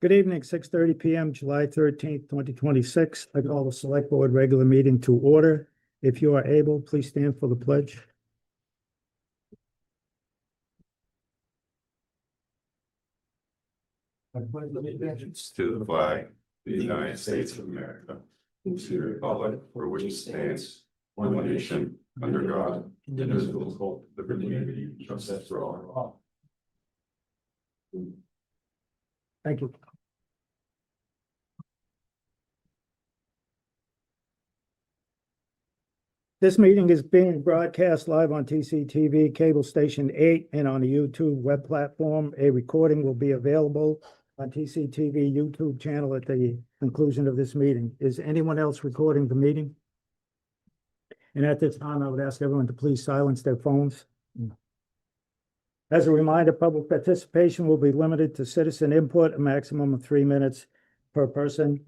Good evening, 6:30 PM, July 13th, 2026. I call the Select Board regular meeting to order. If you are able, please stand for the pledge. I pledge allegiance to the flag of the United States of America, and to the republic for which it stands, one nation, under God, indivisible, with liberty and justice for all. Thank you. This meeting is being broadcast live on TCTV Cable Station 8 and on the YouTube web platform. A recording will be available on TCTV YouTube channel at the conclusion of this meeting. Is anyone else recording the meeting? And at this time, I would ask everyone to please silence their phones. As a reminder, public participation will be limited to citizen input, a maximum of 3 minutes per person,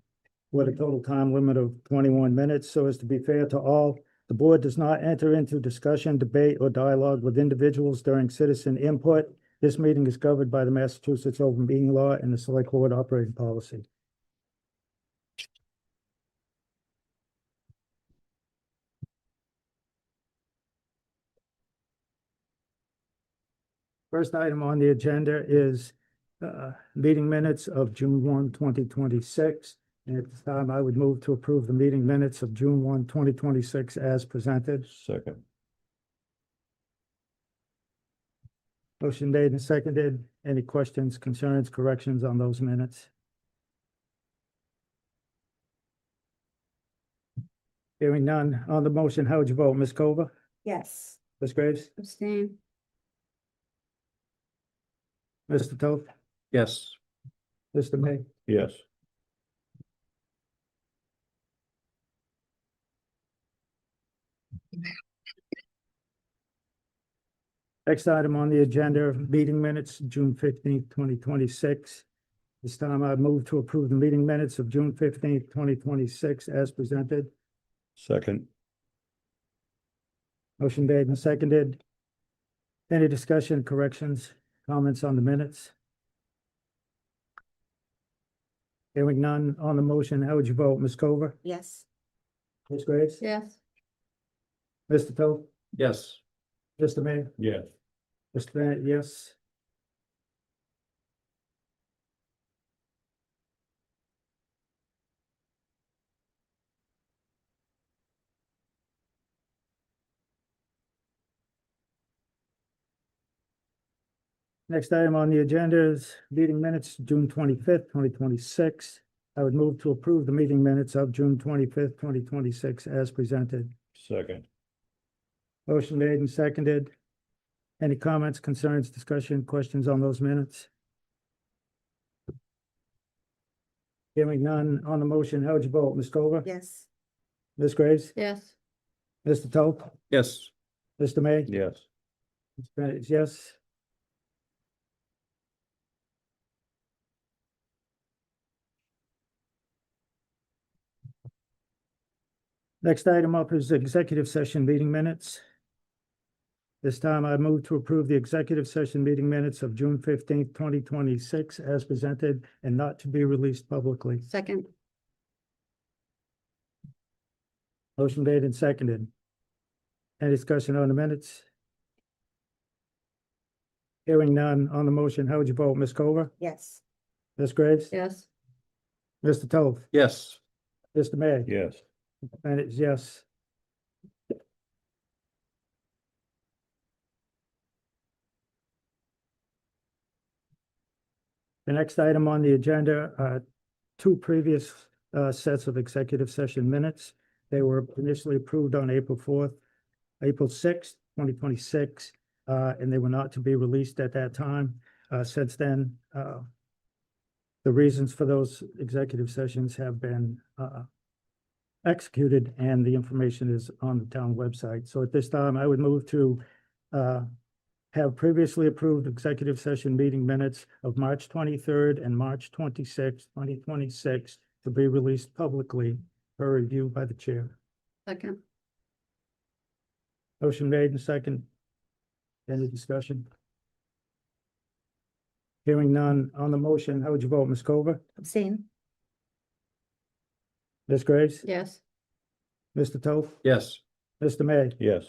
with a total time limit of 21 minutes. So as to be fair to all, the board does not enter into discussion, debate, or dialogue with individuals during citizen input. This meeting is covered by the Massachusetts Open Meeting Law and the Select Board Operating Policy. First item on the agenda is meeting minutes of June 1, 2026. And at this time, I would move to approve the meeting minutes of June 1, 2026 as presented. Second. Motion made and seconded. Any questions, concerns, corrections on those minutes? Hearing none. On the motion, how would you vote? Ms. Cova? Yes. Ms. Graves? Abstain. Mr. Toth? Yes. Mr. May? Yes. Next item on the agenda, meeting minutes, June 15th, 2026. This time I move to approve the meeting minutes of June 15th, 2026 as presented. Second. Motion made and seconded. Any discussion, corrections, comments on the minutes? Hearing none. On the motion, how would you vote? Ms. Cover? Yes. Ms. Graves? Yes. Mr. Toth? Yes. Mr. May? Yes. Mr. Bennett, yes. Next item on the agenda is meeting minutes, June 25th, 2026. I would move to approve the meeting minutes of June 25th, 2026 as presented. Second. Motion made and seconded. Any comments, concerns, discussion, questions on those minutes? Hearing none. On the motion, how would you vote? Ms. Cover? Yes. Ms. Graves? Yes. Mr. Toth? Yes. Mr. May? Yes. Ms. Bennett, yes. Next item up is executive session meeting minutes. This time I move to approve the executive session meeting minutes of June 15th, 2026 as presented and not to be released publicly. Second. Motion made and seconded. Any discussion on the minutes? Hearing none. On the motion, how would you vote? Ms. Cover? Yes. Ms. Graves? Yes. Mr. Toth? Yes. Mr. May? Yes. And it's yes. The next item on the agenda are two previous sets of executive session minutes. They were initially approved on April 4th, April 6th, 2026, and they were not to be released at that time. Since then, the reasons for those executive sessions have been executed and the information is on the town website. So at this time, I would move to have previously approved executive session meeting minutes of March 23rd and March 26th, 2026 to be released publicly for review by the chair. Second. Motion made and second. Any discussion? Hearing none on the motion, how would you vote, Ms. Coover? Abstain. Ms. Graves? Yes. Mr. Toth? Yes. Mr. May? Yes.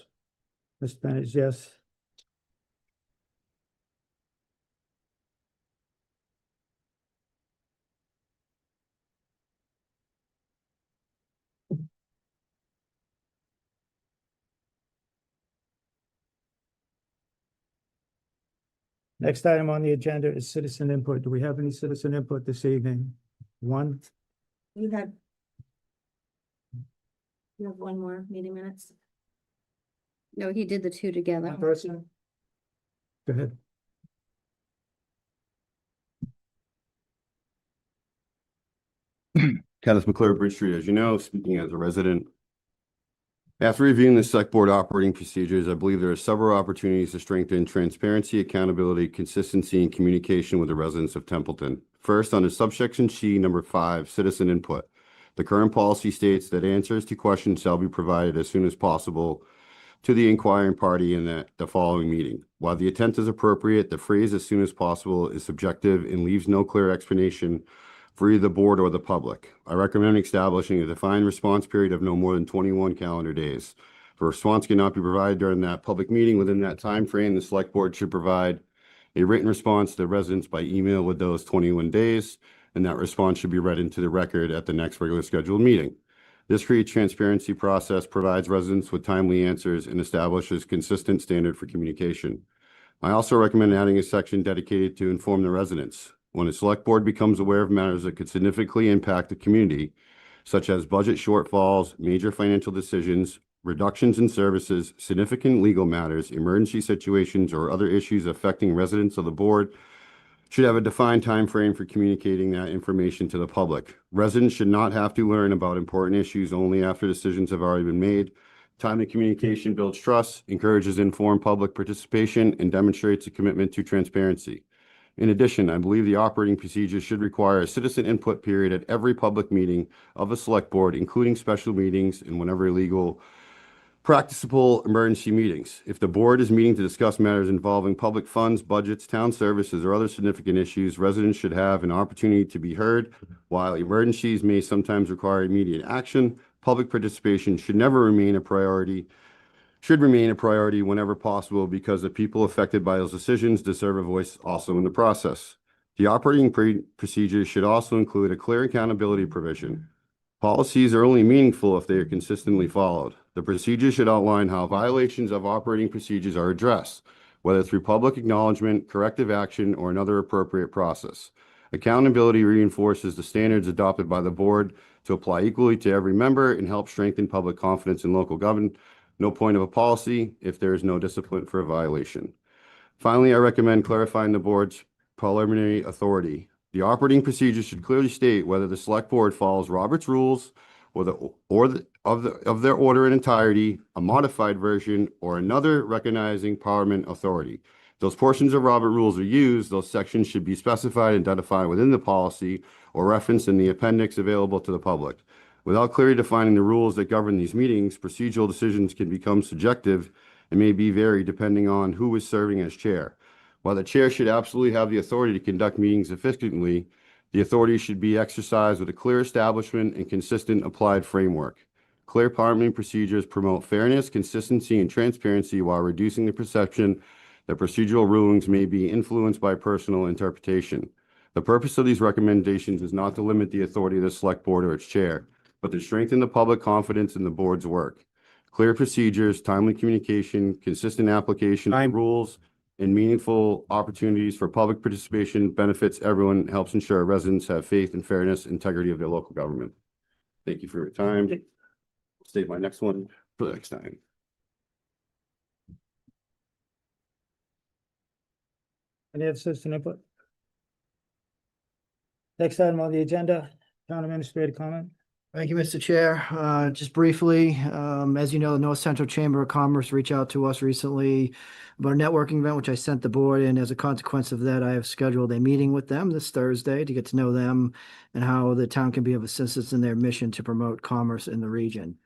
Mr. Bennett, yes. Next item on the agenda is citizen input. Do we have any citizen input this evening? One? You have one more meeting minutes? No, he did the two together. One person? Go ahead. Kenneth McClure, Bridge Street, as you know, speaking as a resident. After reviewing the select board operating procedures, I believe there are several opportunities to strengthen transparency, accountability, consistency, and communication with the residents of Templeton. First, under subsection C, number 5, citizen input. The current policy states that answers to questions shall be provided as soon as possible to the inquiring party in the following meeting. While the intent is appropriate, the phrase "as soon as possible" is subjective and leaves no clear explanation for either the board or the public. I recommend establishing a defined response period of no more than 21 calendar days. If a response cannot be provided during that public meeting within that time frame, the select board should provide a written response to the residents by email with those 21 days, and that response should be read into the record at the next regular scheduled meeting. This creates transparency process, provides residents with timely answers, and establishes consistent standard for communication. I also recommend adding a section dedicated to inform the residents. When a select board becomes aware of matters that could significantly impact the community, such as budget shortfalls, major financial decisions, reductions in services, significant legal matters, emergency situations, or other issues affecting residents of the board, should have a defined time frame for communicating that information to the public. Residents should not have to learn about important issues only after decisions have already been made. Timely communication builds trust, encourages informed public participation, and demonstrates a commitment to transparency. In addition, I believe the operating procedures should require a citizen input period at every public meeting of a select board, including special meetings and whenever legal, practicable emergency meetings. If the board is meeting to discuss matters involving public funds, budgets, town services, or other significant issues, residents should have an opportunity to be heard. While emergencies may sometimes require immediate action, public participation should remain a priority whenever possible, because the people affected by those decisions deserve a voice also in the process. The operating procedures should also include a clear accountability provision. Policies are only meaningful if they are consistently followed. The procedures should outline how violations of operating procedures are addressed, whether through public acknowledgement, corrective action, or another appropriate process. Accountability reinforces the standards adopted by the board to apply equally to every member and help strengthen public confidence in local government. No point of a policy if there is no discipline for a violation. Finally, I recommend clarifying the board's preliminary authority. The operating procedures should clearly state whether the select board follows Robert's rules of their order in entirety, a modified version, or another recognizing Parliament authority. If those portions of Robert rules are used, those sections should be specified and identified within the policy or referenced in the appendix available to the public. Without clearly defining the rules that govern these meetings, procedural decisions can become subjective and may be varied depending on who is serving as chair. While the chair should absolutely have the authority to conduct meetings efficiently, the authority should be exercised with a clear establishment and consistent applied framework. Clear parliamentary procedures promote fairness, consistency, and transparency while reducing the perception that procedural rulings may be influenced by personal interpretation. The purpose of these recommendations is not to limit the authority of the select board or its chair, but to strengthen the public confidence in the board's work. Clear procedures, timely communication, consistent application of rules, and meaningful opportunities for public participation benefits everyone and helps ensure residents have faith in fairness and integrity of their local government. Thank you for your time. Save my next one for the next time. Any other citizen input? Next item on the agenda, town administrator comment. Thank you, Mr. Chair. Just briefly, as you know, the North Central Chamber of Commerce reached out to us recently about a networking event, which I sent the board. And as a consequence of that, I have scheduled a meeting with them this Thursday to get to know them and how the town can be of assistance in their mission to promote commerce in the region.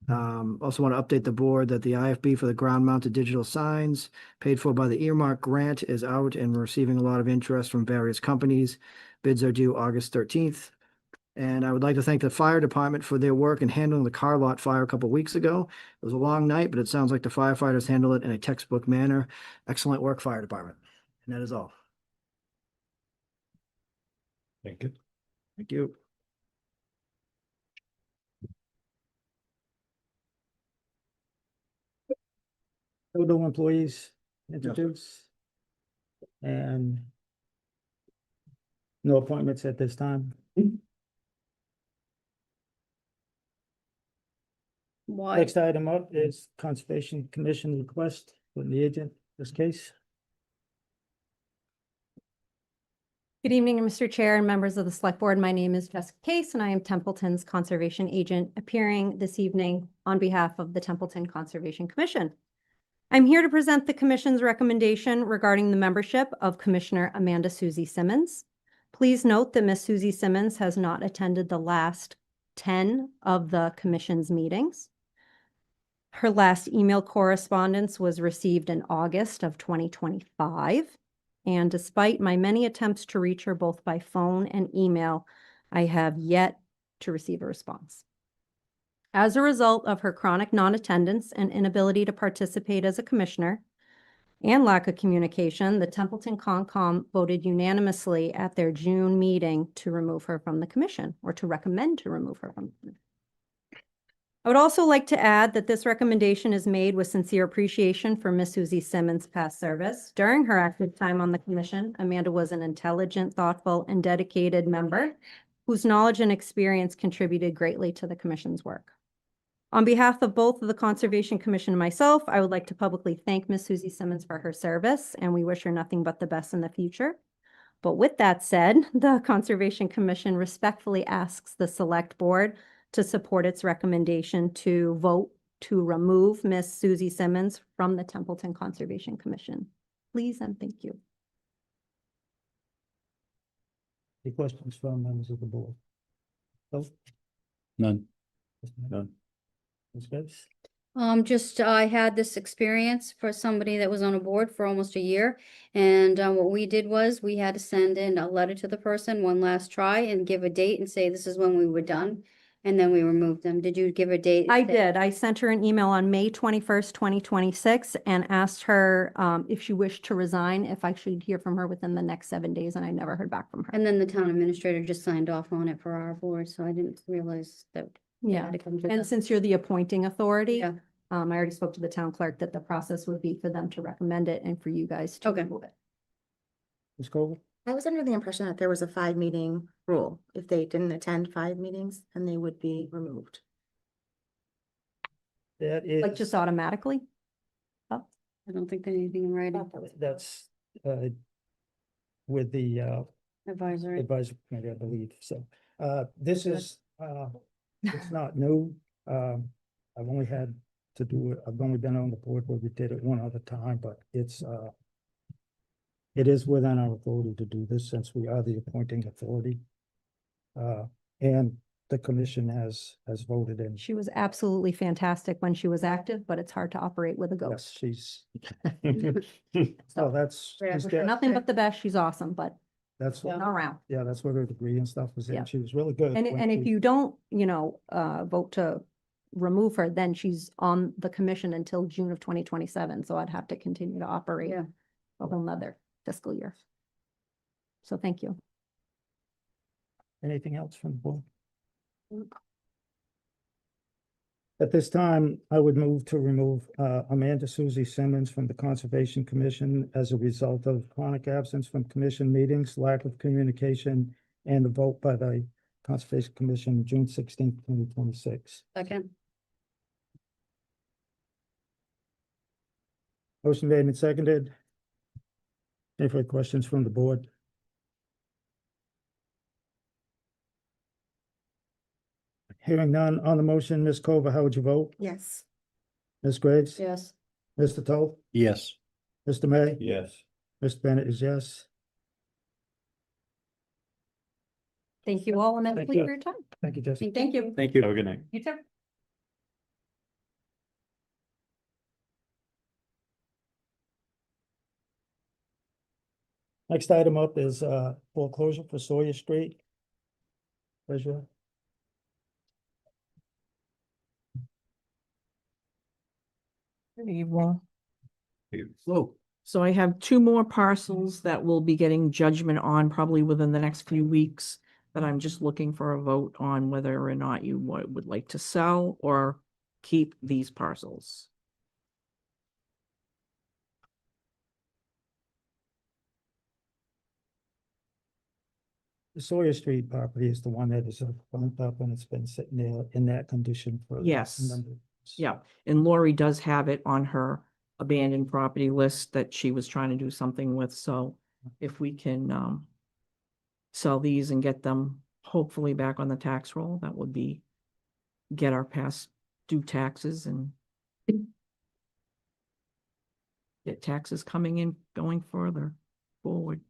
Also want to update the board that the IFB for the ground mounted digital signs paid for by the earmark grant is out and we're receiving a lot of interest from various companies. Bids are due August 13th. And I would like to thank the fire department for their work in handling the car lot fire a couple weeks ago. It was a long night, but it sounds like the firefighters handled it in a textbook manner. Excellent work, fire department. And that is all. Thank you. Thank you. Total employees introduced. And no appointments at this time. Why? Next item up is Conservation Commission request from the agent, this case. Good evening, Mr. Chair and members of the Select Board. My name is Jessica Case and I am Templeton's Conservation Agent appearing this evening on behalf of the Templeton Conservation Commission. I'm here to present the Commission's recommendation regarding the membership of Commissioner Amanda Susie Simmons. Please note that Ms. Susie Simmons has not attended the last 10 of the Commission's meetings. Her last email correspondence was received in August of 2025. And despite my many attempts to reach her both by phone and email, I have yet to receive a response. As a result of her chronic non-attendance and inability to participate as a commissioner and lack of communication, the Templeton Concom voted unanimously at their June meeting to remove her from the commission, or to recommend to remove her from the commission. I would also like to add that this recommendation is made with sincere appreciation for Ms. Susie Simmons' past service. During her active time on the commission, Amanda was an intelligent, thoughtful, and dedicated member whose knowledge and experience contributed greatly to the commission's work. On behalf of both of the Conservation Commission and myself, I would like to publicly thank Ms. Susie Simmons for her service, and we wish her nothing but the best in the future. But with that said, the Conservation Commission respectfully asks the Select Board to support its recommendation to vote to remove Ms. Susie Simmons from the Templeton Conservation Commission. Please and thank you. Any questions from members of the board? No? None. None. Ms. Graves? I had this experience for somebody that was on a board for almost a year. And what we did was we had to send in a letter to the person, one last try, and give a date and say this is when we were done. And then we removed them. Did you give a date? I did. I sent her an email on May 21st, 2026, and asked her if she wished to resign, if I should hear from her within the next 7 days, and I never heard back from her. And then the town administrator just signed off on it for our board, so I didn't realize that. it Yeah, had to come to and the- since you're the appointing authority, Yeah. I already spoke to the town clerk that the process would be for them to recommend it and for you guys to Okay. remove it. Ms. Cole? I was under the impression that there was a 5-meeting rule. If they didn't attend 5 meetings, then they would be removed. That is. Like just automatically? I don't think there's anything in writing. That's, with the, Advisory. advisory committee, I believe, so, this is, it's not new. I've only had to do it, I've only been on the board where we did it one other time, but it's, it is within our authority to do this since we are the appointing authority. And the commission has voted in. She was absolutely fantastic when she was active, but it's hard to operate with a Yes, ghost. she's. So, Oh, that's, Yeah, she's for got- nothing but the best. She's awesome, but that's, what- not around. yeah, that's what her degree and stuff was Yeah. in. She was really good. And, when and if she- you don't, vote to remove her, then she's on the commission until June of 2027. So I'd have to continue to operate Yeah. a whole nother fiscal year. So thank you. Anything else from the board? At this time, I would move to remove Amanda Susie Simmons from the Conservation Commission as a result of chronic absence from commission meetings, lack of communication, and a vote by the Conservation Commission June 16th, 2026. Second. Motion made and seconded. Any further questions from the board? Hearing none on the motion, Ms. Cova, how would you vote? Yes. Ms. Graves? Yes. Mr. Toth? Yes. Mr. May? Yes. Mr. Bennett is yes. Thank you all immensely you. for your time. Thank you, Jessica. Thank you. Thank you. Have a good night. You too. Next item up is foreclosure for Sawyer Street. Treasurer. Good evening. Whoa. So I have two more parcels that we'll be getting judgment on probably within the next few weeks. That I'm just looking for a vote on whether or not you would like to sell or keep these parcels. The Sawyer Street property is the one that is bumped up and it's been sitting there in that condition for. a Yes. number of years. Yeah, and Lori does have it on her abandoned property list that she was trying to do something with, so if we can sell these and get them hopefully back on the tax roll, that would be get our past due taxes and get taxes coming in going further forward.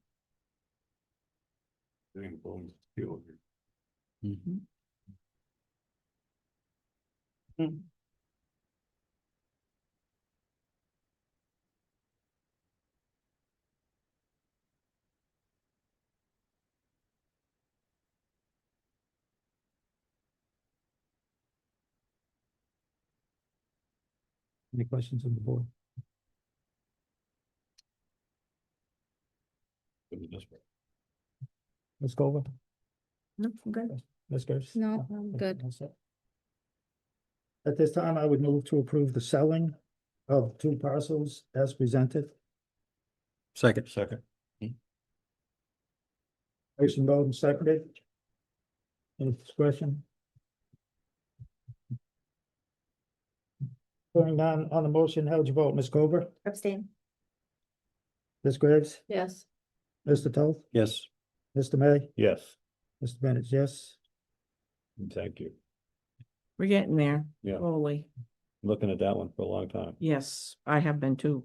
Any questions on the board? Let's go over. No, I'm good. Ms. Gerst? No, I'm good. All set. At this time, I would move to approve the selling of two parcels as presented. Second. Motion made and seconded. Any discussion? Going down on the motion, how'd you vote, Ms. Cooper? Abstain. Ms. Graves? Yes. Mr. Toth? Yes. Mr. May? Yes. Mr. Bennett, yes. Thank you. We're getting there Yeah. slowly. Looking at that one for a long time. Yes, I have been too,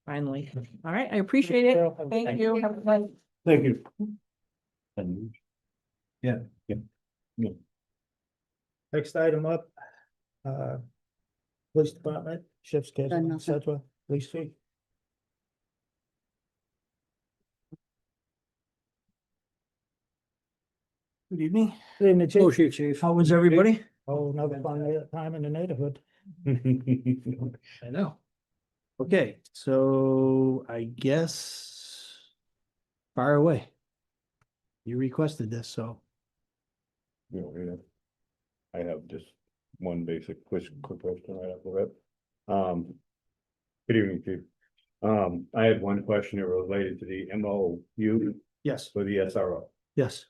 finally. All right, I appreciate it. Thank you. Have a nice. Thank you. Yeah. Next item up, police department, shift Done schedule, nothing. et cetera, police chief. Good evening. Good evening, Chief. Chief. How was everybody? Oh, another fun time in the neighborhood. I know. Okay, so I guess fire away. You requested this, so. Yeah. I have just one basic quick question right off the rip. Good evening, Chief. I had one question related to the MOU Yes, for the SRO. yes.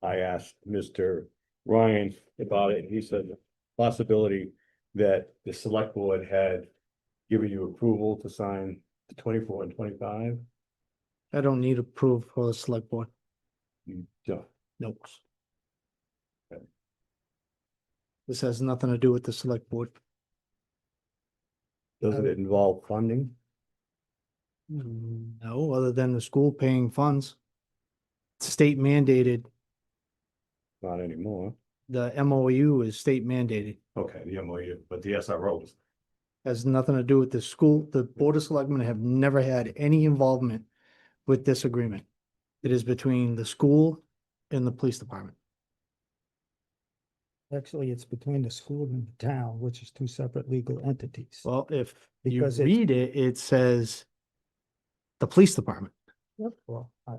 I asked Mr. Ryan about it, and he said the possibility that the select board had given you approval to sign the 24 and 25. I don't need approval for the select board. Yeah. Nope. Okay. This has nothing to do with the select board. Doesn't it involve funding? No, other than the school paying funds. State mandated, Not anymore. the MOU is state mandated. Okay, the MOU, but the SROs. Has nothing to do with the school. The Board of Selectmen have never had any involvement with this agreement. It is between the school and the police department. Actually, it's between the school and the town, which is two separate legal entities. Well, if you Because it's- read it, it says the police department, Well, I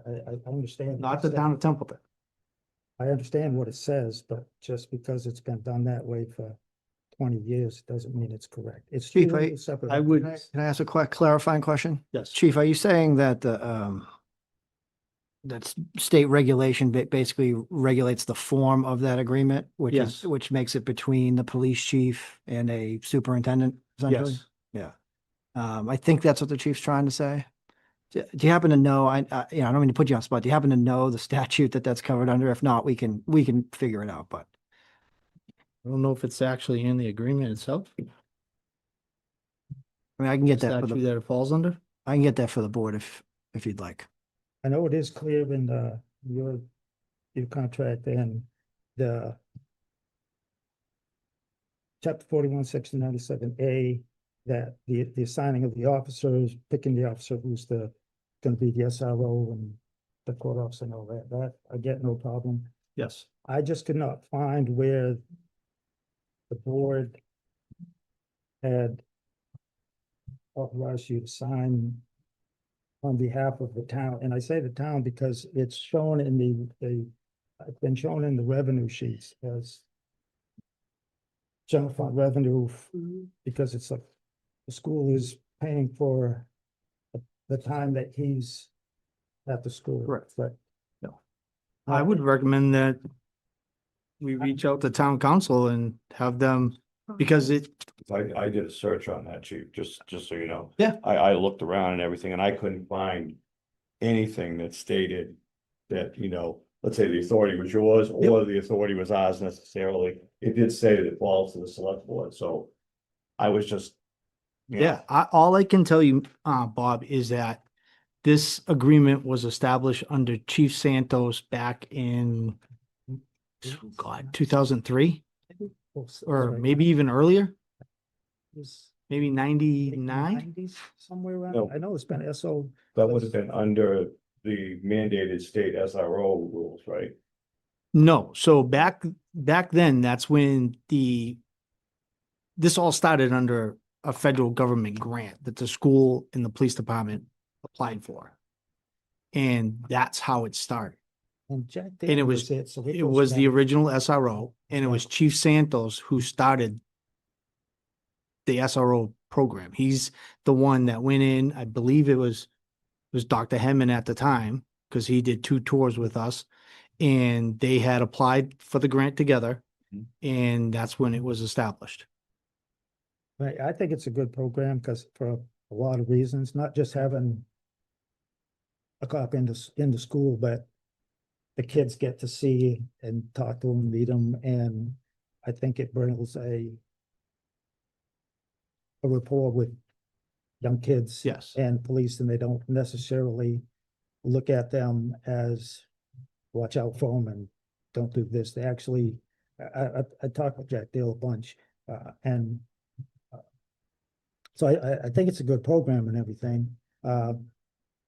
understand. what not it the says. town of Templeton. I understand what it says, but just because it's been done that way for 20 years, doesn't mean it's correct. It's Chief, two separate. I would, entities. can I ask a clarifying question? Yes. Chief, are you saying that that's state regulation basically regulates the form of that agreement, which Yes. is, which makes it between the police chief and a superintendent essentially? Yes. Yeah. I think that's what the chief's trying to say. Do you happen to know, I don't mean to put you on the spot. Do you happen to know the statute that's covered under? If not, we can figure it out, but. I don't know if it's actually in the agreement itself. I mean, I can get that for that it falls under. I can get that for the board if you'd like. I know it is clear in your contract and the chapter 41, section 97A, that the assigning of the officers, picking the officer who's the gonna be the SRO and the court officer and all that, I get no problem. Yes. I just could not find where the board had authorized you to sign on behalf of the town, and I say the town because it's shown in it's been shown in the revenue sheets as general fund revenue, because it's like, the school is paying for the time that he's at the school. Correct. But I would recommend that we reach out to town council and have them, because I did a search on that, chief, just so you know. Yeah. I looked around and everything and I couldn't find anything that stated that, let's say the authority was yours or the authority was ours necessarily. It did say that it falls to the select board, so I was just. all I can tell you, Bob, is that this agreement was established under Chief Santos back in, God, 2003, or maybe even earlier, maybe 99. 90s, somewhere around, No. I know it's been SO. That would have been under the mandated state SRO rules, right? No, so back then, that's when this all started under a federal government grant that the school and the police department applied for. And that's how it started. And Jack And it Daniel was, so it goes was the back- original SRO, and it was Chief Santos who started the SRO program. He's the one that went in, I believe it was Dr. Hemman at the time, because he did 2 tours with us. And they had applied for the grant together, and that's when it was established. Right, I think it's a good program because for a lot of reasons, not just having a cop in the school, but the kids get to see and talk to them, meet them, and I think it brings a rapport with young kids. Yes. And police, and they don't necessarily look at them as watch out for them and don't do this. They actually, I talked with Jack Dale a bunch, and so I think it's a good program and everything.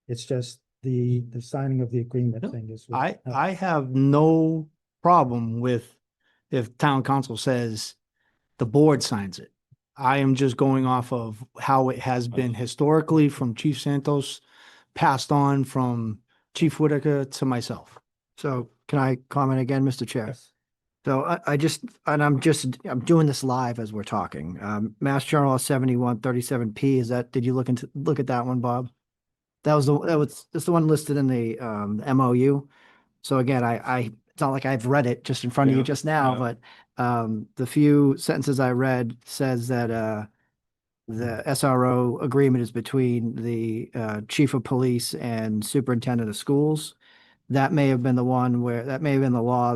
It's just the signing of the agreement thing is. I have no problem with if town council says the board signs it. I am just going off of how it has been historically from Chief Santos, passed on from Chief Whitaker to myself. So can I comment again, Mr. Chair? Yes. So I'm doing this live as we're talking. Mass General 7137P, did you look at that one, Bob? That's the one listed in the MOU. So again, it's not like I've read it just in front of you Yeah, just now, yeah. but the few sentences I read says that the SRO agreement is between the chief of police and superintendent of schools. That may have been the one that may have been the law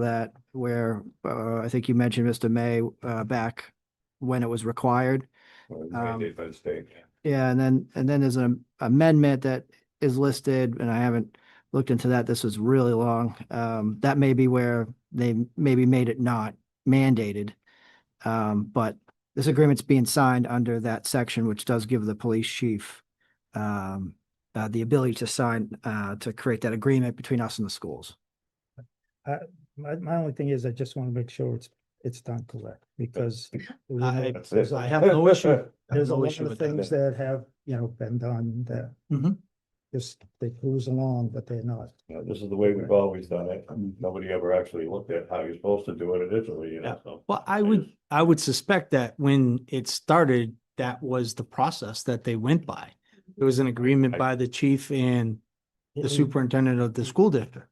where I think you mentioned, Mr. May, back when it was required. Mandated by the state. Yeah, and then there's an amendment that is listed, and I haven't looked into that. This was really long. That may be where they maybe made it not mandated. But this agreement's being signed under that section, which does give the police chief the ability to sign to create that agreement between us and the schools. My only thing is I just want to make sure it's done correct because That's it. I have no issue. I have there's a no lot issue of with that. things that have, been done that Mhm. just, they cruise along, but they're not. This is the way we've always done it. Nobody ever actually looked at how you're supposed to do it initially, Yeah. so. Well, I would suspect that when it started, that was the process that they went by. It was an agreement by the chief and the superintendent of the school district.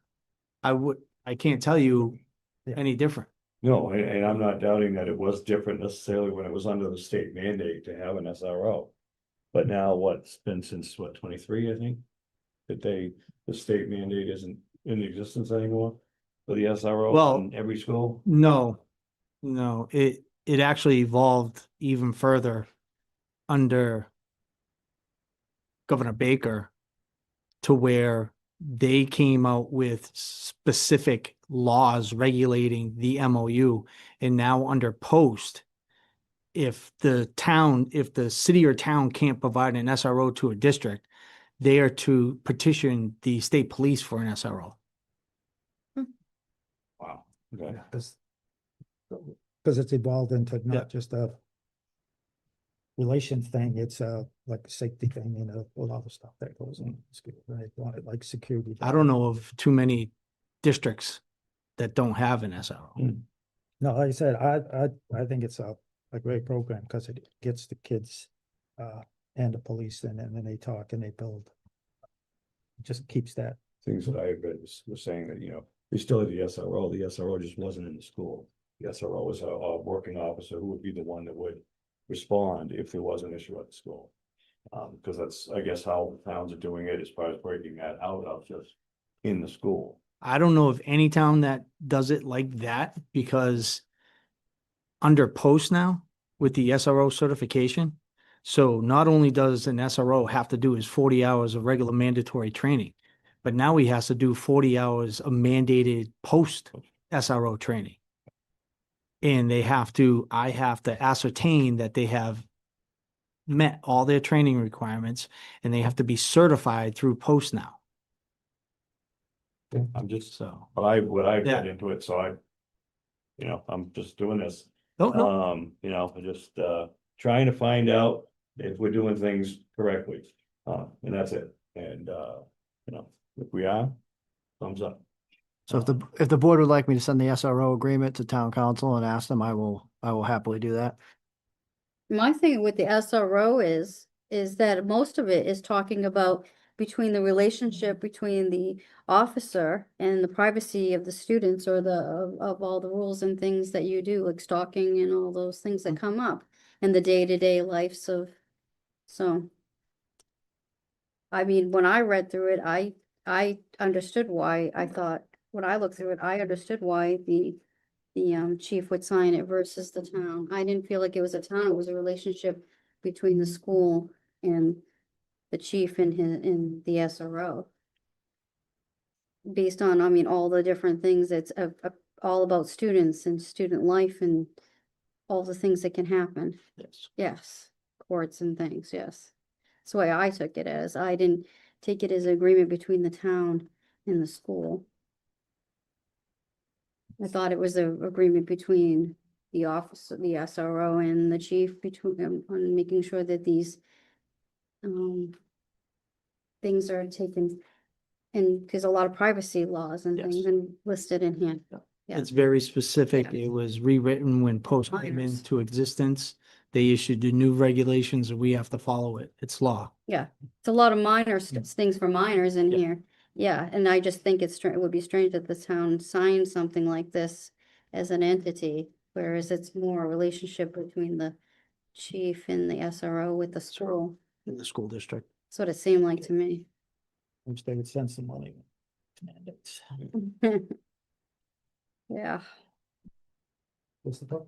I can't tell you Yeah. any different. No, and I'm not doubting that it was different necessarily when it was under the state mandate to have an SRO. But now it's been since 23, I think? That the state mandate isn't in existence anymore for the SRO Well- in every school? No, it actually evolved even further under Governor Baker to where they came out with specific laws regulating the MOU. And now under post, if the city or town can't provide an SRO to a district, they are to petition the state police for an SRO. Wow. Okay. Because it's evolved into Yeah. not just a relation thing, it's like a safety thing and a lot of stuff that goes on. Right, want it like security. I don't know of too many districts that don't have an SRO. No, like I said, I think it's a great program because it gets the kids and the police in, and then they talk and they build. It just keeps that. Things that I read was saying that, we still had the SRO just wasn't in the school. The SRO was a working officer who would be the one that would respond if there was an issue at the school. Because that's, I guess, how towns are doing it as far as breaking that out of just in the school. I don't know of any town that does it like that, because under post now with the SRO certification, so not only does an SRO have to do his 40 hours of regular mandatory training, but now he has to do 40 hours of mandated post SRO training. And I have to ascertain that they have met all their training requirements, and they have to be certified through post now. I'm just, So, what I Yeah. read into it, so I'm just doing this. no, no, Just trying to find out if we're doing things correctly. And that's it. And if we are, thumbs up. so if the board would like me to send the SRO agreement to town council and ask them, I will happily do that. My thing with the SRO is that most of it is talking about between the relationship between the officer and the privacy of the students, or of all the rules and things that you do, like stalking and all those things that come up in the day-to-day lives of, so. I mean, when I read through it, I understood why. I thought, when I looked through it, I understood why the chief would sign it versus the town. I didn't feel like it was a town, it was a relationship between the school and the chief and the SRO. Based on, I mean, all the different things, it's all about students and student life and all the things that can happen. Yes. Yes, courts and things, yes. That's the way I took it as. I didn't take it as an agreement between the town and the school. I thought it was an agreement between the office, the SRO and the chief, between them, on making sure that these things are taken, and there's a lot of privacy laws and Yes. things and listed in here. Yeah. It's very specific. Yeah. It was rewritten when post came Minors. into existence. They issued the new regulations and we have to follow it. It's law. Yeah, it's a lot of minor things for minors in Yeah. here. Yeah, and I just think it would be strange that the town signed something like this as an entity, whereas it's more a relationship between the chief and the SRO with the school. In the school district. That's what it seemed like to me. Wish they would send some money. Mandates. Yeah, What's the vote?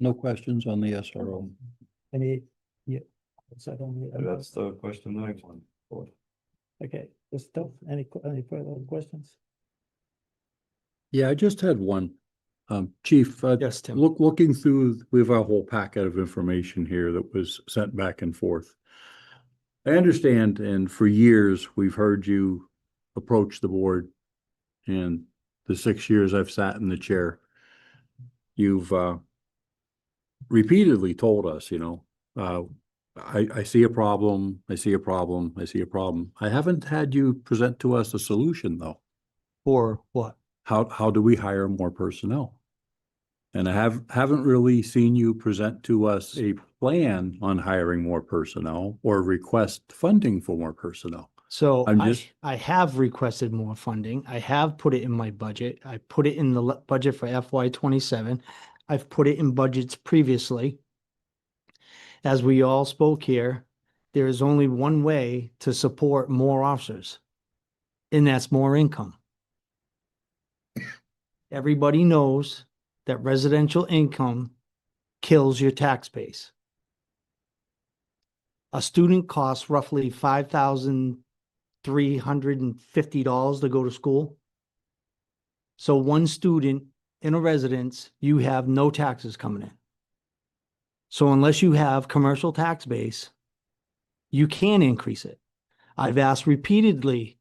No questions on the SRO. Any, yeah. Is that on the- That's the question that I want. Okay, any further questions? Yeah, I just had one. Chief, Yes, Tim. looking through, we have a whole packet of information here that was sent back and forth. I understand, and for years, we've heard you approach the board. And the 6 years I've sat in the chair, you've repeatedly told us, I see a problem, I see a problem, I see a problem. I haven't had you present to us a solution, though. Or what? How do we hire more personnel? And I haven't really seen you present to us a plan on hiring more personnel or request funding for more personnel. So I'm I have requested more funding. I have put it in my budget. I put it in the budget for FY 27. I've put it in budgets previously. As we all spoke here, there is only one way to support more officers, and that's more income. Everybody knows that residential income kills your tax base. A student costs roughly $5,350 to go to school. So one student in a residence, you have no taxes coming in. So unless you have commercial tax base, you can increase it. I've asked repeatedly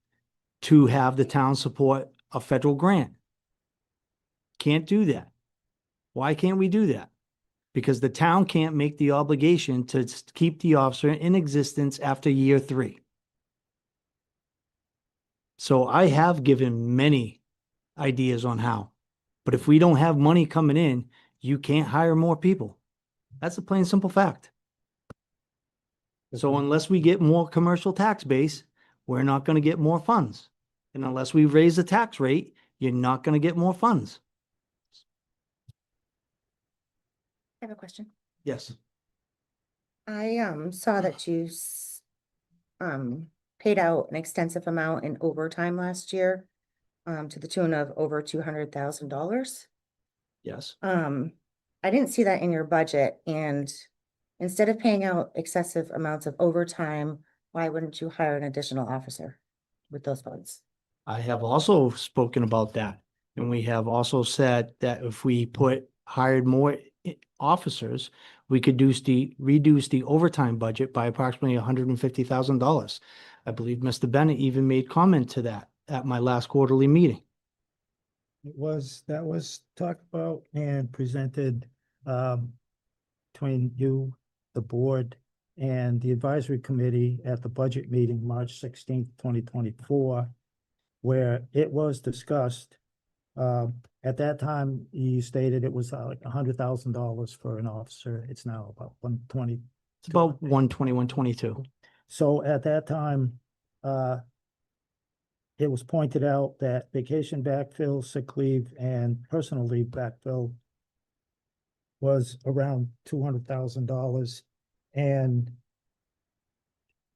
to have the town support a federal grant. Can't do that. Why can't we do that? Because the town can't make the obligation to keep the officer in existence after year 3. So I have given many ideas on how, but if we don't have money coming in, you can't hire more people. That's a plain and simple fact. So unless we get more commercial tax base, we're not going to get more funds. And unless we raise the tax rate, you're not going to get more funds. I have a question. Yes. I saw that you paid out an extensive amount in overtime last year to the tune of over $200,000. Yes. I didn't see that in your budget, and instead of paying out excessive amounts of overtime, why wouldn't you hire an additional officer with those funds? I have also spoken about that. And we have also said that if we hired more officers, we could reduce the overtime budget by approximately $150,000. I believe Mr. Bennett even made comment to that at my last quarterly meeting. That was talked about and presented between you, the board, and the advisory committee at the budget meeting, March 16th, 2024, where it was discussed. At that time, you stated it was like $100,000 for an officer. It's now about 120. It's about 120, 122. So at that time, it was pointed out that vacation backfill, sick leave, and personal leave backfill was around $200,000. And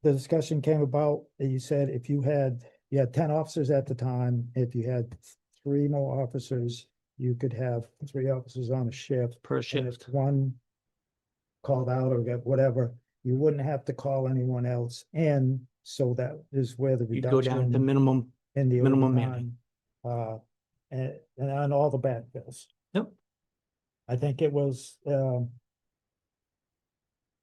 the discussion came about, you said if you had 10 officers at the time, if you had 3 more officers, you could have 3 officers on a shift. Per And shift. if one called out or got whatever, you wouldn't have to call anyone else in. So that is where the You'd go down to reduction minimum. in the minimum overtime, and on all the backfills. Yep. I think it was, then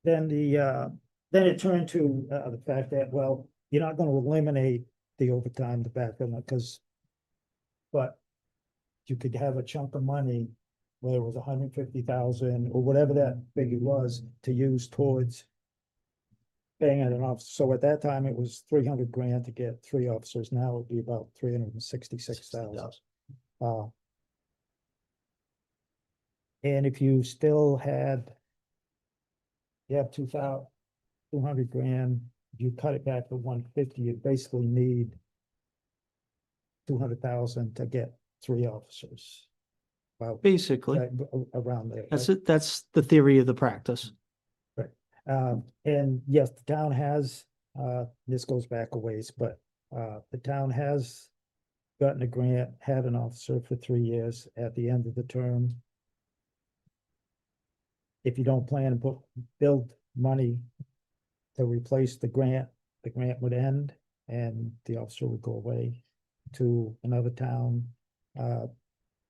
it turned to the fact that, well, you're not gonna eliminate the overtime, the backfill, but you could have a chunk of money, whether it was 150,000 or whatever that figure was, to use towards paying at an officer. So at that time, it was 300 grand to get 3 officers. Now it'd be about 366,000. And if you still you have 200 grand, if you cut it back to 150, you basically need 200,000 to get 3 officers. About Basically, around there. that's it. That's the theory of the practice. And yes, the town has, this goes back a ways, but the town has gotten a grant, had an officer for 3 years at the end of the term. If you don't plan to build money to replace the grant would end and the officer would go away to another town,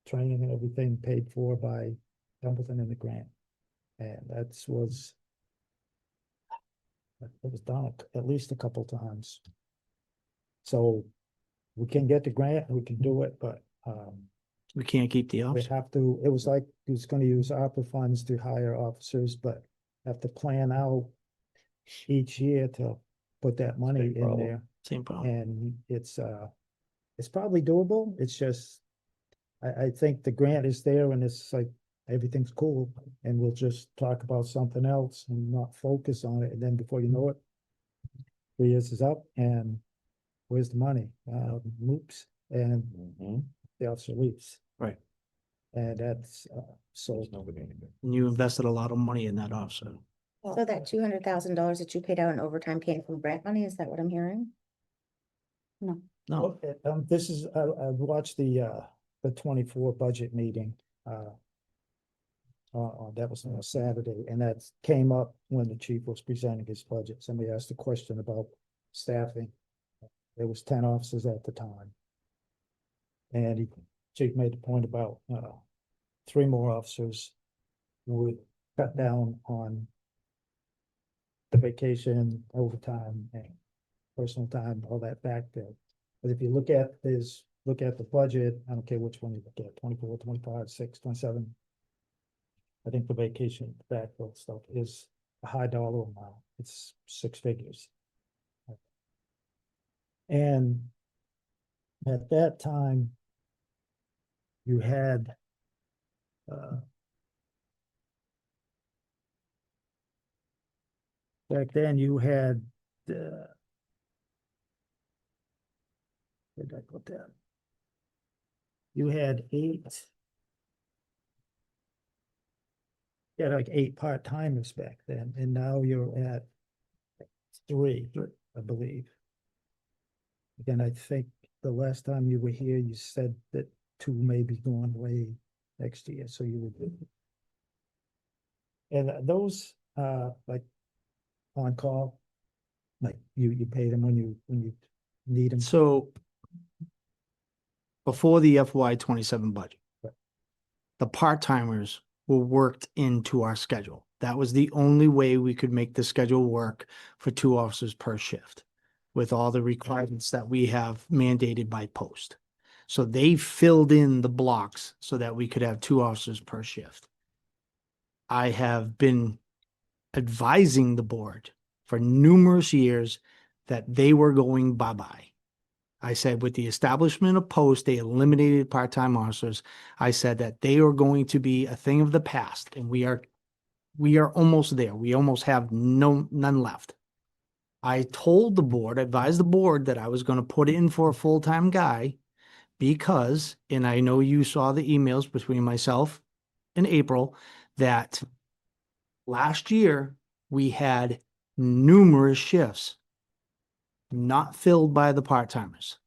training and everything paid for by Templeton and the grant. And it was done at least a couple times. So we can get the grant, we can do it, but We can't keep the we officer. have to, it was like, he was gonna use ARPA funds to hire officers, but have to plan out each year to put that money Same in problem. there. Same problem. And it's probably doable. It's just, I think the grant is there and it's like, everything's cool. And we'll just talk about something else and not focus on it. And then before you know it, 3 years is up and where's the money? Moops, and the officer leaves. Right. And that's, so. And you invested a lot of money in that officer. So that $200,000 that you paid out in overtime came from grant money, is that what I'm hearing? No, Okay, this is, I watched the 24 budget meeting, that was on a Saturday, and that came up when the chief was presenting his budget. Somebody asked a question about staffing. There was 10 officers at the time. And chief made the point about, 3 more officers would cut down on the vacation, overtime, and personal time, all that back there. But if you look at the budget, I don't care which one you look at, 24, 25, 6, 27. I think the vacation backfill stuff is a high dollar amount. It's six figures. And at that time, you had back then you had where did I put that? You had like eight part-timers back then, and now you're at three, I believe. Again, I think the last time you were here, you said that two may be going away next year, so you would. And those, like on call, like you pay them when you need them. So before the FY 27 budget, Right. the part-timers were worked into our schedule. That was the only way we could make the schedule work for 2 officers per shift with all the requirements that we have mandated by post. So they filled in the blocks so that we could have 2 officers per shift. I have been advising the board for numerous years that they were going bye-bye. I said with the establishment of post, they eliminated part-time officers. I said that they are going to be a thing of the past, and we are almost there. We almost have none left. I told the board, advised the board that I was going to put in for a full-time guy because, and I know you saw the emails between myself and April, that last year we had numerous shifts not filled by the part-timers.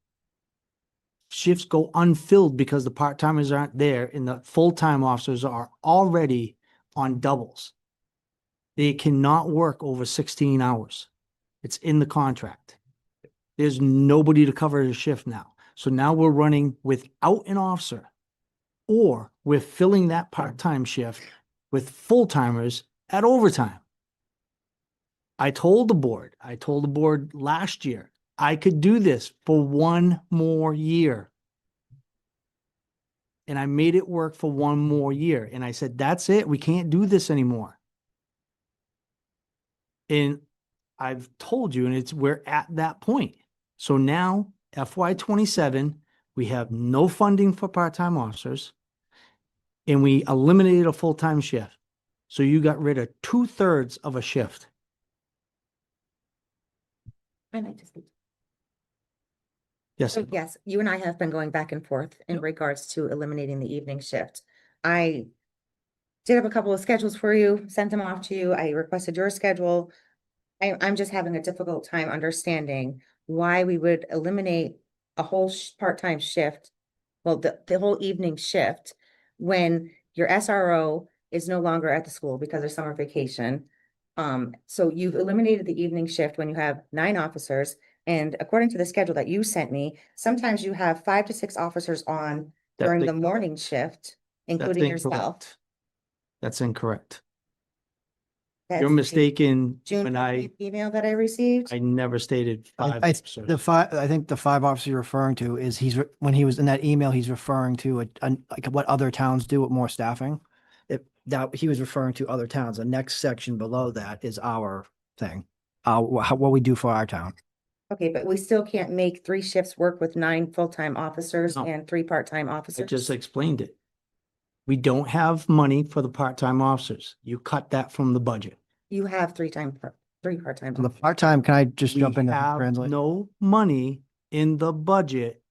Shifts go unfilled because the part-timers aren't there and the full-time officers are already on doubles. They cannot work over 16 hours. It's in the contract. There's nobody to cover the shift now. So now we're running without an officer, or we're filling that part-time shift with full-timers at overtime. I told the board last year, I could do this for 1 more year. And I made it work for 1 more year. And I said, that's it. We can't do this anymore. And I've told you, and we're at that point. So now FY 27, we have no funding for part-time officers, and we eliminated a full-time shift. So you got rid of 2/3 of a shift. I might just. Yes. So yes, you and I have been going back and forth in regards to eliminating the evening shift. I did have a couple of schedules for you, sent them off to you. I requested your schedule. I'm just having a difficult time understanding why we would eliminate a whole part-time shift, well, the whole evening shift, when your SRO is no longer at the school because of summer vacation. So you've eliminated the evening shift when you have 9 officers. And according to the schedule that you sent me, sometimes you have 5 to 6 officers on during the morning shift, including yourself. That's incorrect. That's You're the mistaken. June When I 15th email that I received. never stated 5 I officers. think the 5 officers you're referring to is when he was in that email, he's referring to like what other towns do with more staffing. That he was referring to other towns. The next section below that is our thing, what we do for our town. Okay, but we still can't make 3 shifts work with 9 full-time officers No. and 3 part-time I officers. just explained it. We don't have money for the part-time officers. You cut that from the budget. You have 3 part-time. So the part-time, can I just We jump in and have translate? no money in the budget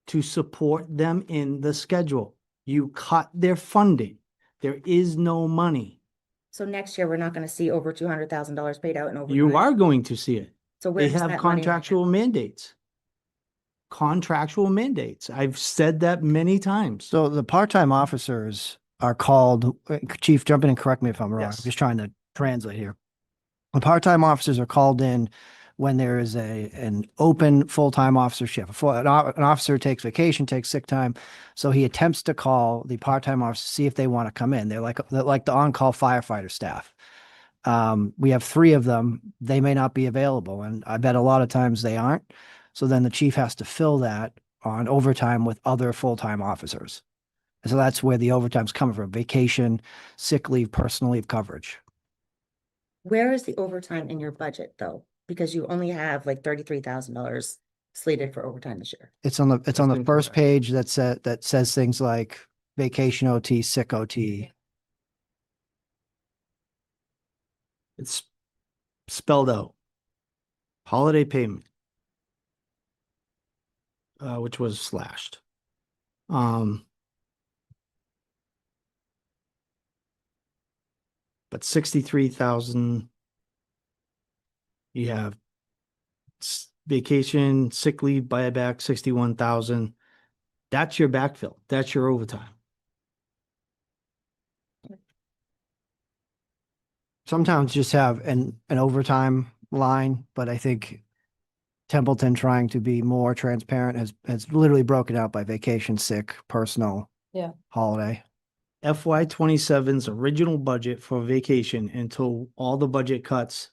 to support them in the schedule. You cut their funding. There is no money. So next year, we're not gonna see over $200,000 paid out in overtime. You are going to see it. So They where's that have money? contractual mandates. Contractual mandates. I've said that many times. So the part-time officers are called, Chief, jump in and correct me if I'm wrong. I'm Yes. just trying to translate here. The part-time officers are called in when there is an open full-time officer shift. An officer takes vacation, takes sick time, so he attempts to call the part-time officer to see if they want to come in. They're like the on-call firefighter staff. We have 3 of them. They may not be available, and I bet a lot of times they aren't. So then the chief has to fill that on overtime with other full-time officers. And so that's where the overtime's coming from: vacation, sick leave, personal leave coverage. Where is the overtime in your budget though? Because you only have like $33,000 slated for overtime this year. It's on the first incorrect. page that says things like vacation OT, sick OT. It's spelled out. Holiday payment. Which was slashed. But 63,000. You have vacation, sick leave, buyback, 61,000. That's your backfill. That's your overtime. Sometimes just have an overtime line, but I think Templeton, trying to be more transparent, has literally broken out by vacation, sick, personal. Yeah. Holiday. FY 27's original budget for vacation until all the budget cuts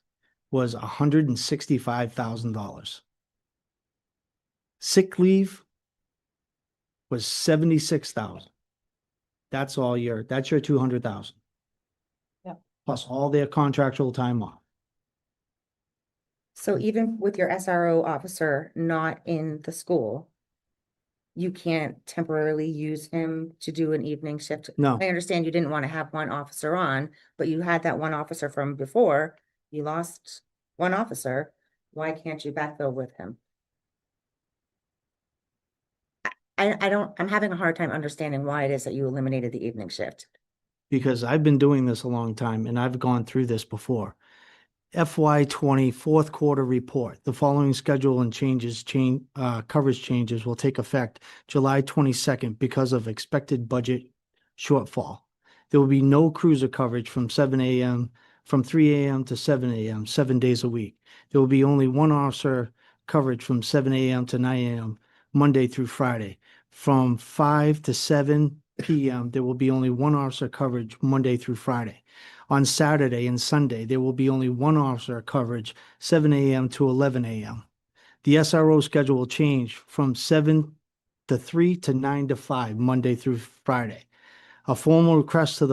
was $165,000. Sick leave was 76,000. That's your 200,000. Yeah. Plus all their contractual time off. So even with your SRO officer not in the school, you can't temporarily use him to do an evening shift? No. I understand you didn't want to have one officer on, but you had that one officer from before. You lost one officer. Why can't you backfill with him? I'm having a hard time understanding why it is that you eliminated the evening shift. Because I've been doing this a long time and I've gone through this before. FY 20 fourth quarter report. The following schedule and coverage changes will take effect July 22nd because of expected budget shortfall. There will be no cruiser coverage from 3 a.m. to 7 a.m., 7 days a week. There will be only one officer coverage from 7 a.m. to 9 a.m., Monday through Friday. From 5 to 7 p.m., there will be only one officer coverage Monday through Friday. On Saturday and Sunday, there will be only one officer coverage, 7 a.m. to 11 a.m. The SRO schedule will change from 7 to 3 to 9 to 5, Monday through Friday. A formal request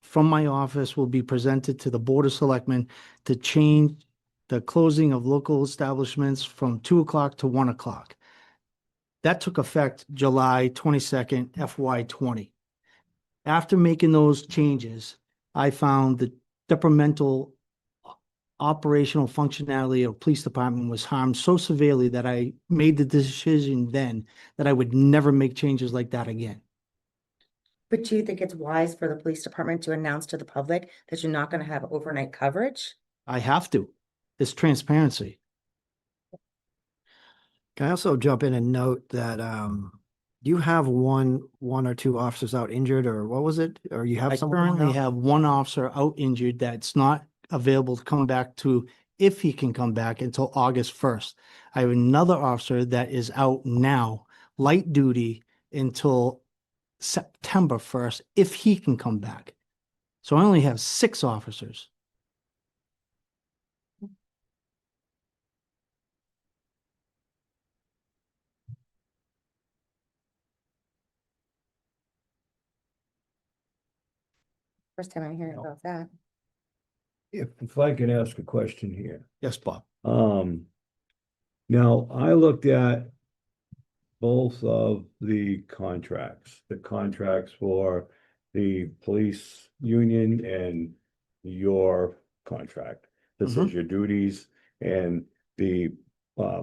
from my office will be presented to the Board of Selectmen to change the closing of local establishments from 2 o'clock to 1 o'clock. That took effect July 22nd, FY 20. After making those changes, I found the detrimental operational functionality of police department was harmed so severely that I made the decision then that I would never make changes like that again. But do you think it's wise for the police department to announce to the public that you're not going to have overnight coverage? I have to. It's transparency. Can I also jump in and note that do you have one or two officers out injured, or what was it? Or you have I someone currently out? have one officer out injured that's not available to come back to, if he can come back, until August 1st. I have another officer that is out now, light duty, until September 1st, if he can come back. So I only have 6 officers. First time I'm hearing about that. If I can ask a question here. Yes, Bob. Now I looked at both of the contracts for the police union and your contract. This is your duties, and the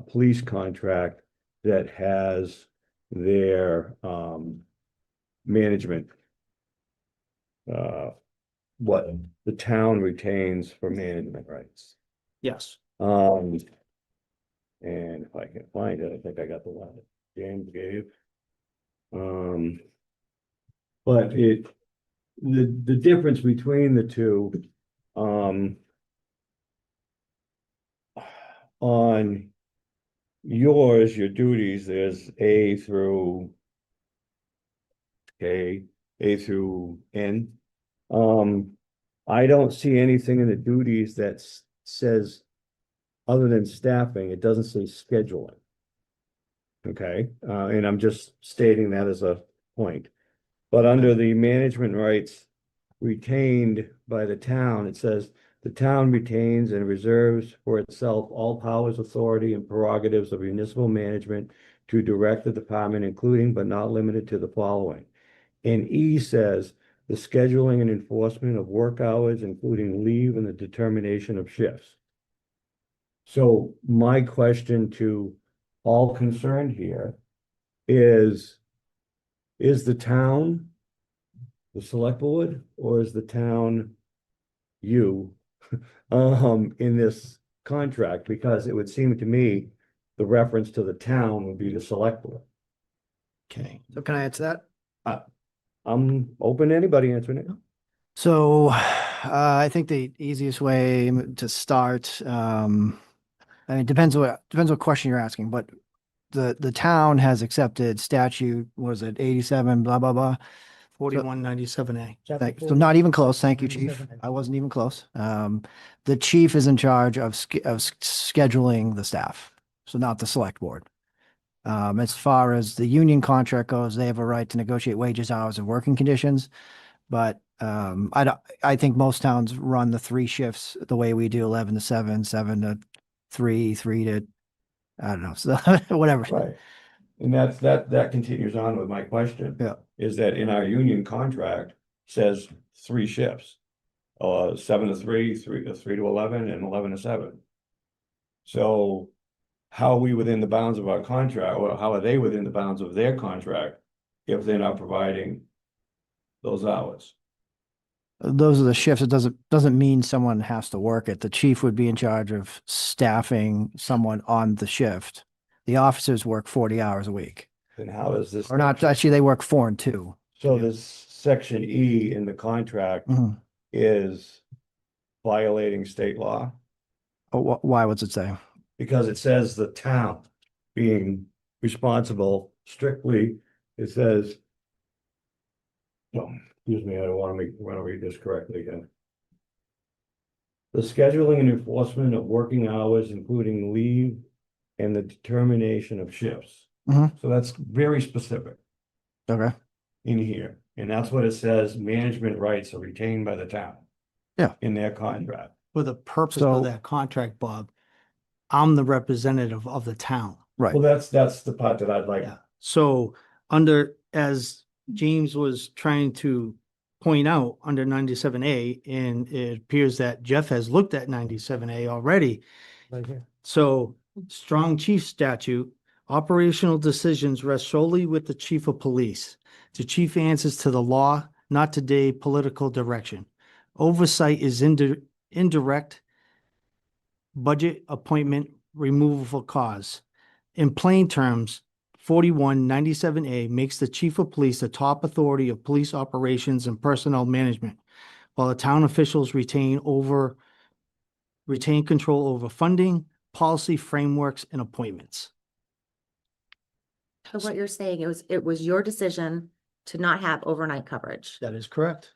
police contract that has their management. What the town retains for management rights. Yes. And if I can find it, I think I got the one that James gave. But the difference between the two, on yours, your duties, there's A through K, A through N. I don't see anything in the duties that says, other than staffing, it doesn't say scheduling. Okay, and I'm just stating that as a point. But under the management rights retained by the town, it says the town retains and reserves for itself all powers, authority, and prerogatives of municipal management to direct the department, including but not limited to the following. And E says the scheduling and enforcement of work hours, including leave and the determination of shifts. So my question to all concerned here is the town the select board, or is the town you in this contract? Because it would seem to me the reference to the town would be the select board. Okay, so can I answer that? I'm open to anybody answering it. So I think the easiest way to start, I mean, it depends what question you're asking, but the town has accepted statute, was it 87, blah, blah, blah. 4197A. So not even close. Thank you, chief. 97A. I wasn't even close. The chief is in charge of scheduling the staff, so not the select board. As far as the union contract goes, they have a right to negotiate wages, hours, and working conditions. But I think most towns run the 3 shifts the way we do, 11 to 7, 7 to 3, 3 to, I don't know, so whatever. Right. And that continues on with my question. Yeah. Is that in our union contract says 3 shifts. 7 to 3, 3 to 11, and 11 to 7. So how are we within the bounds of our contract, or how are they within the bounds of their contract if they're not providing those hours? Those are the shifts. It doesn't mean someone has to work it. The chief would be in charge of staffing someone on the shift. The officers work 40 hours a week. Then how is this? Or not, actually, they work 4 and 2. So this section E in the contract Mhm. is violating state law? Oh, why, what's it say? Because it says the town being responsible strictly, it says. No, excuse me, I don't want to read this correctly again. The scheduling and enforcement of working hours, including leave and the determination of shifts. Mhm. So that's very specific Okay. in here, and that's what it says, management rights are retained by the town. Yeah. In their contract. For the purpose So- of that contract, Bob, I'm the representative of the town. Right. Well, that's the part that I'd like. Yeah. So as James was trying to point out under 97A, and it appears that Jeff has looked at 97A already. Right here. So strong chief statute, operational decisions rest solely with the chief of police. The chief answers to the law, not today political direction. Oversight is indirect budget appointment removal for cause. In plain terms, 4197A makes the chief of police the top authority of police operations and personnel management, while the town officials retain control over funding, policy frameworks, and appointments. So what you're saying, it was your decision to not have overnight coverage. That is correct.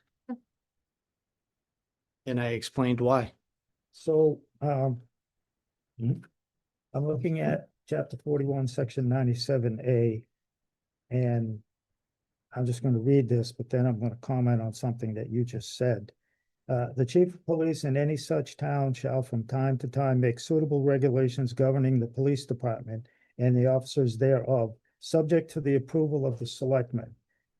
And I explained why. So, Mhm. I'm looking at chapter 41, section 97A. And I'm just going to read this, but then I'm going to comment on something that you just said. The chief of police in any such town shall from time to time make suitable regulations governing the police department and the officers thereof, subject to the approval of the selectmen,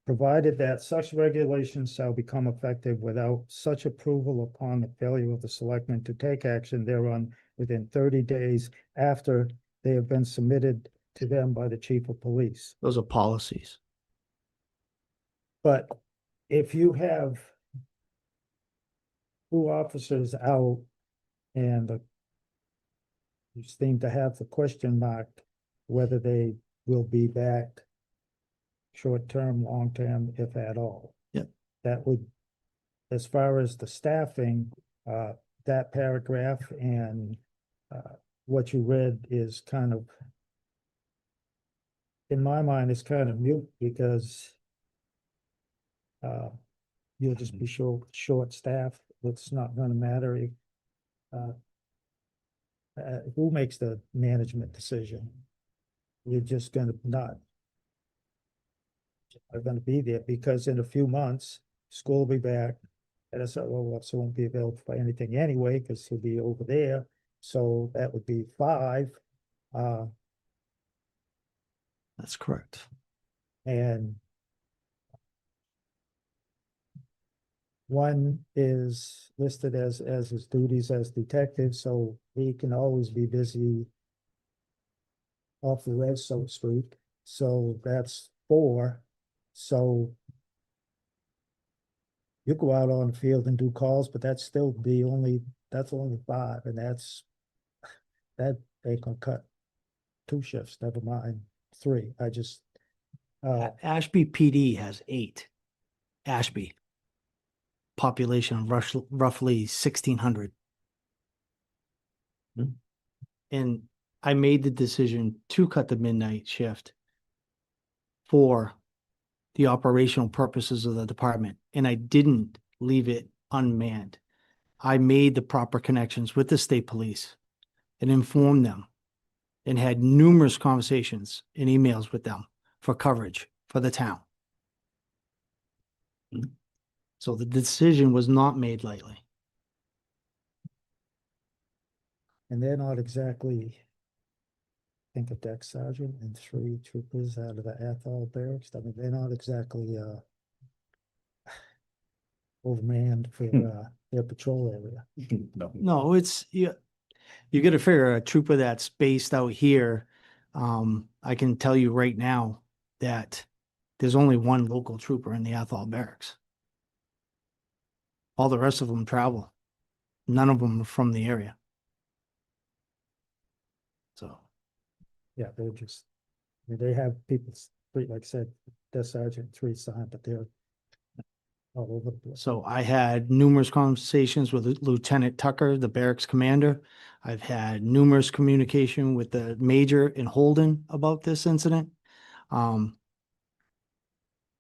provided that such regulations shall become effective without such approval upon the failure of the selectmen to take action thereon within 30 days after they have been submitted to them by the chief of police. Those are policies. But if you have 2 officers out and you seem to have the question mark whether they will be back short-term, long-term, if at all. Yep. That would, as far as the staffing, that paragraph and what you read is kind of, in my mind, it's kind of mute because you'll just be short-staffed. It's not gonna matter if, who makes the management decision? You're just gonna not are gonna be there because in a few months, school will be back. And I said, well, so won't be available for anything anyway, because he'll be over there. So that would be 5. That's correct. And one is listed as his duties as detective, so he can always be busy off the res, so to speak. So that's 4. So you go out on the field and do calls, but that's still that's only 5, and that they can cut 2 shifts, never mind 3. I just, Ashby PD has 8. Ashby. Population of roughly 1,600. And I made the decision to cut the midnight shift for the operational purposes of the department, and I didn't leave it unmanned. I made the proper connections with the state police and informed them and had numerous conversations and emails with them for coverage for the town. So the decision was not made lightly. and they're not exactly, think a deck sergeant and 3 troopers out of the Athol barracks. I mean, they're not exactly overmanned for their patrol area. No, it's, you gotta figure a trooper that's based out here. I can tell you right now that there's only one local trooper in the Athol barracks. All the rest of them travel. None of them are from the area. So, Yeah, they're just, I mean, they have people, like I said, desk sergeant 3 signed, but they're all over the place. so I had numerous conversations with Lieutenant Tucker, the barracks commander. I've had numerous communication with the major in Holden about this incident.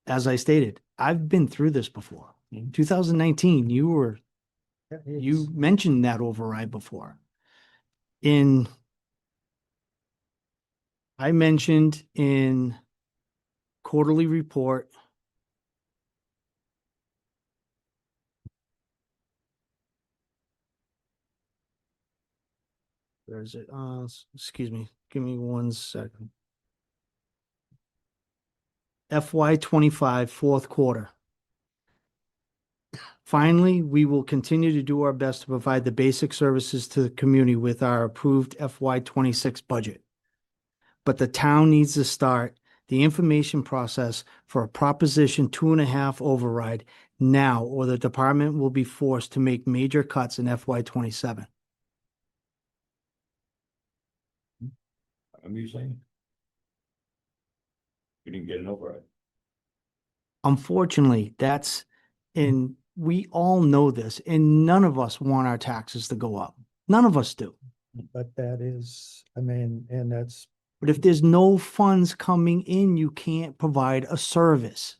As I stated, I've been through this before. In 2019, you Yeah, mentioned that override before. I mentioned in quarterly report. Where is it? Excuse me. Give me 1 second. FY25 fourth quarter. Finally, we will continue to do our best to provide the basic services to the community with our approved FY26 budget. But the town needs to start the information process for a Proposition 2.5 override now, or the department will be forced to make major cuts in FY27. I'm saying. You didn't get an override. Unfortunately, and we all know this, and none of us want our taxes to go up. None of us do. But that is, I mean, and that's, But if there's no funds coming in, you can't provide a service.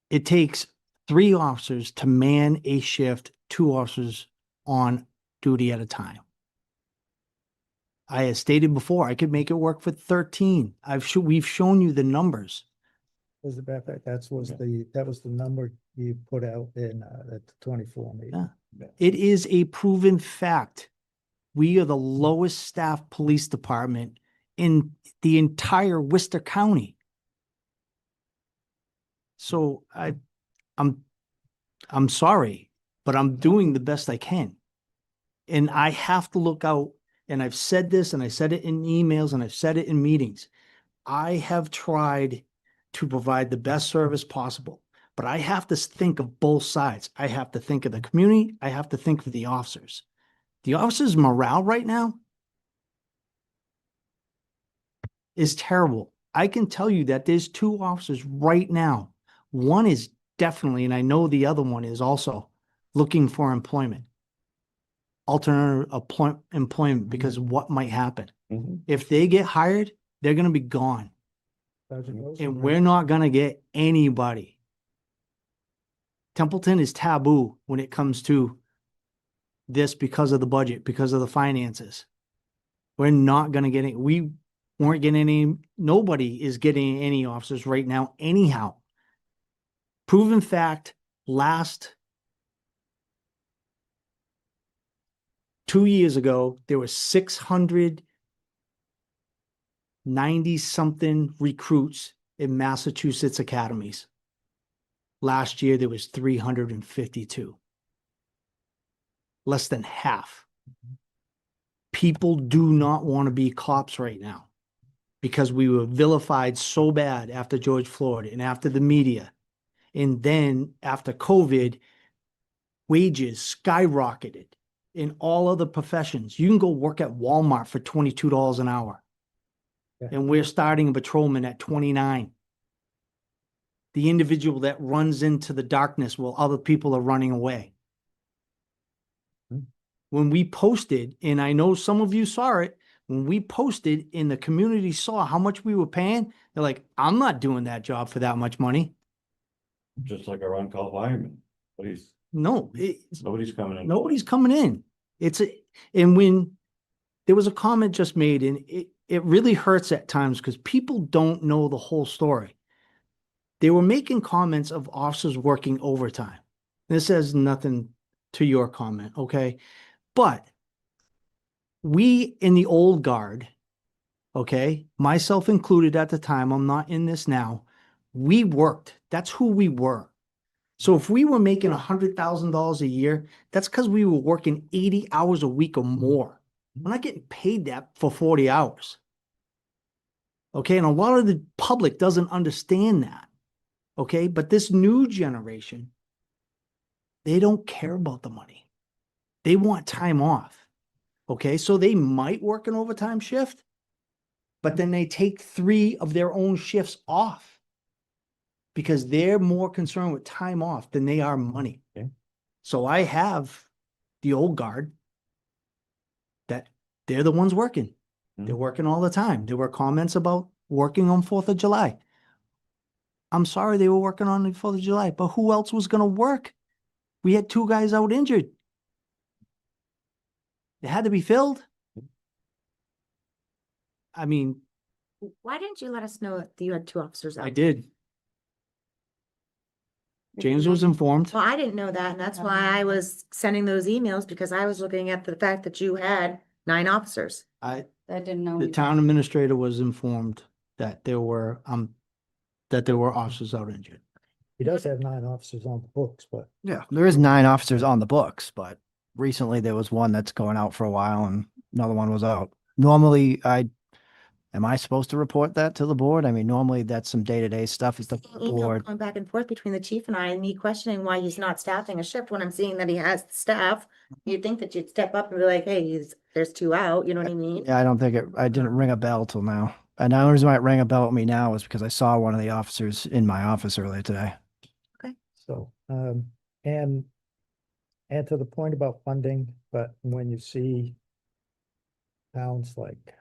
It takes 3 officers to man a shift, 2 officers on duty at a time. I had stated before, I could make it work for 13. We've shown you the numbers. was the backpack, that was the number you put out in at the 24 meeting. Yeah. It is a proven fact. We are the lowest staffed police department in the entire Worcester County. So I'm sorry, but I'm doing the best I can. And I have to look out, and I've said this, and I said it in emails, and I've said it in meetings. I have tried to provide the best service possible, but I have to think of both sides. I have to think of the community. I have to think of the officers. The officers' morale right now is terrible. I can tell you that there's 2 officers right now. One is definitely, and I know the other one is also looking for employment. alternate employment because what might happen. Mhm. If they get hired, they're gonna be gone. And we're not gonna get anybody. Templeton is taboo when it comes to this because of the budget, because of the finances. We're not gonna get it. We weren't getting any, nobody is getting any officers right now anyhow. Proven fact, last 2 years ago, there were 690 something recruits in Massachusetts academies. Last year, there was 352. Less than half. People do not want to be cops right now because we were vilified so bad after George Floyd and after the media. And then after COVID, wages skyrocketed in all other professions. You can go work at Walmart for $22 an hour. Yeah. And we're starting a patrolman at 29. The individual that runs into the darkness while other people are running away. When we posted, and I know some of you saw it, when we posted and the community saw how much we were paying, they're like, I'm not doing that job for that much money. Just like our on-call fireman. No, Nobody's coming in. nobody's coming in. And when there was a comment just made, and it really hurts at times because people don't know the whole story. They were making comments of officers working overtime. This has nothing to your comment, okay? But we in the old guard, okay, myself included at the time, I'm not in this now, we worked. That's who we were. So if we were making $100,000 a year, that's because we were working 80 hours a week or more. We're not getting paid that for 40 hours. Okay, and a lot of the public doesn't understand that. Okay, but this new generation, they don't care about the money. They want time off. Okay, so they might work an overtime shift, but then they take 3 of their own shifts off because they're more concerned with time off than they are money. Okay. So I have the old guard that they're the ones working. They're working all the time. There were comments about working on 4th of July. I'm sorry they were working on the 4th of July, but who else was going to work? We had 2 guys out injured. It had to be filled. I mean, Why didn't you let us know that you had 2 officers out? I did. James was informed. Well, I didn't know that, and that's why I was sending those emails, because I was looking at the fact that you had 9 officers. I didn't know. The town administrator was informed that there were officers out injured. He does have 9 officers on the books, but Yeah, there is 9 officers on the books, but recently there was one that's going out for a while and another one was out. Normally, am I supposed to report that to the board? I mean, normally that's some day-to-day stuff is the Email board. going back and forth between the chief and I, and me questioning why he's not staffing a shift when I'm seeing that he has the staff. You'd think that you'd step up and be like, hey, there's 2 out, you know what I mean? Yeah, I didn't ring a bell till now. And the only reason why it rang a bell with me now is because I saw one of the officers in my office earlier today. so, and to the point about funding, but when you see towns like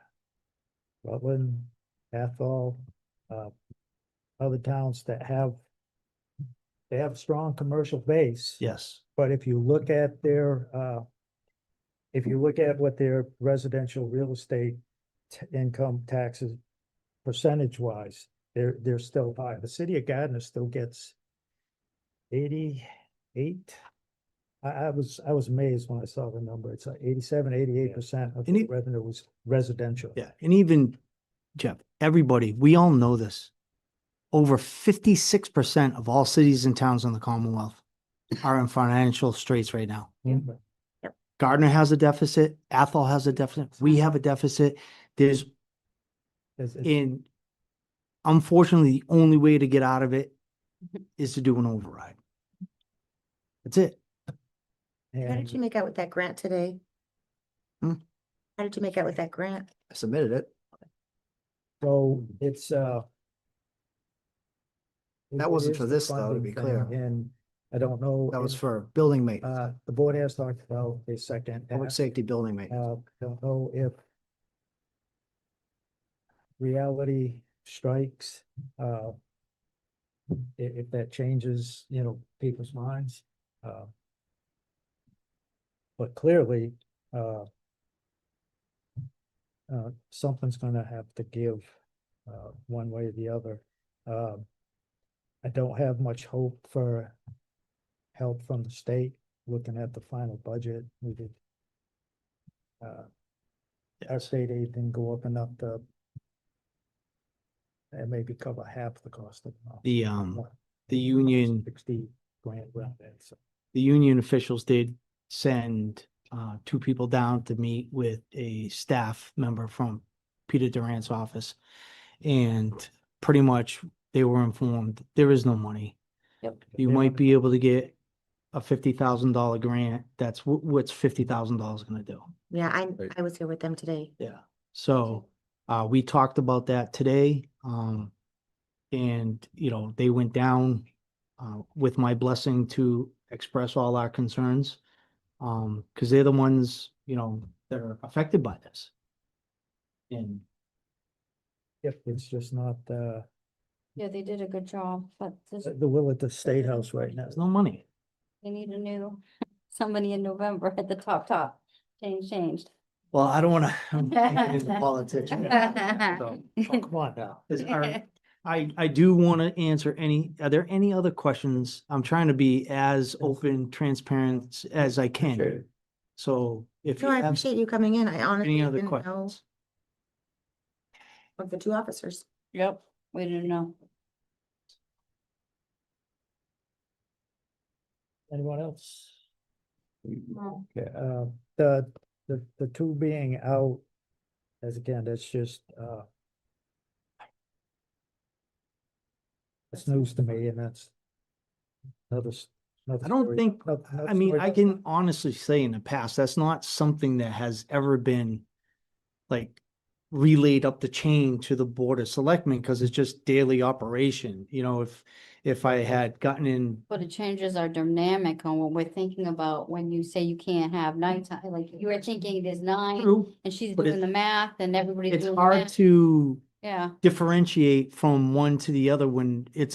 Rutland, Athol, other towns that they have a strong commercial base. Yes. But if you look at what their residential real estate income taxes percentage wise, they're still high. The city of Gardner still gets 88. I was amazed when I saw the number. It's like 87-88% of And the revenue was residential. Yeah. And even Jeff, everybody, we all know this. Over 56% of all cities and towns in the Commonwealth are in financial straits right now. Mhm. Gardner has a deficit. Athol has a deficit. We have a deficit. It's- And unfortunately, the only way to get out of it is to do an override. That's it. How did and- you make out with that grant today? Hmm? How did you make out with that grant? I submitted it. So it's That wasn't it for is the this, though, to funding be thing, clear. And I don't know. That was if, for building maintenance, the board has talked about a second. public app. safety building maintenance. Don't know if reality strikes, if that changes, people's minds. But clearly, something's gonna have to give, one way or the other. I don't have much hope for help from the state, looking at the final budget. We did. Our state aid didn't go up enough to. That maybe cover half the cost of. The union, 60 grand around that, so. the union officials did send two people down to meet with a staff member from Peter Durant's office. And pretty much they were informed there is no money. Yep. You might be able to get a $50,000 grant. That's what's $50,000 gonna do. Yeah, Right. I was here with them today. Yeah. So we talked about that today. And they went down with my blessing to express all our concerns. Because they're the ones, that are affected by this. And If it's just not, Yeah, they did a good job, but the will at the State House right now. there's no money. they need a new, somebody in November at the top. Changed. Well, I don't wanna, I'm thinking as a politician. So, Come on now. I do wanna answer are there any other questions? I'm trying to be as open, transparent as I can. So if No, you I have appreciate you coming in. I honestly any other didn't know questions. of the two officers. Yep, we didn't know. Anyone else? No. Okay, the two being out, as again, that's just, it's news to me, and that's another. I don't think, I mean, I can honestly say in the past, that's not something that has ever been like relayed up the chain to the Board of Selectmen, because it's just daily operation. If I had gotten in, But it changes our dynamic on what we're thinking about when you say you can't have nighttime, like you were thinking there's 9 true, and she's but doing the math and everybody's it's doing the hard math. to Yeah, differentiate from one to the other when it's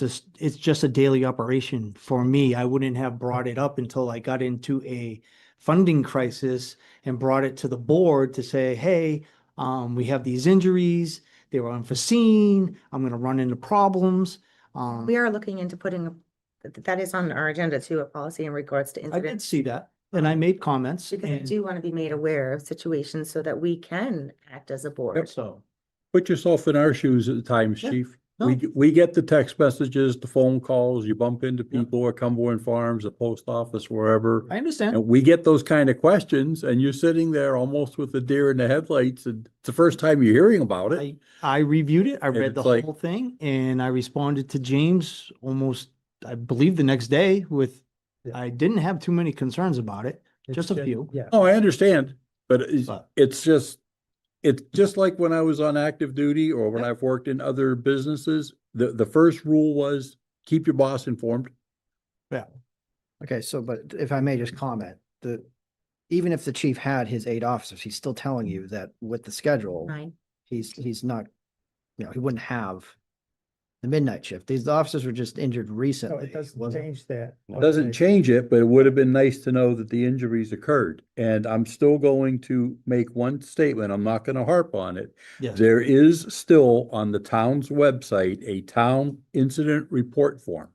just a daily operation. For me, I wouldn't have brought it up until I got into a funding crisis and brought it to the board to say, hey, we have these injuries, they were unforeseen, I'm gonna run into problems. We are looking into that is on our agenda too, a policy in regards to I did incidents. see that, and I made comments. Because I and do want to be made aware of situations so that we can act as a board. So, Put yourself in our shoes at times, Yeah. chief. No. We get the text messages, the phone calls, you bump into Yeah. people at Cumberland Farms, the post office, wherever. I understand. And we get those kind of questions and you're sitting there almost with the deer in the headlights and it's the first time you're hearing about it. I reviewed it, I And read the it's like- whole thing, and I responded to James almost, I believe, the next day with, Yeah. I didn't have too many concerns about it, just a few. Yeah. Oh, I understand, but But- it's just like when I was on active duty or when I've worked in other businesses, the first rule was keep your boss informed. Okay, so, but if I may just comment, even if the chief had his 8 officers, he's still telling you that with the schedule, Right. he's not, he wouldn't have the midnight shift. These officers were just injured No, recently. it doesn't wasn't- change that. It doesn't change it, but it would have been nice to know that the injuries occurred. And I'm still going to make one statement. I'm not gonna harp on it. Yes, There is still on the town's website, a town incident report form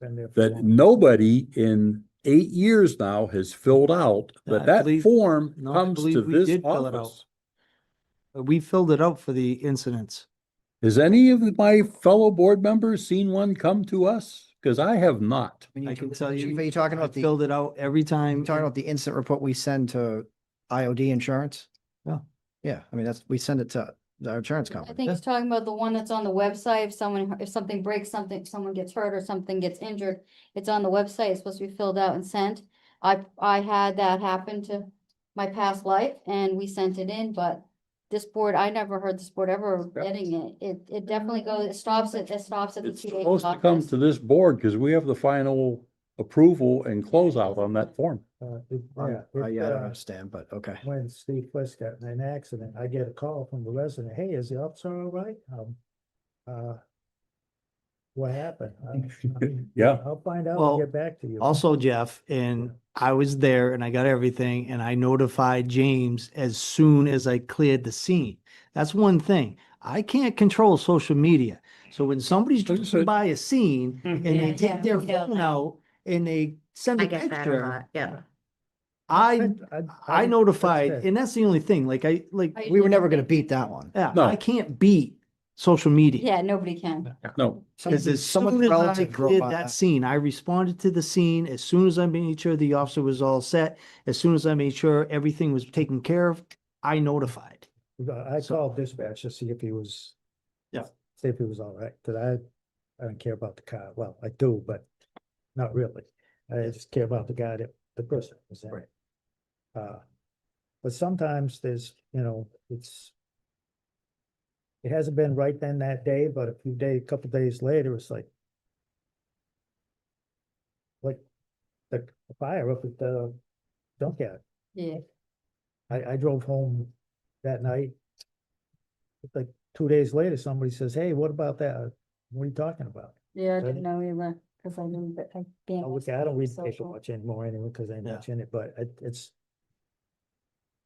Been there for that long. nobody in 8 years now has filled out, I but that believe- form no, I comes to believe we this did fill it out. office. we filled it out for the incidents. Has any of my fellow board members seen one come to us? Cause I have not. I can tell Chief, you, are you talking I about the, filled it out every time. talking about the incident report we send to IOD insurance? Yeah. Yeah, I mean, we send it to our insurance I company. think he's talking about the one that's on the website. If something breaks, someone gets hurt or something gets injured, it's on the website. It's supposed to be filled out and sent. I had that happen to my past life and we sent it in, but this board, I never heard this board ever getting it. It definitely goes, it stops at the It's TA supposed to come office. to this board, cause we have the final approval and closeout on that form. Yeah. I don't understand, but okay. When Steve West got in an accident, I get a call from the resident, hey, is the officer all right? What happened? Yeah. I'll find out Well, and get back to you. Also, Jeff, and I was there and I got everything and I notified James as soon as I cleared the scene. That's one thing. I can't control social media. So when somebody's driving Understood. by a scene and they Yeah, take their we know phone that. out and they send I a get that a picture, lot, yeah. I notified, and that's the only thing, like We were never gonna beat that one. yeah, No. I can't beat social media. Yeah, nobody can. No, Because as Someone's soon as I relative drove cleared by that that. scene, I responded to the scene. As soon as I made sure the officer was all set, as soon as I made sure everything was taken care of, I notified. I called dispatch to see if he was. Yeah. See if he was all right, cause I don't care about the car. Well, I do, but not really. I just care about the guy that, the person was in. Right. But sometimes there's, it hasn't been right then that day, but a couple days later, it's like the fire up at the junkyard. Yeah. I drove home that night. Like 2 days later, somebody says, hey, what about that? What are you talking about? Yeah, I Right. didn't know either, because I didn't, but I. I don't read the paper much anymore anyway, cause I ain't Yeah. much in it, but it's,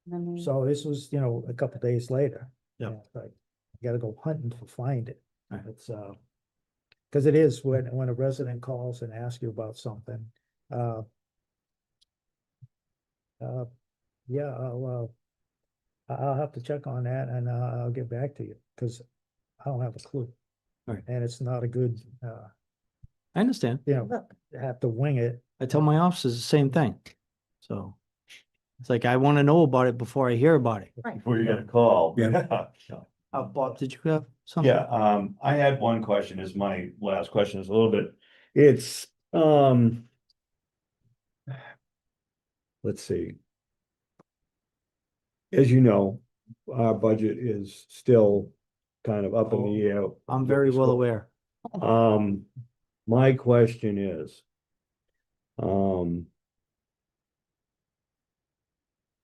So. so this was, a couple days later. Yeah. Like, you gotta go hunting to find it. Right. It's, cause it is when a resident calls and asks you about something, yeah, I'll have to check on that and I'll get back to you, cause I don't have a clue. Right. And it's not a good, I understand. have to wing it. I tell my officers the same thing. So it's like, I want to know about it before I hear about it. Before you get a call. Yeah. Bob, did you have something? Yeah, I had one question, is my last question is a little bit, it's, let's see. As you know, our budget is still kind of up in the air. I'm very well aware. My question is,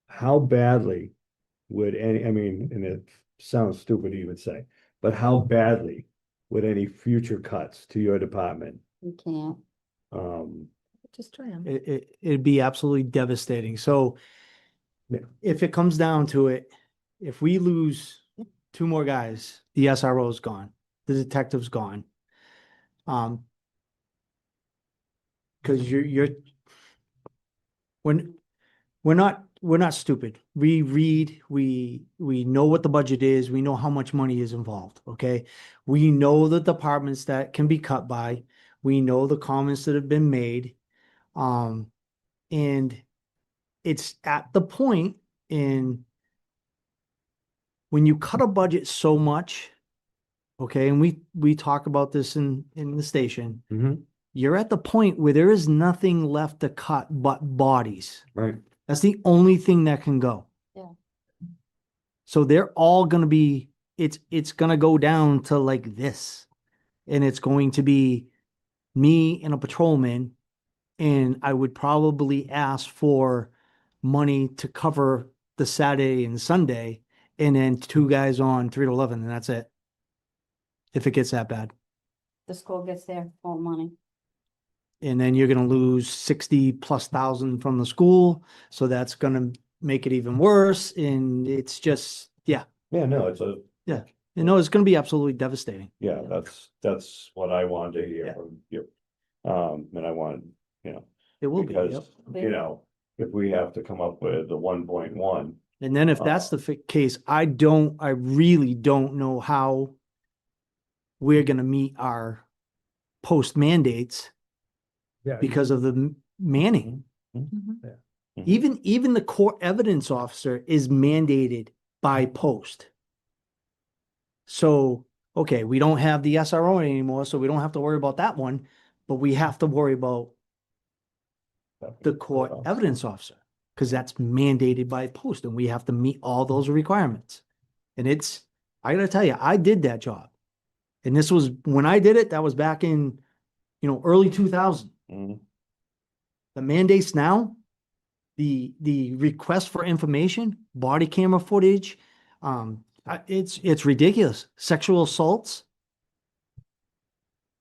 how badly would any, I mean, and it sounds stupid to even say, but how badly would any future cuts to your department, You can't. Just try them. It'd be absolutely devastating. So Yeah. if it comes down to it, if we lose 2 more guys, the SRO's gone, the detective's gone. Cause we're not stupid. We read, we know what the budget is. We know how much money is involved. Okay. We know the departments that can be cut by. We know the comments that have been made. And it's at the point in when you cut a budget so much, okay, and we talk about this in the station, Mhm. you're at the point where there is nothing left to cut but bodies. right? That's the only thing that can go. Yeah. So they're all gonna be, it's gonna go down to like this. And it's going to be me and a patrolman. And I would probably ask for money to cover the Saturday and Sunday, and then 2 guys on 3 to 11, and that's it. If it gets that bad. The school gets their full money. And then you're gonna lose 60,000+ from the school, so that's gonna make it even worse, and it's just, yeah. Yeah, no, it's It's gonna be absolutely devastating. yeah, that's what I wanted to hear Yeah. from you. And I wanted, It will be, yep. because, if we have to come up with the 1.1. And then if that's the case, I really don't know how we're gonna meet our post mandates Yeah. because of the manning. Mhm. Even the court evidence officer is mandated by post. So, okay, we don't have the SRO anymore, so we don't have to worry about that one, but we have to worry about the court evidence officer, because that's mandated by post, and we have to meet all those requirements. And I gotta tell you, I did that job. And this was, when I did it, that was back in, early 2000. Mhm. the mandates now, the request for information, body camera footage, it's ridiculous. Sexual assaults.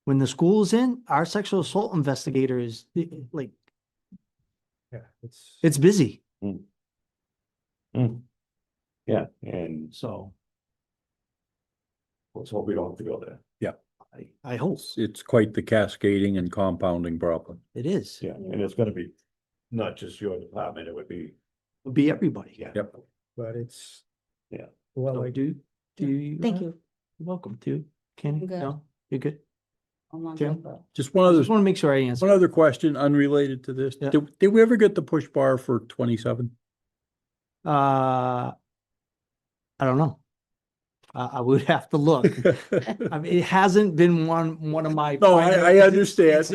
When the school is in, our sexual assault investigator is like, Yeah, it's busy, Yeah, and so let's hope we don't have to go there. I hope It's quite the cascading and compounding problem. it is. Yeah, and it's gonna be not just your department, it would be, It'll be everybody. yeah. Yep. but it's. Yeah. Well, So I do you? Thank you. You're welcome to. Kenny, I'm good. no, you're good. I'm on Jim? good, but- Just one I other, just want to make sure I answer. one other question unrelated to this. Yeah. Did we ever get the push bar for 27? I don't know. I would have to look. I mean, it hasn't been one of my. No, I primary- understand.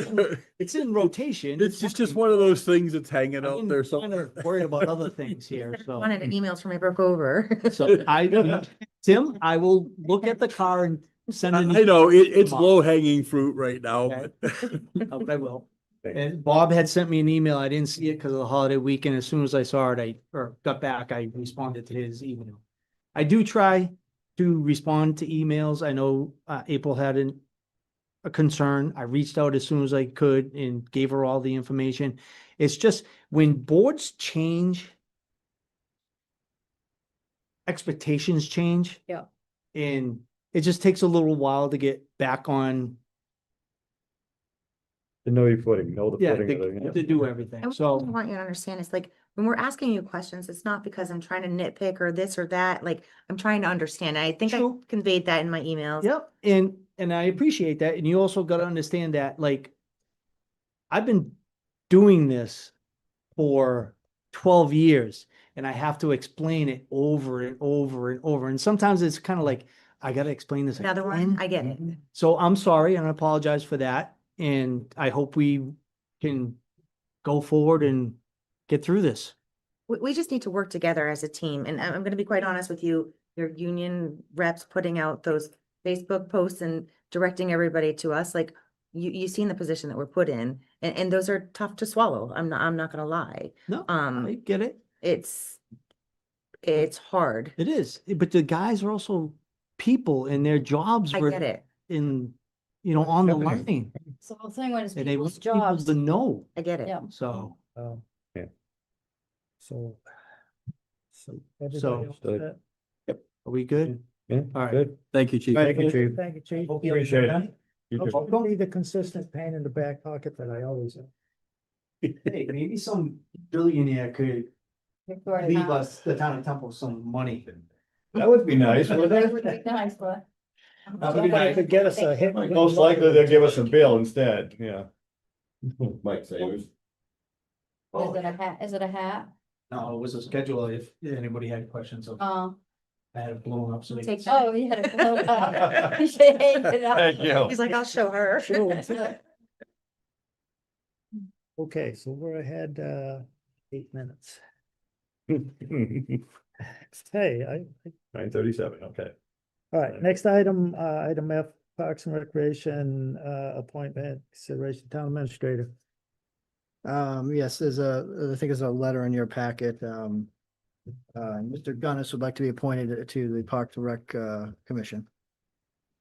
It's in rotation. It's just one of those things that's hanging out there Kind somewhere. of worried about other things here, so. Wanted emails from my broke over. So Tim, I will look at the car and send an. I know, it's tomorrow. low hanging fruit right now, Okay. but. I will. And Bob had sent me an email. I didn't see it because of the holiday weekend. As soon as I saw it, or got back, I responded to his email. I do try to respond to emails. I know April had a concern. I reached out as soon as I could and gave her all the information. It's just when boards change, expectations change. Yeah. And it just takes a little while to get back on, To know your footing, know the yeah, footing. of the- to do everything. And what I So, want you to understand is like, when we're asking you questions, it's not because I'm trying to nitpick or this or that, like, I'm trying to understand. I think I True. conveyed that in my emails. yep, and I appreciate that. And you also got to understand that, like, I've been doing this for 12 years and I have to explain it over and over and over. And sometimes it's kind of like, I got to explain this Another one, again. I get it. So I'm sorry and I apologize for that. And I hope we can go forward and get through this. We just need to work together as a team. And I'm gonna be quite honest with you, your union reps putting out those Facebook posts and directing everybody to us, like, you've seen the position that we're put in, and those are tough to swallow. I'm not gonna lie. No, I get it. It's hard. It is. But the guys are also people and their jobs I were get it. in, on the Definitely. line. So the thing when it's And they people's want people jobs. to know. I get it. Yeah. So, Yeah. So. So. everybody So- else Good. set? are we good? Yeah, All right. good. Thank you, Chief. Thank you, Chief. Thank you, Chief. Appreciate it. You too. Don't be the consistent pain in the back pocket that I always am. Hey, maybe some billionaire could leave us, the town of Temple, some money. That would be nice, wouldn't That it? would be nice, but. Somebody could get us a hit. Most likely they'll give us a bill instead, yeah. Mike Savers. Is it a hat? Is it a hat? No, it was a schedule if anybody had questions. So Oh. I had it blown up. So they. Take Oh, you had it blown up. You should hang it up. Thank you. He's like, I'll show her. Okay, so we're ahead, 8 minutes. Hey, 9:37, okay. all right, next item, item F, Parks and Recreation, appointment, consideration town administrator. Yes, I think there's a letter in your packet. Mr. Gunnis would like to be appointed to the Parks and Rec, Commission.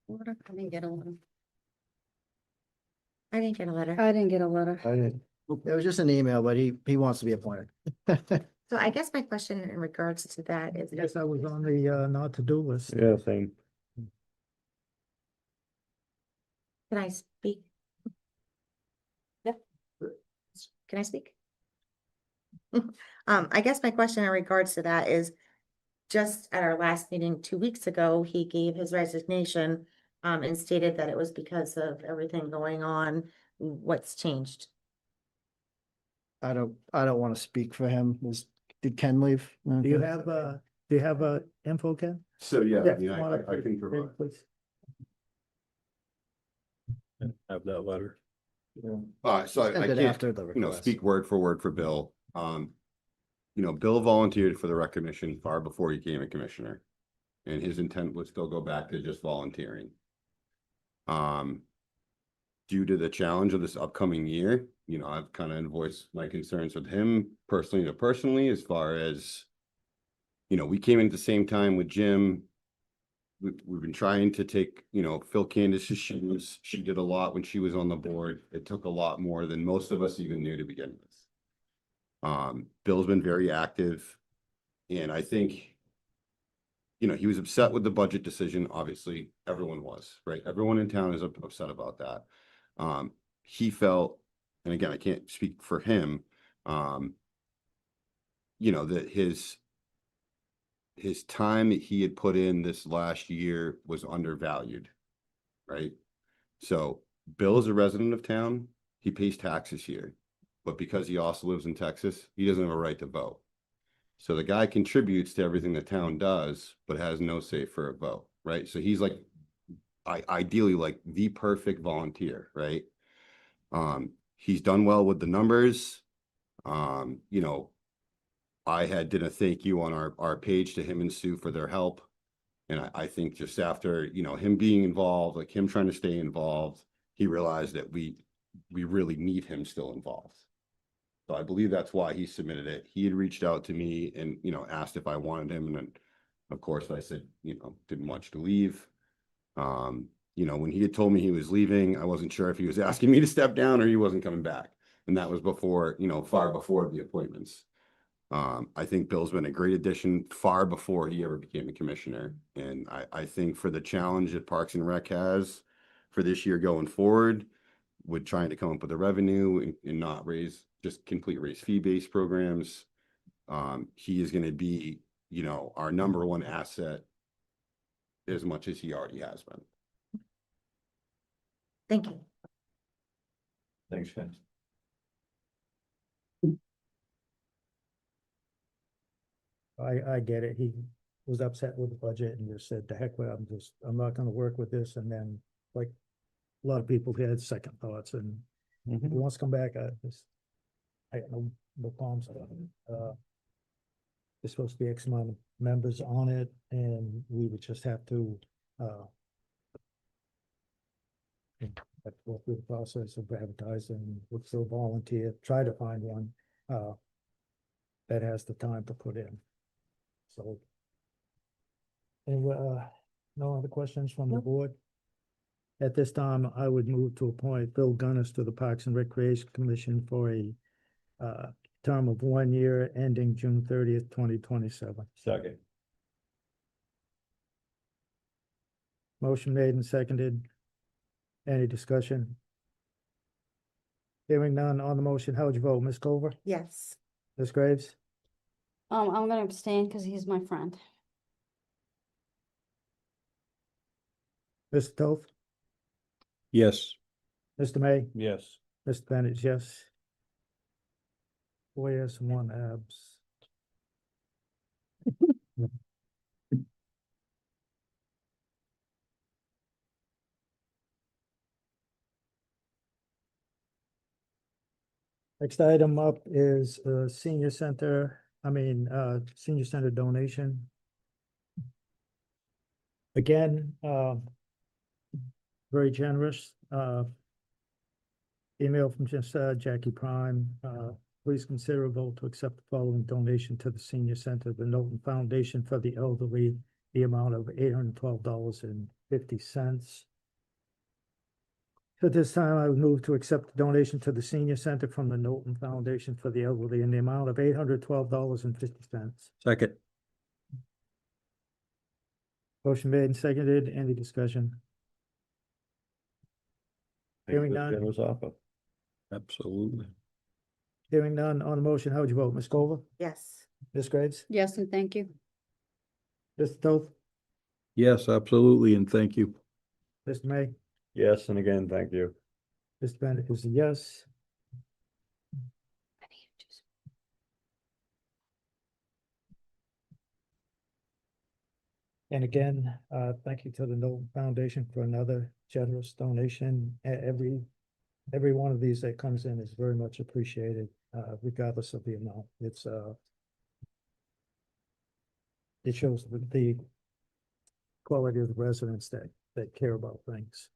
What if I didn't get a letter? I didn't get a letter. I didn't get a letter. I didn't. It was just an email, but he wants to be appointed. So I guess my question in regards to that is, I guess I was on the, not to-do list. Yeah, same. can I speak? Yeah. Can I speak? I guess my question in regards to that is, just at our last meeting 2 weeks ago, he gave his resignation, and stated that it was because of everything going on. What's changed? I don't want to speak for him. Did Ken leave? Do you have, info, Ken? So, yeah, Yeah, I mean, wanna- I can provide. Please. Have that letter. So I Send it can't, after the request. speak word for word for Bill. Bill volunteered for the rec commission far before he became a commissioner. And his intent was still go back to just volunteering. due to the challenge of this upcoming year, you know, I've kind of voiced my concerns with him personally, as far as, you know, we came in at the same time with Jim. We've been trying to take, you know, fill Candace's shoes. She did a lot when she was on the board. It took a lot more than most of us even knew to begin with. Bill's been very active, and I think, you know, he was upset with the budget decision. Obviously, everyone was, right? Everyone in town is upset about that. He felt, and again, I can't speak for him, you know, that his time that he had put in this last year was undervalued, right? So Bill is a resident of town. He pays taxes here, but because he also lives in Texas, he doesn't have a right to vote. So the guy contributes to everything the town does, but has no say for a vote, right? So he's like, ideally like the perfect volunteer, right? He's done well with the numbers. You know, I did a thank you on our page to him and Sue for their help. And I think just after, you know, him being involved, like him trying to stay involved, he realized that we really need him still involved. So I believe that's why he submitted it. He had reached out to me and, you know, asked if I wanted him. And then, of course, I said, you know, didn't want you to leave. You know, when he had told me he was leaving, I wasn't sure if he was asking me to step down or he wasn't coming back. And that was before, you know, far before the appointments. I think Bill's been a great addition far before he ever became a commissioner. And I think for the challenge that Parks and Rec has for this year going forward, with trying to come up with a revenue and not just complete raise fee-based programs, he is going to be, you know, our number one asset as much as he already has been. Thank you. Thanks, guys. I get it. He was upset with the budget and just said, the heck with it, I'm not gonna work with this. And then, like, a lot of people had second thoughts, and if he wants to come back, I got no qualms about it. There's supposed to be X amount of members on it, and we would just have to, have to go through the process of advertising, look for a volunteer, try to find one, that has the time to put in. So. And, no other questions from the board? At this time, I would move to appoint Bill Gunnis to the Parks and Recreation Commission for a, term of 1 year ending June 30th, 2027. Second. Motion made and seconded. Any discussion? Hearing none on the motion, how would you vote? Ms. Culver? Yes. Ms. Graves? I'm gonna abstain because he's my friend. Mr. Toth? Yes. Mr. May? Yes. Mr. Bennett, yes. 4 yes and 1 abs. Next item up is senior center donation. Again, very generous. Email from just Jackie Prime. Please consider a vote to accept the following donation to the senior center, the Knowlton Foundation for the Elderly, the amount of $812.50. At this time, I would move to accept the donation to the senior center from the Knowlton Foundation for the Elderly in the amount of $812.50. Second. Motion made and seconded. Any discussion? Hearing none. Generous offer. Absolutely. Hearing none on the motion, how would you vote? Ms. Culver? Yes. Ms. Graves? Yes, and thank you. Mr. Toth? Yes, absolutely, and thank you. Mr. May? Yes, and again, thank you. Mr. Bennett is a yes. And again, thank you to the Knowlton Foundation for another generous donation. Every one of these that comes in is very much appreciated, regardless of the amount. It shows the quality of the residents that care about things.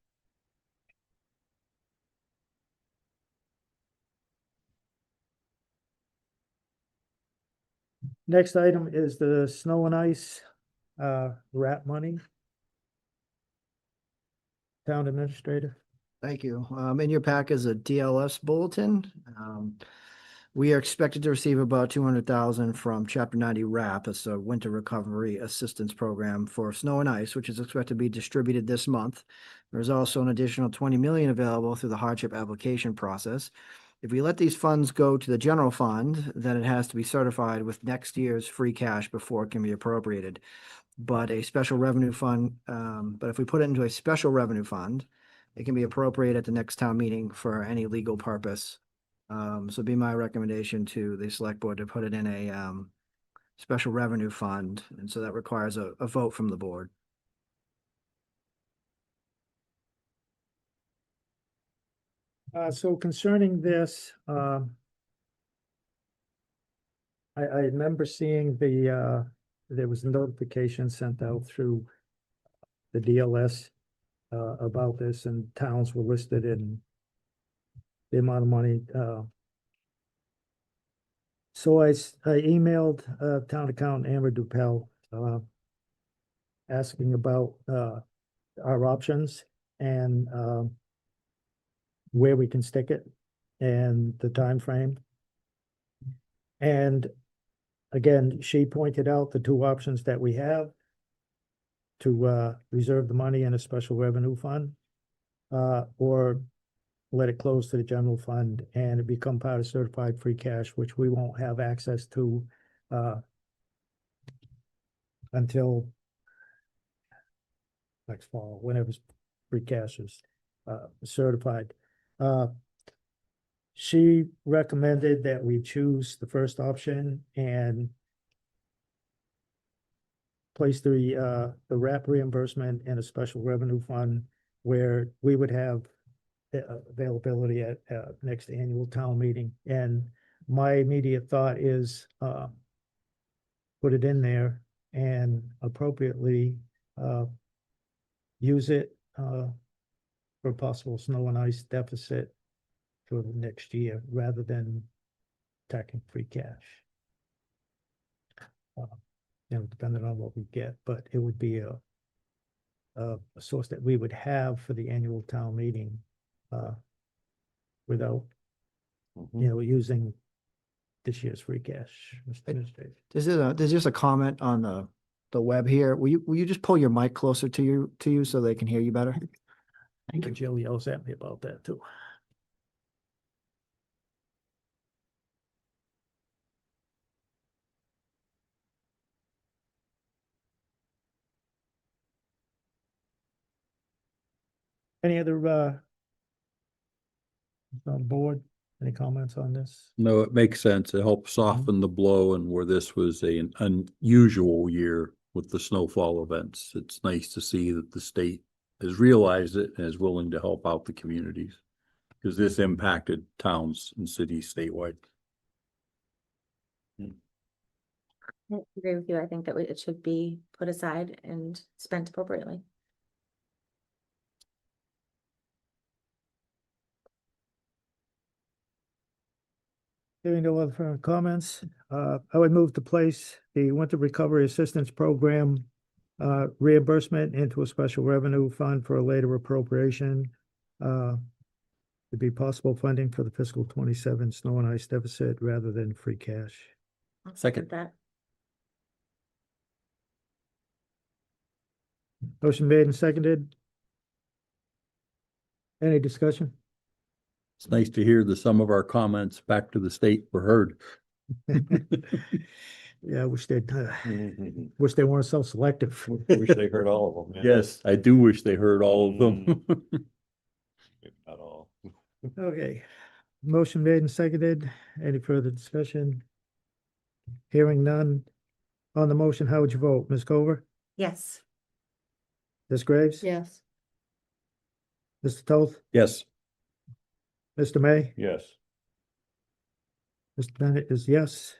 Next item is the snow and ice, wrap money. Town administrator. Thank you. In your pack is a DLS bulletin. We are expected to receive about 200,000 from Chapter 90 RAP. It's a winter recovery assistance program for snow and ice, which is expected to be distributed this month. There's also an additional 20 million available through the hardship application process. If we let these funds go to the general fund, then it has to be certified with next year's free cash before it can be appropriated. But a special revenue fund, but if we put it into a special revenue fund, it can be appropriated at the next town meeting for any legal purpose. So it'd be my recommendation to the select board to put it in a special revenue fund, and so that requires a vote from the board. So concerning this, I remember seeing there was a notification sent out through the DLS about this, and towns were listed in the amount of money. So I emailed town accountant Amber Dupel asking about our options and where we can stick it and the time frame. And again, she pointed out the two options that we have to reserve the money in a special revenue fund, or let it close to the general fund and it become part of certified free cash, which we won't have access to until next fall, whenever free cash is certified. She recommended that we choose the first option and place the RAP reimbursement in a special revenue fund where we would have availability at next annual town meeting. And my immediate thought is put it in there and appropriately use it for possible snow and ice deficit for the next year rather than attacking free cash. Depending on what we get, but it would be a source that we would have for the annual town meeting without, using this year's free cash. Mr. Administrator. There's just a comment on the web here. Will you just pull your mic closer to you so they can hear you better? I think Jill yells at me about that too. Any other on board? Any comments on this? No, it makes sense. It helps soften the blow, and where this was an unusual year with the snowfall events, it's nice to see that the state has realized it and is willing to help out the communities, because this impacted towns and cities statewide. I agree with you. I think that it should be put aside and spent appropriately. Hearing no other comments, I would move to place the Winter Recovery Assistance Program reimbursement into a special revenue fund for a later appropriation. To be possible funding for the fiscal 27 snow and ice deficit rather than free cash. I'll Second. that. Motion made and seconded. Any discussion? It's nice to hear that some of our comments back to the state were heard. Yeah, I wish they'd, wish they weren't so selective. Wish they heard all of them. Yes, I do wish they heard all of them. Not all. Okay, motion made and seconded. Any further discussion? Hearing none. On the motion, how would you vote? Ms. Cover? Yes. Ms. Graves? Yes. Mr. Toth? Yes. Mr. May? Yes. Mr. Bennett is yes.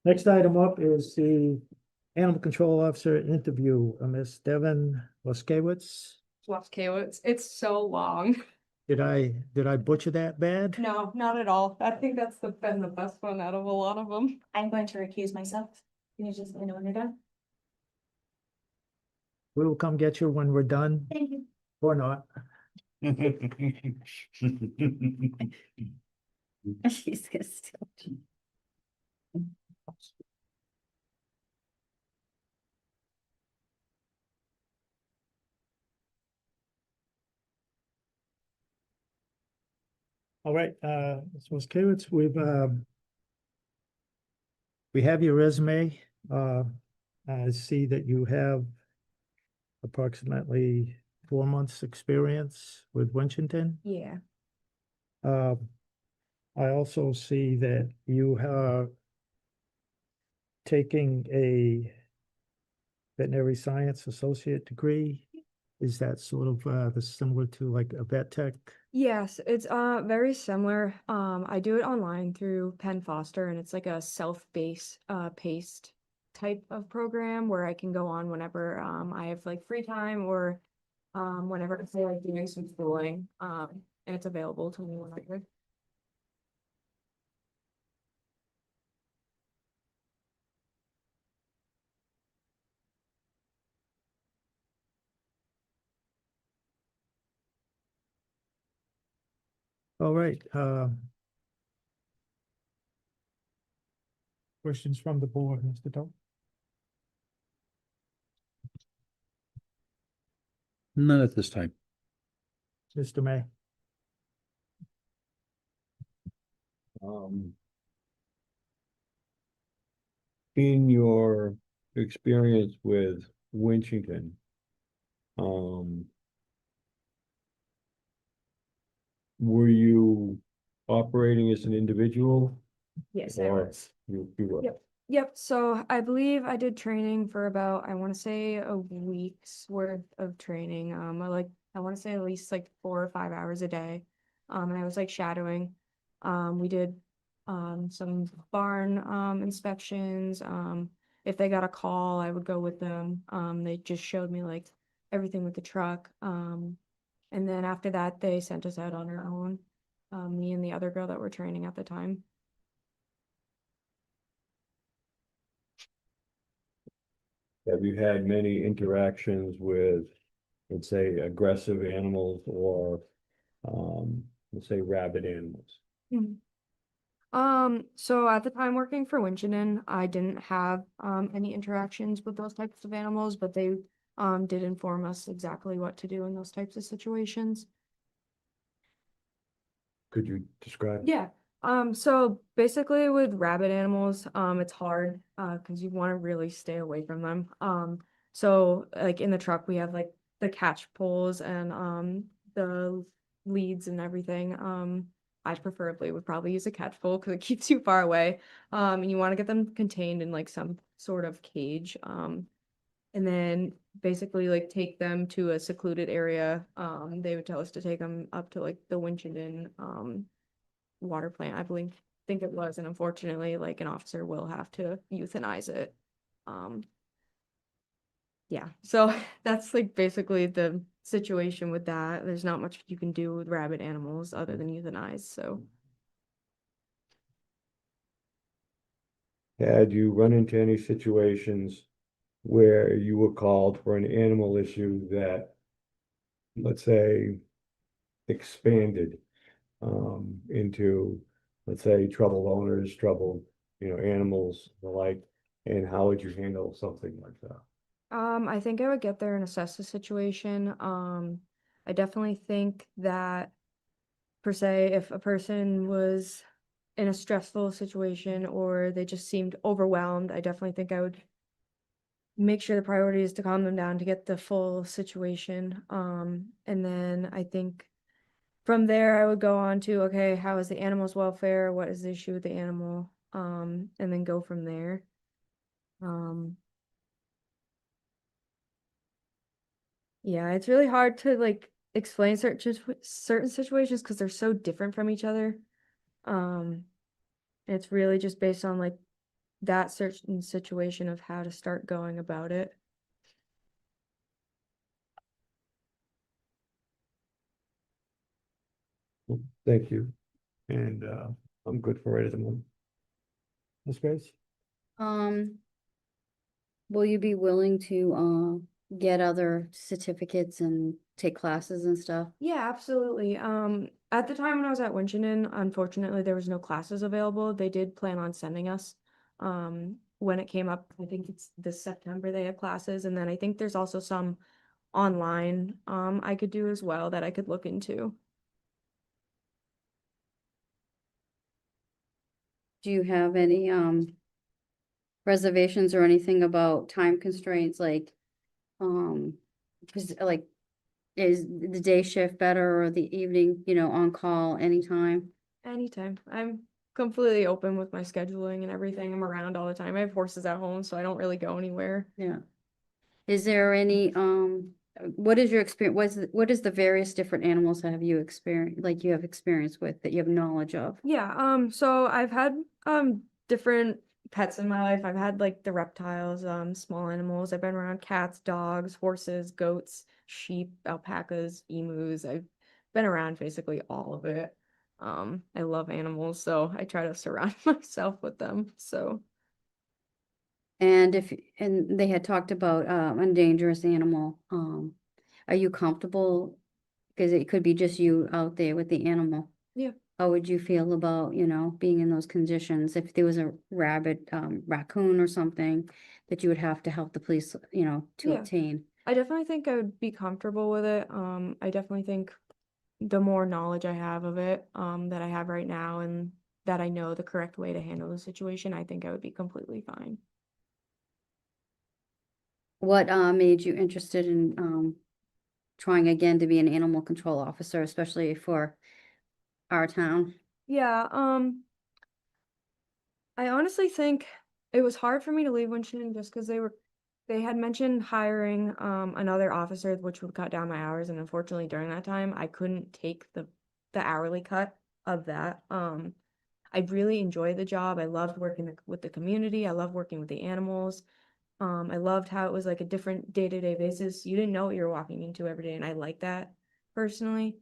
Next item up is the Animal Control Officer interview, Miss Devan Waskiewicz. Waskiewicz. It's so long. Did I butcher that bad? No, not at all. I think that's been the best one out of a lot of them. I'm going to recuse myself. Can you just let me know when you're done? We will come get you when we're done, Thank you. or not. She's gonna still. All right, Ms. Waskiewicz, we have your resume. I see that you have approximately 4 months' experience with Winchendon. Yeah. I also see that you are taking a veterinary science associate degree. Is that sort of similar to like a vet tech? Yes, it's very similar. I do it online through Penn Foster, and it's like a self-based paced type of program where I can go on whenever I have like free time or whenever I feel like doing some schooling. And it's available to me whenever. All right, questions from the board, Mr. Doe? None at this time. Mr. May? In your experience with Winchington, were you operating as an individual? Yes, Or you were? Yep. Yep. So I believe I did training for about, I want to say a week's worth of training. I want to say at least like 4 or 5 hours a day. And I was like shadowing. We did some barn inspections. If they got a call, I would go with them. They just showed me like everything with the truck. And then after that, they sent us out on our own. Me and the other girl that were training at the time. Have you had many interactions with, let's say, aggressive animals or, let's say, rabid animals? So at the time working for Winchendon, I didn't have any interactions with those types of animals, but they did inform us exactly what to do in those types of situations. Could you describe? Yeah. So basically with rabid animals, it's hard because you want to really stay away from them. So like in the truck we have like the catch poles and the leads and everything. I preferably would probably use a catch pole because it keeps you far away. And you want to get them contained in like some sort of cage. And then basically like take them to a secluded area. They would tell us to take them up to like the Winchendon water plant, I think it was, and unfortunately like an officer will have to euthanize it. Yeah, so that's like basically the situation with that. There's not much you can do with rabid animals other than euthanize. So Had you run into any situations where you were called for an animal issue that, let's say, expanded into, let's say, troubled owners, troubled, animals, the like, and how would you handle something like that? I think I would get there and assess the situation. I definitely think that per se, if a person was in a stressful situation or they just seemed overwhelmed, I definitely think I would make sure the priority is to calm them down to get the full situation. And then I think from there I would go on to, okay, how is the animal's welfare? What is the issue with the animal? And then go from there. Yeah, it's really hard to like explain certain situations because they're so different from each other. And it's really just based on like that certain situation of how to start going about it. Thank you. And I'm good for right at the moment. Ms. Grace? Will you be willing to, get other certificates and take classes and stuff? Yeah, absolutely. At the time when I was at Winchendon, unfortunately, there was no classes available. They did plan on sending us. When it came up, I think it's this September they had classes, and then I think there's also some online I could do as well that I could look into. Do you have any, reservations or anything about time constraints, like, like, is the day shift better or the evening, on call anytime? Anytime. I'm completely open with my scheduling and everything. I'm around all the time. I have horses at home, so I don't really go anywhere. Yeah. Is there any, what is your experience, what is the various different animals that have you experienced, like you have experience with, that you have knowledge of? Yeah, so I've had different pets in my life. I've had like the reptiles, small animals. I've been around cats, dogs, horses, goats, sheep, alpacas, emus. I've been around basically all of it. I love animals, so I try to surround myself with them. So And and they had talked about, a dangerous animal, are you comfortable? Because it could be just you out there with the animal. yeah. How would you feel about, being in those conditions? If there was a rabbit, raccoon or something that you would have to help the police, to Yeah. obtain? I definitely think I would be comfortable with it. I definitely think the more knowledge I have of it, that I have right now, and that I know the correct way to handle the situation, I think I would be completely fine. What, made you interested in, trying again to be an animal control officer, especially for our town? Yeah, I honestly think it was hard for me to leave Winchendon just because they had mentioned hiring another officer, which would cut down my hours, and unfortunately during that time I couldn't take the hourly cut of that. I really enjoyed the job. I loved working with the community. I loved working with the animals. I loved how it was like a different day-to-day basis. You didn't know what you were walking into every day, and I like that personally.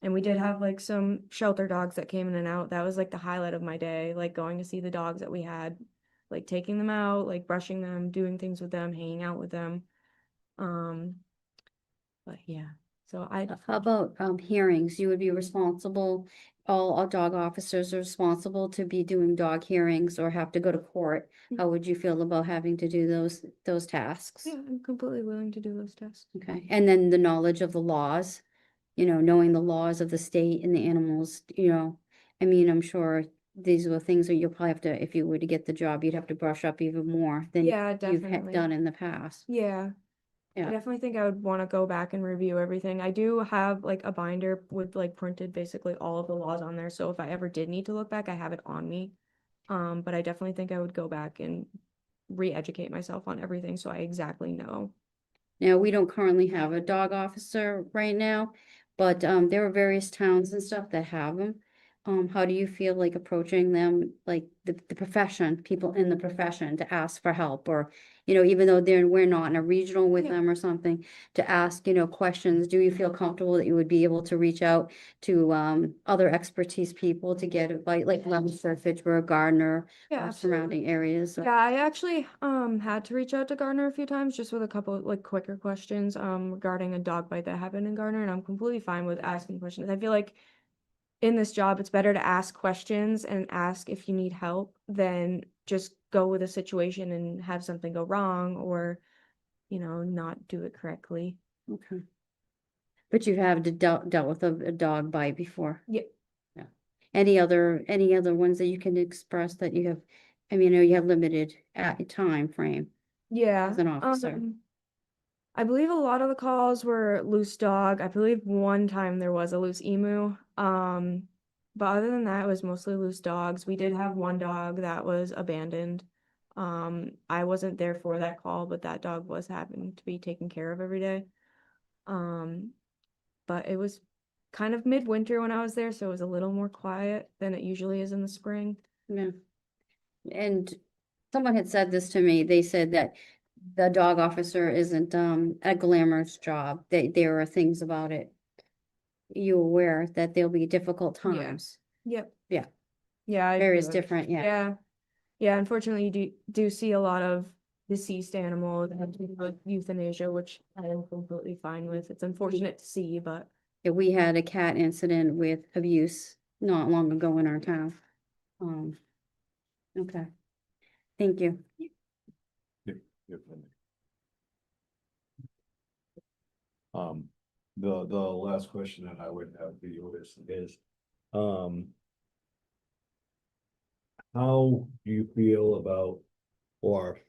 And we did have like some shelter dogs that came in and out. That was like the highlight of my day, like going to see the dogs that we had, like taking them out, like brushing them, doing things with them, hanging out with them. Um, but yeah, so How about, hearings? You would be responsible, all our dog officers are responsible to be doing dog hearings or have to go to court. How would you feel about having to do those tasks? yeah, I'm completely willing to do those tests. Okay, and then the knowledge of the laws, knowing the laws of the state and the animals, I mean, I'm sure these were things that you'll probably have to, if you were to get the job, you'd have to brush up even more than Yeah, you've definitely. done in the past. Yeah. I Yeah. definitely think I would want to go back and review everything. I do have like a binder with like printed basically all of the laws on there. So if I ever did need to look back, I have it on me. But I definitely think I would go back and re-educate myself on everything so I exactly know. Now, we don't currently have a dog officer right now, but there are various towns and stuff that have them. How do you feel like approaching them, like the profession, people in the profession to ask for help, or, even though we're not in a regional with Yeah. them or something, to ask, questions? Do you feel comfortable that you would be able to reach out to other expertise people to get advice, like Leominster, Fitchburg, Gardner, Yeah, or absolutely. surrounding areas? Yeah, I actually had to reach out to Gardner a few times just with a couple like quicker questions regarding a dog bite that happened in Gardner, and I'm completely fine with asking questions. I feel like in this job it's better to ask questions and ask if you need help than just go with a situation and have something go wrong or not do it correctly. Okay. But you have dealt with a dog bite before? Yeah. Yeah. Any other ones that you can express that you have, I mean, I know you have limited time frame Yeah. as an officer. I believe a lot of the calls were loose dog. I believe one time there was a loose emu. But other than that, it was mostly loose dogs. We did have one dog that was abandoned. I wasn't there for that call, but that dog was having to be taken care of every day. But it was kind of midwinter when I was there, so it was a little more quiet than it usually is in the spring. Yeah. and someone had said this to me, they said that the dog officer isn't, a glamorous job, there are things about it. You aware that there'll be difficult Yeah. times, Yep. Yeah. Yeah. I various agree with- different, yeah. Yeah. Yeah, unfortunately, you do see a lot of deceased animals and like euthanasia, which I am completely fine with. It's unfortunate to see, but Yeah, we had a cat incident with abuse not long ago in our town. Okay, thank you. The last question that I would have for you is, how do you feel about, or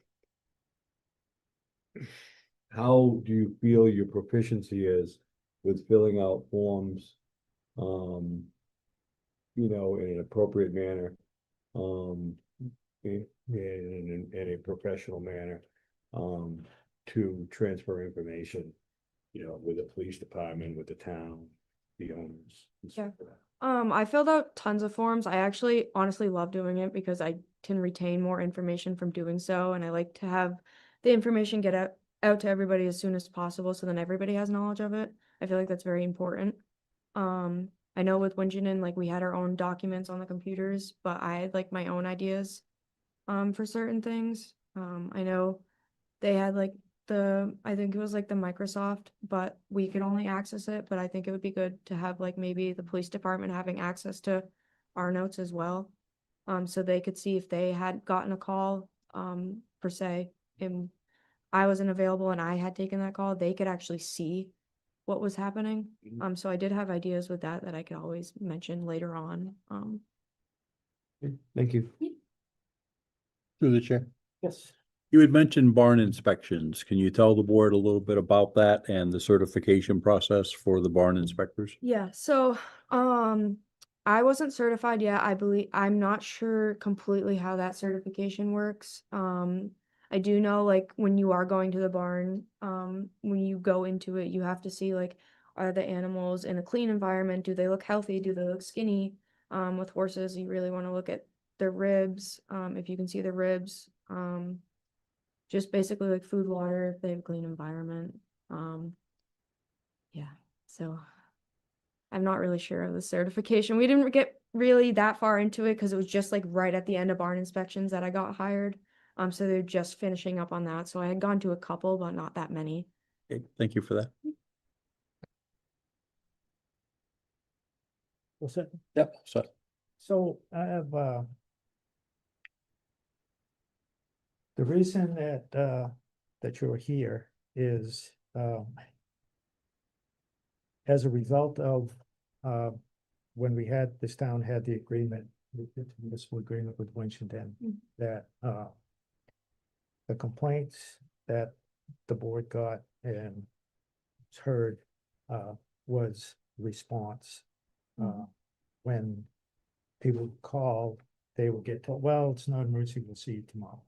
how do you feel your proficiency is with filling out forms, in an appropriate manner, in a professional manner, to transfer information, with the police department, with the town, the owners. and stuff like that? I filled out tons of forms. I actually honestly love doing it because I can retain more information from doing so, and I like to have the information get out to everybody as soon as possible, so then everybody has knowledge of it. I feel like that's very important. I know with Winchendon, like we had our own documents on the computers, but I had like my own ideas for certain things. I know they had like I think it was like the Microsoft, but we could only access it, but I think it would be good to have like maybe the police department having access to our notes as well. So they could see if they had gotten a call, per se, and I wasn't available and I had taken that call, they could actually see what was happening. So I did have ideas with that I could always mention later on. Thank you. Through the chair. Yes. You had mentioned barn inspections. Can you tell the board a little bit about that and the certification process for the barn inspectors? Yeah, so I wasn't certified yet. I'm not sure completely how that certification works. I do know like when you are going to the barn, when you go into it, you have to see like, are the animals in a clean environment? Do they look healthy? Do they look skinny? With horses, you really want to look at their ribs, if you can see the ribs. Just basically like food, water, if they have a clean environment. Yeah, so I'm not really sure of the certification. We didn't get really that far into it because it was just like right at the end of barn inspections that I got hired. So they're just finishing up on that. So I had gone to a couple, but not that many. Okay, thank you for that. What's that? Yep. So I have, the reason that you're here is, as a result of, when this town had the agreement, the municipal agreement with Winchendon, that, the complaints that the board got and heard, was response. When people call, they will get told, well, it's not an emergency, we'll see you tomorrow.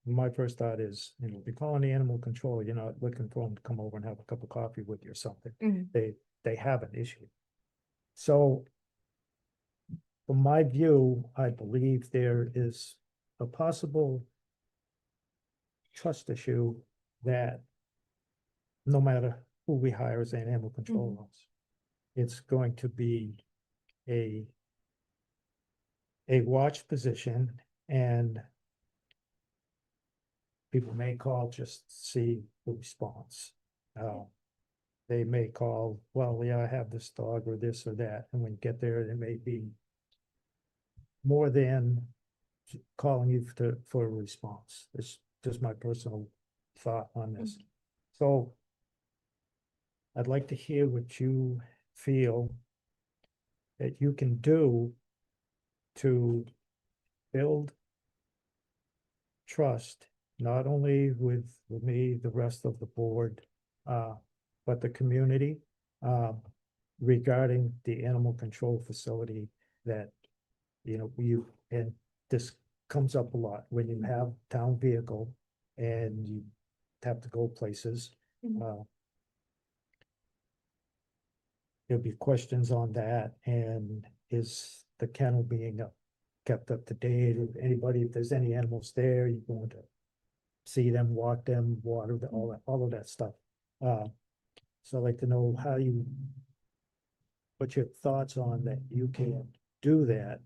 My first thought is, if you're calling the animal control, you're not looking for them to come over and have a cup of coffee with you or something. They have an issue. So from my view, I believe there is a possible trust issue that no matter who we hire as an animal control officer, it's going to be a watch position, and people may call just to see the response. They may call, well, yeah, I have this dog or this or that, and when you get there, it may be more than calling you for a response. It's just my personal thought on this. So I'd like to hear what you feel that you can do to build trust, not only with me, the rest of the board, but the community, regarding the animal control facility that, and this comes up a lot when you have town vehicle and you have to go places. There'll be questions on that, and is the kennel being kept up to date, if anybody, if there's any animals there, you're going to see them, walk them, water, all of that stuff. So I'd like to know how you, what your thoughts on that you can do that.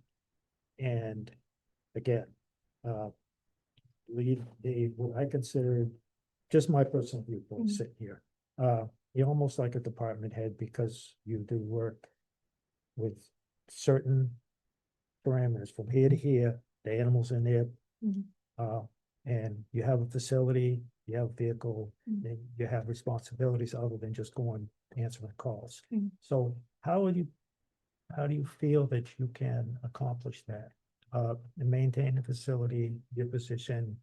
And again, lead what I consider, just my personal viewpoint sitting here. You're almost like a department head because you do work with certain parameters from here to here, the animals in there. And you have a facility, you have a vehicle, and you have responsibilities other than just going answering calls. So how do you feel that you can accomplish that? And maintain the facility, your position,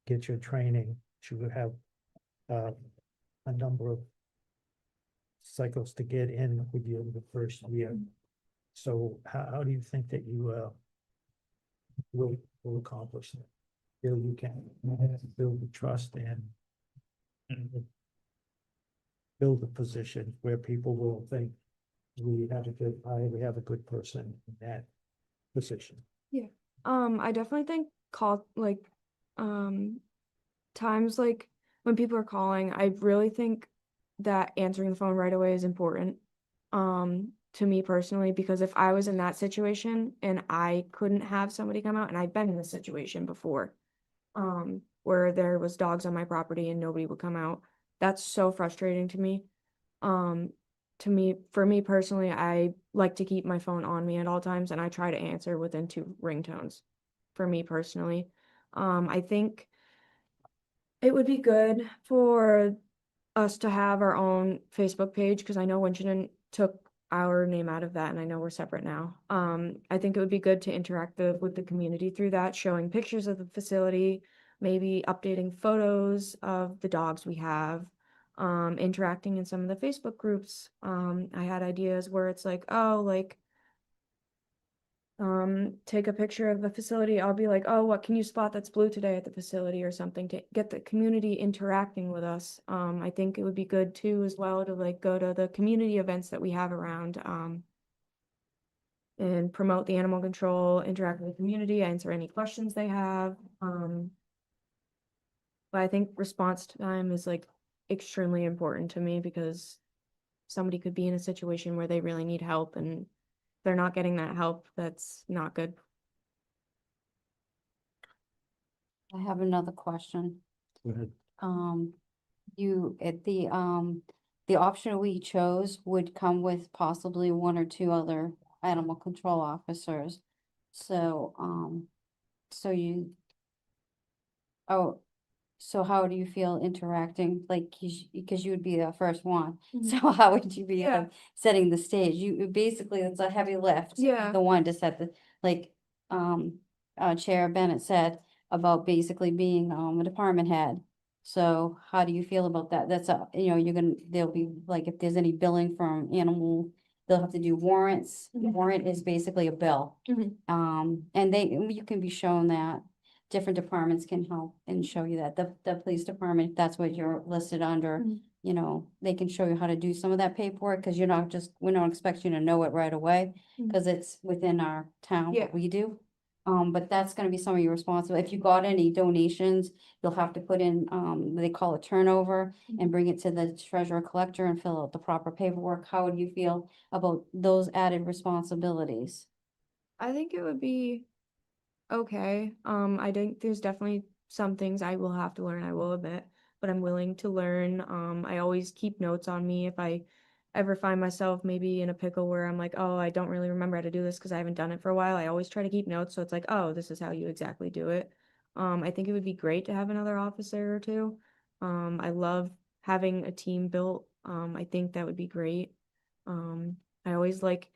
get your training, you would have a number of cycles to get in with you the first year. So how do you think that you will accomplish that? Feel you can build the trust and build a position where people will think we have a good person in that position. I definitely think times like when people are calling, I really think that answering the phone right away is important. To me personally, because if I was in that situation and I couldn't have somebody come out, and I've been in this situation before, where there was dogs on my property and nobody would come out, that's so frustrating to me. For me personally, I like to keep my phone on me at all times, and I try to answer within 2 ringtones. For me personally, I think it would be good for us to have our own Facebook page, because I know Winchendon took our name out of that, and I know we're separate now. I think it would be good to interact with the community through that, showing pictures of the facility, maybe updating photos of the dogs we have, interacting in some of the Facebook groups. I had ideas where it's like, oh, like, take a picture of the facility. I'll be like, oh, what can you spot that's blue today at the facility or something, to get the community interacting with us. I think it would be good too as well to like go to the community events that we have around, and promote the animal control, interact with the community, answer any questions they have. But I think response time is like extremely important to me, because somebody could be in a situation where they really need help and they're not getting that help. That's not good. I have another question. Go ahead. The option we chose would come with possibly 1 or 2 other animal control officers. So, so how do you feel interacting, like, because you would be the first one, so how would you be setting the stage? Basically, it's a heavy lift. Yeah. The one to set the, like, Chair Bennett said about basically being, a department head. So how do you feel about that? That's there'll be, like, if there's any billing from animal, they'll have to do warrants. Warrant is basically a bill. And you can be shown that. Different departments can help and show you that. The police department, if that's what you're listed under, they can show you how to do some of that paperwork, because we don't expect you to know it right away, because it's within our town, what we do. But that's gonna be some of your responsibility. If you got any donations, you'll have to put in, they call it turnover, and bring it to the treasurer collector and fill out the proper paperwork. How would you feel about those added responsibilities? I think it would be okay. I think there's definitely some things I will have to learn, I will admit, but I'm willing to learn. I always keep notes on me if I ever find myself maybe in a pickle where I'm like, oh, I don't really remember how to do this because I haven't done it for a while. I always try to keep notes, so it's like, oh, this is how you exactly do it. I think it would be great to have another officer or 2. I love having a team built. I think that would be great. I always like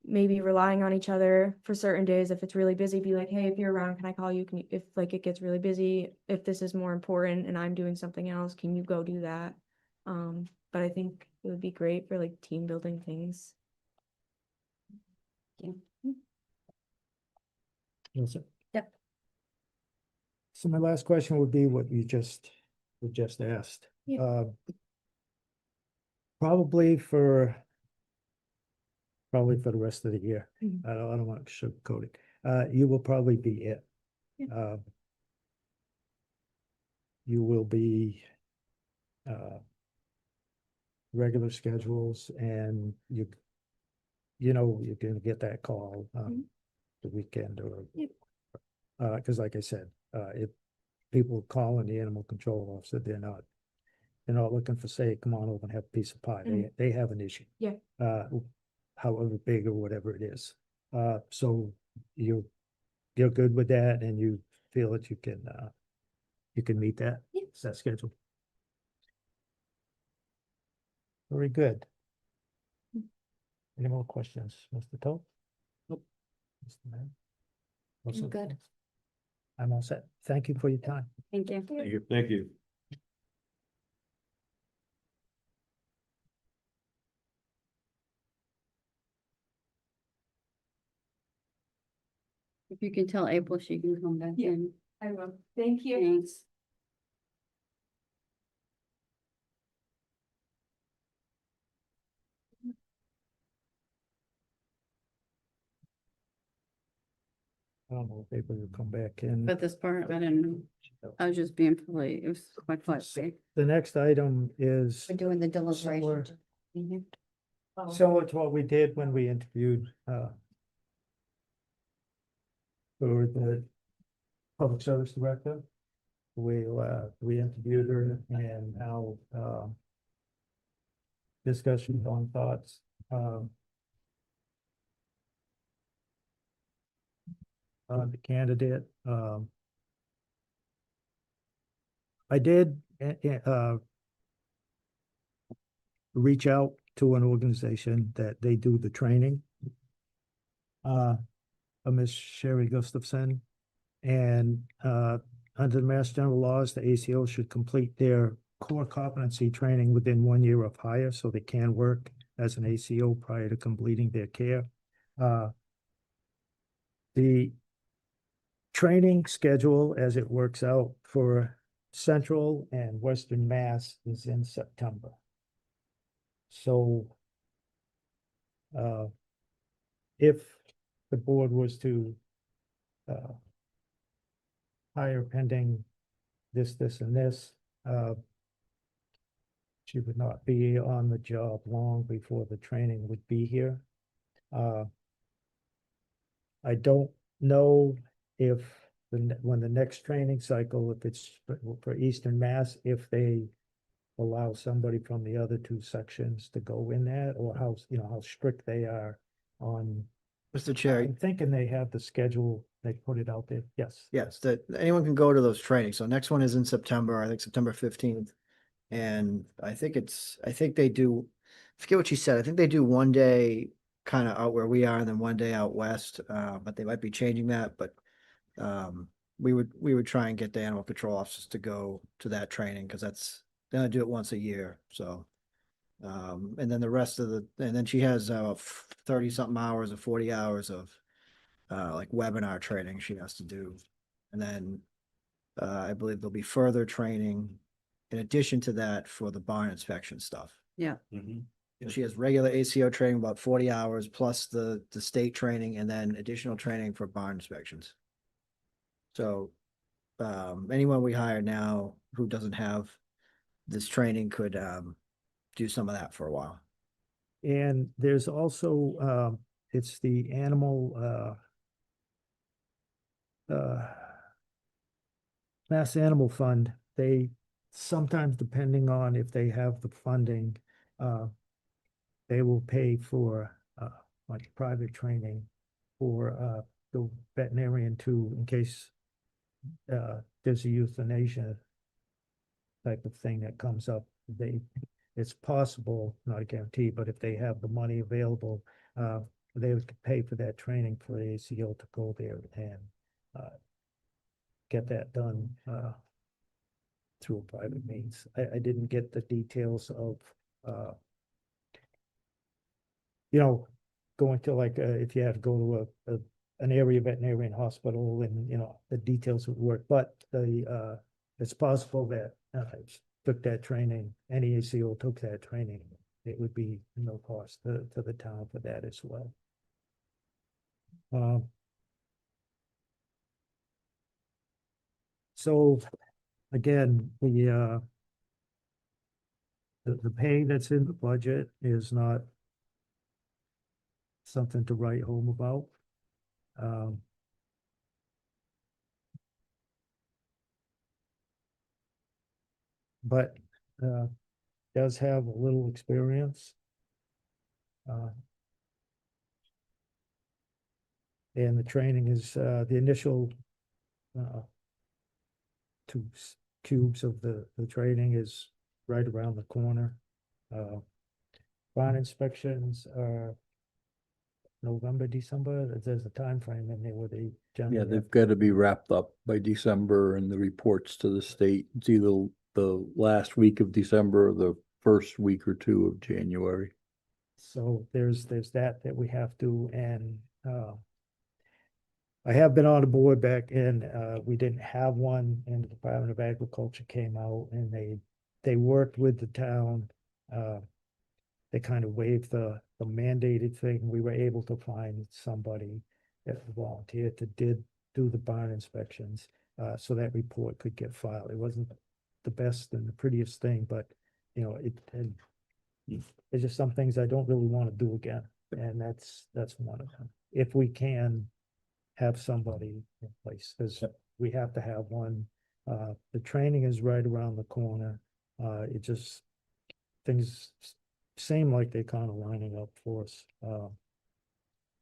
maybe relying on each other for certain days. If it's really busy, be like, hey, if you're around, can I call you? If like it gets really busy, if this is more important and I'm doing something else, can you go do that? But I think it would be great for like team building things. Yes, sir. Yep. So my last question would be what you just asked. Yeah. Probably for the rest of the year. Mhm. I don't want to sugarcoat it. you will probably be it. Yeah. You will be regular schedules and you know, you're gonna get that call the weekend or Yep. Because like I said, if people calling the animal control officer, they're not looking for, say, come on over and have a piece of pie. They have an issue. Yeah. However big or whatever it is. So you're good with that and you feel that you can meet that? Yeah. Is that schedule? Very good. Any more questions, Mr. Toth? Nope. Mr. Mayor? I'm good. I'm all set. Thank you for your time. Thank you. Thank you. Thank you. If you can tell April, she can come back Yeah. in. I will. Thank you. Thanks. I don't know if April will come back in. But this part, I didn't know. I was just being polite. It was my policy. The next item is We're doing the deliberation. Sawyer. Mhm. similar to what we did when we interviewed for the public service director. We interviewed her and now discussions on thoughts. On the candidate. I did reach out to an organization that they do the training. Miss Sherry Gustafson. And under the Mass General laws, the ACO should complete their core competency training within 1 year of hire, so they can work as an ACO prior to completing their care. The training schedule, as it works out for Central and Western Mass, is in September. So if the board was to hire pending this, and this, she would not be on the job long before the training would be here. I don't know if when the next training cycle, if it's for Eastern Mass, if they allow somebody from the other two sections to go in that, or how, how strict they are on. Mr. Chair, I'm thinking they have the schedule, they put it out there, yes. yes, that anyone can go to those trainings. So next one is in September, I think September 15th. And I think they do, I forget what she said. I think they do 1 day kind of out where we are and then 1 day out west. But they might be changing that, but we would try and get the animal control officers to go to that training because they're gonna do it once a year. So and then the rest of and then she has 30 something hours or 40 hours of like webinar training she has to do. And then I believe there'll be further training in addition to that for the barn inspection stuff. Yeah. She has regular ACO training, about 40 hours, plus the state training, and then additional training for barn inspections. So anyone we hire now who doesn't have this training could do some of that for a while. And there's also, it's the animal, Mass Animal Fund. They sometimes, depending on if they have the funding, they will pay for like private training for the veterinarian too, in case there's a euthanasia type of thing that comes up. It's possible, not a guarantee, but if they have the money available, they would pay for that training for the ACO to go there and get that done through a private means. I didn't get the details of going to like, if you had to go to an area veterinarian hospital and, the details would work, but it's possible that took that training, any ACO took that training, it would be no cost to the town for that as well. So again, the pay that's in the budget is not something to write home about. Um, but does have a little experience. And the training is the initial two cubes of the training is right around the corner. Barn inspections are November, December. There's a time frame in there where they generally Yeah, have they've got to be wrapped up by December and the reports to the state. It's either the last week of December or the first week or two of January. So there's that we have to, and I have been on the board back in, we didn't have one, and the Department of Agriculture came out and they worked with the town. They kind of waived the mandated thing. We were able to find somebody that volunteered to do the barn inspections, so that report could get filed. It wasn't the best and the prettiest thing, but there's just some things I don't really want to do again, and that's one of them. If we can have somebody in place, because we have to have one. The training is right around the corner. It just, things seem like they're kind of lining up for us. Well,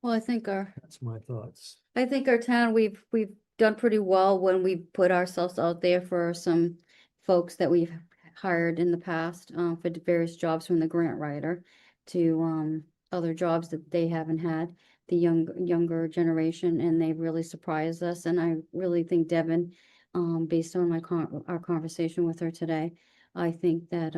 I think That's my thoughts. our town, we've done pretty well when we put ourselves out there for some folks that we've hired in the past, for the various jobs, from the grant writer to, other jobs that they haven't had, the younger generation, and they've really surprised us. And I really think Devan, based on our conversation with her today, I think that,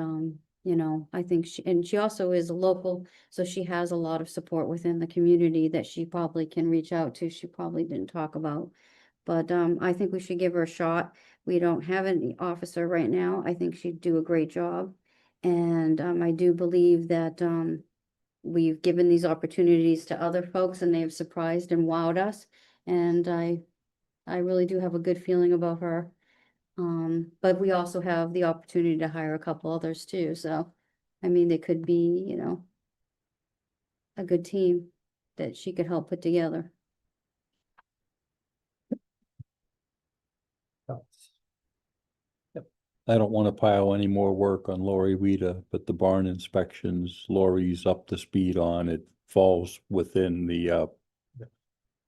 I think she also is a local, so she has a lot of support within the community that she probably can reach out to. She probably didn't talk about. But I think we should give her a shot. We don't have any officer right now. I think she'd do a great job. And I do believe that we've given these opportunities to other folks and they've surprised and wowed us. And I really do have a good feeling about her. But we also have the opportunity to hire a couple others too. So, I mean, they could be, a good team that she could help put together. I don't want to pile any more work on Lori Weta, but the barn inspections, Lori's up to speed on. It falls within the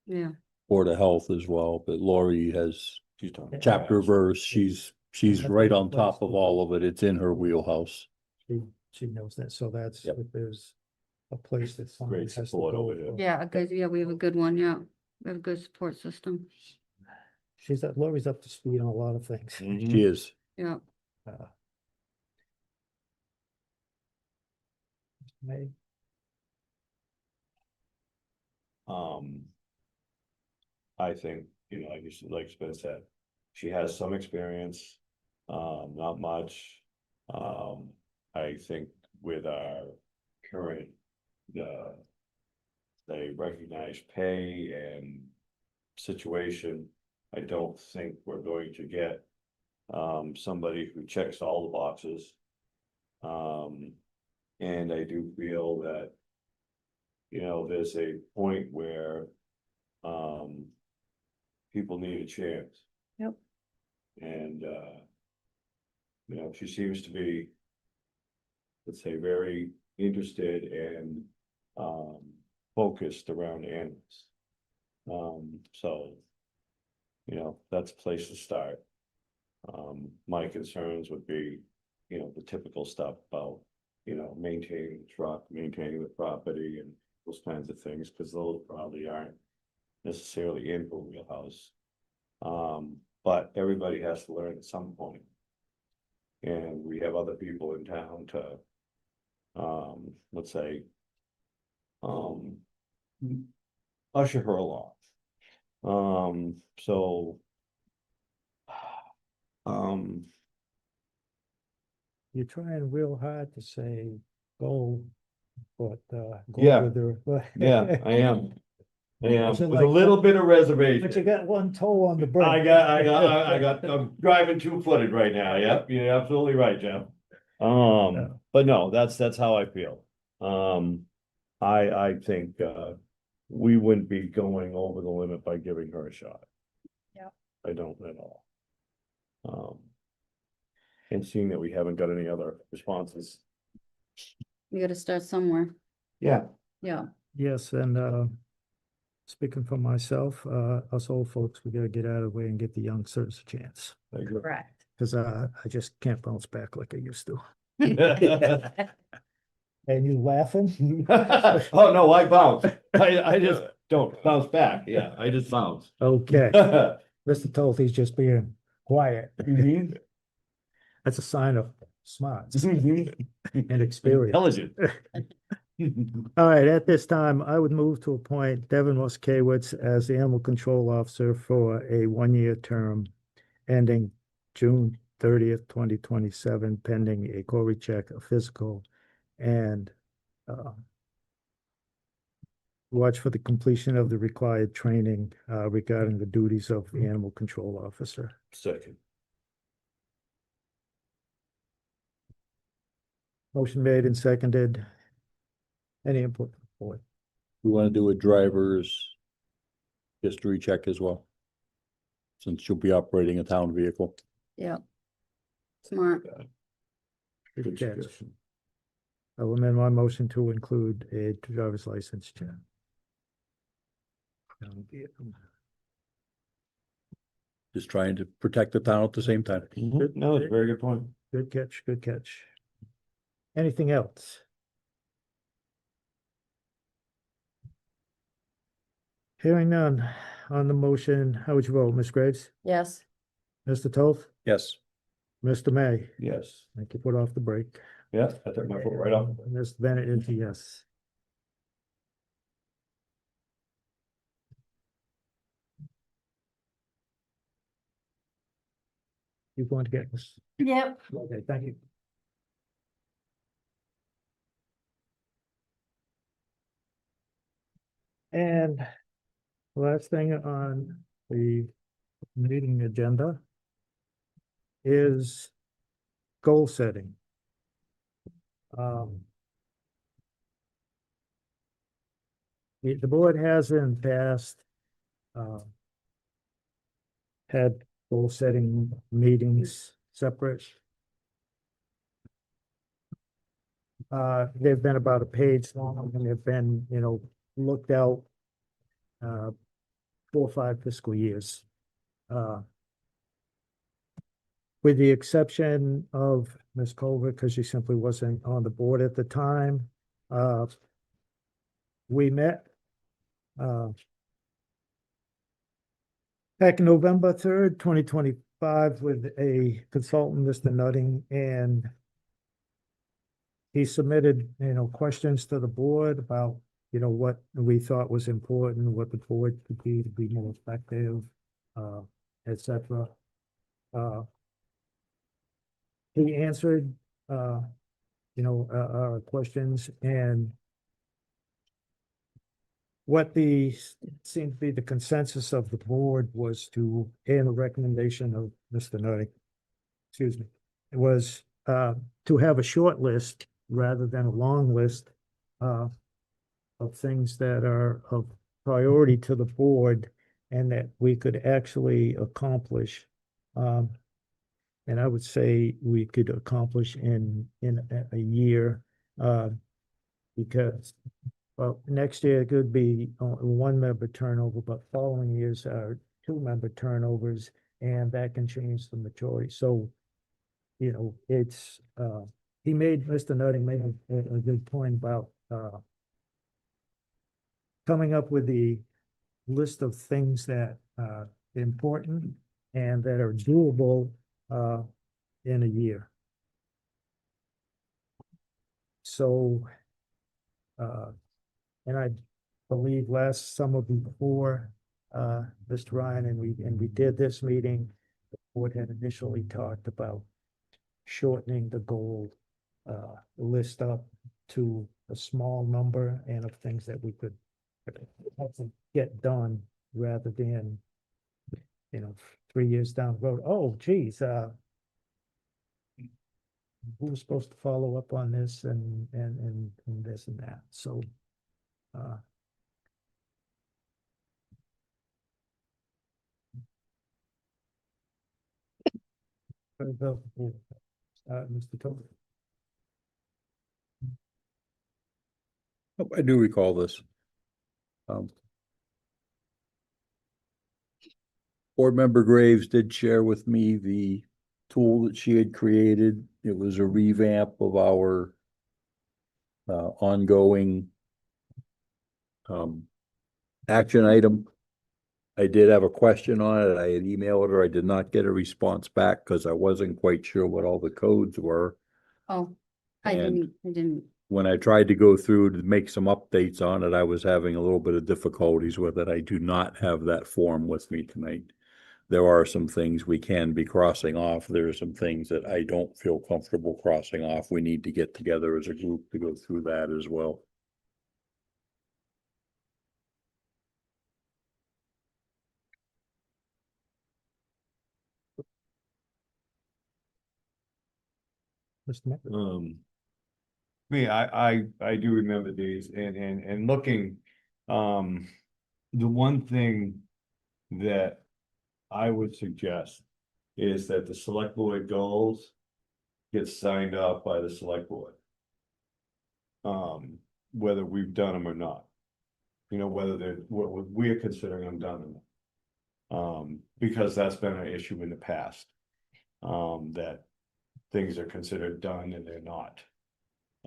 Yeah. Board of Health as well, but Lori has chapter verse. She's right on top of all of it. It's in her wheelhouse. She knows that, so that's, Yep. if there's a place that somebody Great has to support go over there. for. Yeah, we have a good one, yeah. We have a good support system. Lori's up to speed on a lot of things. She is. Yeah. May, I think, like Spence said, she has some experience, not much. I think with our current, they recognize pay and situation, I don't think we're going to get somebody who checks all the boxes. And I do feel that, there's a point where people need a chance. Yep. And she seems to be, let's say, very interested and focused around animals. So, that's a place to start. My concerns would be, the typical stuff about, maintaining the truck, maintaining the property and those kinds of things, because those probably aren't necessarily in her wheelhouse. But everybody has to learn at some point. And we have other people in town to, let's say, usher her along. So, you're trying real hard to say go, but go Yeah. with her. yeah, I am. Yeah, Is it with a like- little bit of But you reservation. got one toe on the brake. I'm driving 2-footed right now. Yep, you're absolutely right, Jeff. But no, that's how I feel. I think, we wouldn't be going over the limit by giving her a shot. Yep. I don't at all. And seeing that we haven't got any other responses. We gotta start somewhere. Yeah. Yeah. Yes, and speaking for myself, us old folks, we gotta get out of the way and get the youngsters a chance. I agree. Correct. Cause I just can't bounce back like I used to. Oh, And you laughing? no, I bounce. I just don't bounce back. Yeah, I just bounce. Okay, Mr. Tolte's just being quiet. That's a sign of smarts and experience. Intelligent. All right, at this time, I would move to appoint Devan Waskiewicz as the animal control officer for a one-year term ending June 30th, 2027, pending a query check, a physical, and watch for the completion of the required training regarding the duties of the animal control officer. Second. Motion made and seconded. Any input? Board? We want to do a driver's history check as well. Since you'll be operating a town vehicle. Yeah. Smart. Good catch. I will amend my motion to include a driver's license check. Just trying to protect the town at the same time. No, it's a very good point. Good catch, good catch. Anything else? Hearing none on the motion, how would you vote, Ms. Graves? Yes. Mr. Toth? Yes. Mr. May? Yes. Thank you, put off the break. Yeah, I took my foot right off. Ms. Bennett is a yes. You going to get this? Yep. Okay, thank you. And last thing on the meeting agenda is goal setting. The board has in the past had goal setting meetings separate. They've been about a page long and they've been, looked out 4 or 5 fiscal years. With the exception of Ms. Culver, because she simply wasn't on the board at the time. We met back November 3rd, 2025 with a consultant, Mr. Nutting, and he submitted, questions to the board about, what we thought was important, what the board could do to be more effective, et cetera. He answered, our questions, and what seemed to be the consensus of the board was to, and the recommendation of Mr. Nutting, excuse me, it was to have a short list rather than a long list of things that are of priority to the board and that we could actually accomplish. And I would say we could accomplish in a year, because, well, next year it could be 1-member turnover, but following years are 2-member turnovers, and that can change the majority. So, it's, Mr. Nutting made a good point about coming up with the list of things that are important and that are doable in a year. So, and I believe last summer before, Mr. Ryan, and we did this meeting, the board had initially talked about shortening the goal list up to a small number and of things that we could have to get done rather than, 3 years down the road, oh geez, who was supposed to follow up on this and this and that, so. Mr. Tobin. Oh, I do recall this. Board Member Graves did share with me the tool that she had created. It was a revamp of our ongoing action item. I did have a question on it. I had emailed her. I did not get a response back because I wasn't quite sure what all the codes were. Oh, I And didn't. when I tried to go through to make some updates on it, I was having a little bit of difficulties with it. I do not have that form with me tonight. There are some things we can be crossing off. There are some things that I don't feel comfortable crossing off. We need to get together as a group to go through that as well. Mr. Nichols. I do remember these and looking, the one thing that I would suggest is that the select board goals get signed off by the select board. Whether we've done them or not. Whether they're, what we're considering them done or not. Because that's been an issue in the past. That things are considered done and they're not.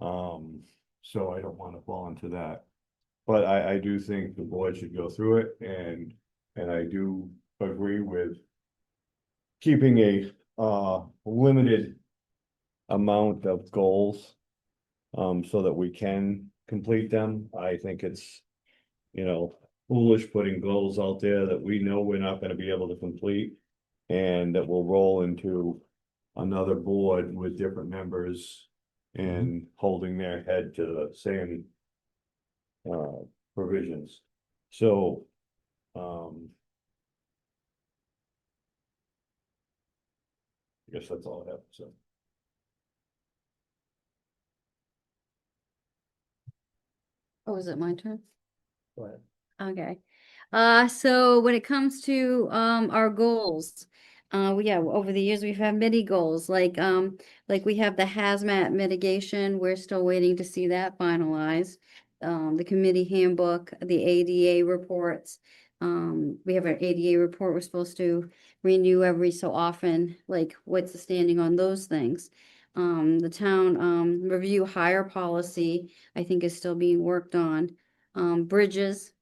So I don't want to fall into that. But I do think the board should go through it and I do agree with keeping a limited amount of goals so that we can complete them. I think it's, foolish putting goals out there that we know we're not going to be able to complete and that will roll into another board with different members and holding their head to the same provisions. So I guess that's all I have to say. Oh, is it my turn? Go ahead. Okay. So when it comes to our goals, over the years we've had many goals, like we have the hazmat mitigation. We're still waiting to see that finalized. The committee handbook, the ADA reports. We have an ADA report we're supposed to renew every so often, like what's the standing on those things. The town review hire policy, I think is still being worked on. Bridges,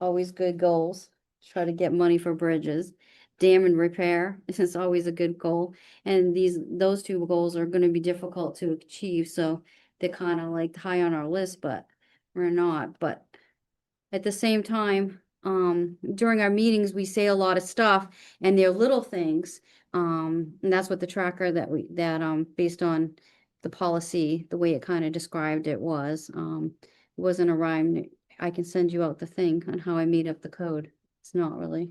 always good goals. Try to get money for bridges. Dam and repair is always a good goal. And those two goals are going to be difficult to achieve. So they're kind of like high on our list, but we're not. But at the same time, during our meetings, we say a lot of stuff and they're little things. And that's what the tracker based on the policy, the way it kind of described it was, it wasn't a rhyme. I can send you out the thing on how I made up the code. It's not really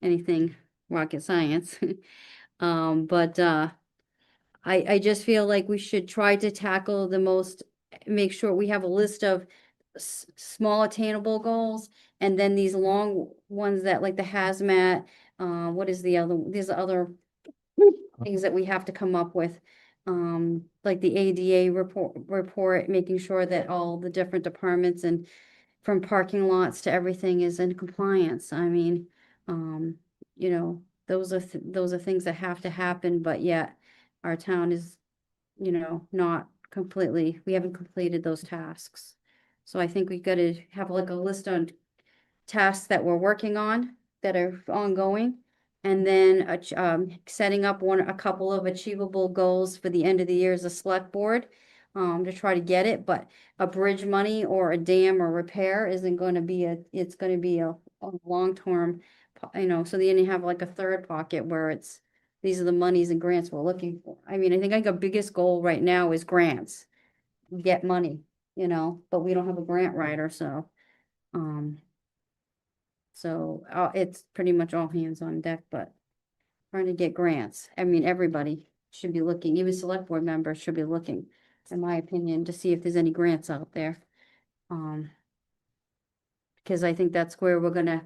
anything rocket science. But I just feel like we should try to tackle make sure we have a list of small attainable goals and then these long ones that like the hazmat, what is these other things that we have to come up with. Like the ADA report, making sure that all the different departments and from parking lots to everything is in compliance. I mean, those are things that have to happen, but yet our town is, not completely, we haven't completed those tasks. So I think we got to have like a list on tasks that we're working on that are ongoing. And then setting up a couple of achievable goals for the end of the year as a select board to try to get it. But a bridge money or a dam or repair isn't going to be it's going to be a long-term, so then you have like a third pocket where these are the monies and grants we're looking for. I mean, I think like our biggest goal right now is grants, get money, but we don't have a grant writer, so So, it's pretty much all hands on deck, but trying to get grants. I mean, everybody should be looking, even select board members should be looking, in my opinion, to see if there's any grants out there. Because I think that's where we're gonna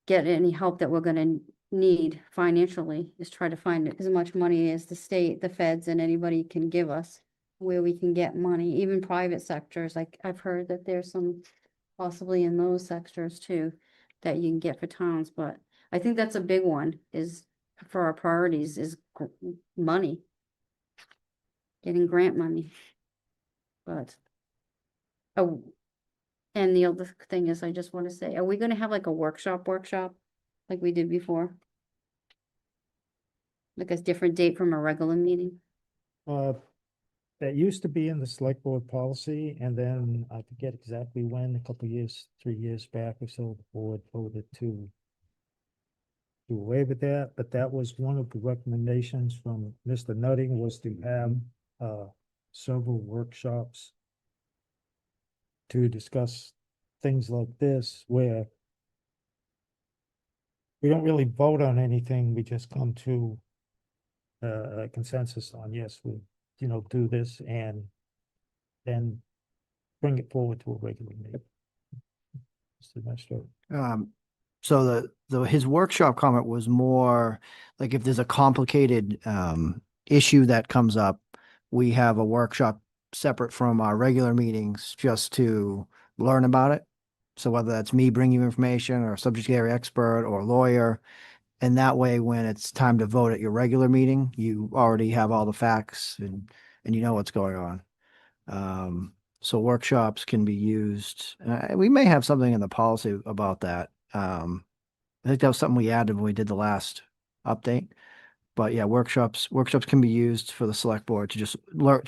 get any help that we're gonna need financially, is try to find as much money as the state, the feds, and anybody can give us, where we can get money, even private sectors, like I've heard that there's some possibly in those sectors too, that you can get for towns, but I think that's a big one, is for our priorities is money. Getting grant money. But, oh, and the other thing is, I just want to say, are we gonna have like a workshop like we did before? Like a different date from a regular meeting? That used to be in the select board policy, and then I forget exactly when, a couple years, 3 years back or so, the board voted to do away with that, but that was one of the recommendations from Mr. Nutting, was to have several workshops to discuss things like this, where we don't really vote on anything, we just come to a consensus on, yes, we, do this, and then bring it forward to a regular meeting. Mr. Administrator. So his workshop comment was more like, if there's a complicated issue that comes up, we have a workshop separate from our regular meetings just to learn about it. So whether that's me bringing you information, or a subject area expert, or a lawyer, and that way, when it's time to vote at your regular meeting, you already have all the facts and you know what's going on. So workshops can be used. We may have something in the policy about that. I think that was something we added when we did the last update. But yeah, workshops can be used for the select board to just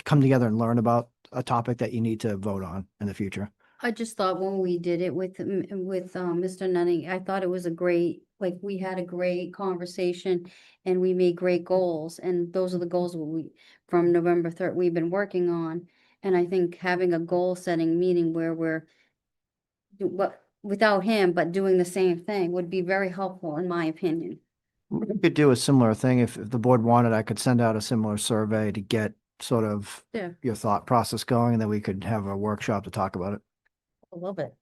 come together and learn about a topic that you need to vote on in the future. I just thought when we did it with Mr. Nunning, I thought it was like we had a great conversation and we made great goals, and those are the goals from November 3rd we've been working on. And I think having a goal setting meeting where we're without him, but doing the same thing would be very helpful, in my opinion. We could do a similar thing if the board wanted. I could send out a similar survey to get sort of your thought process going, and then we could have a workshop to talk about it. I love it.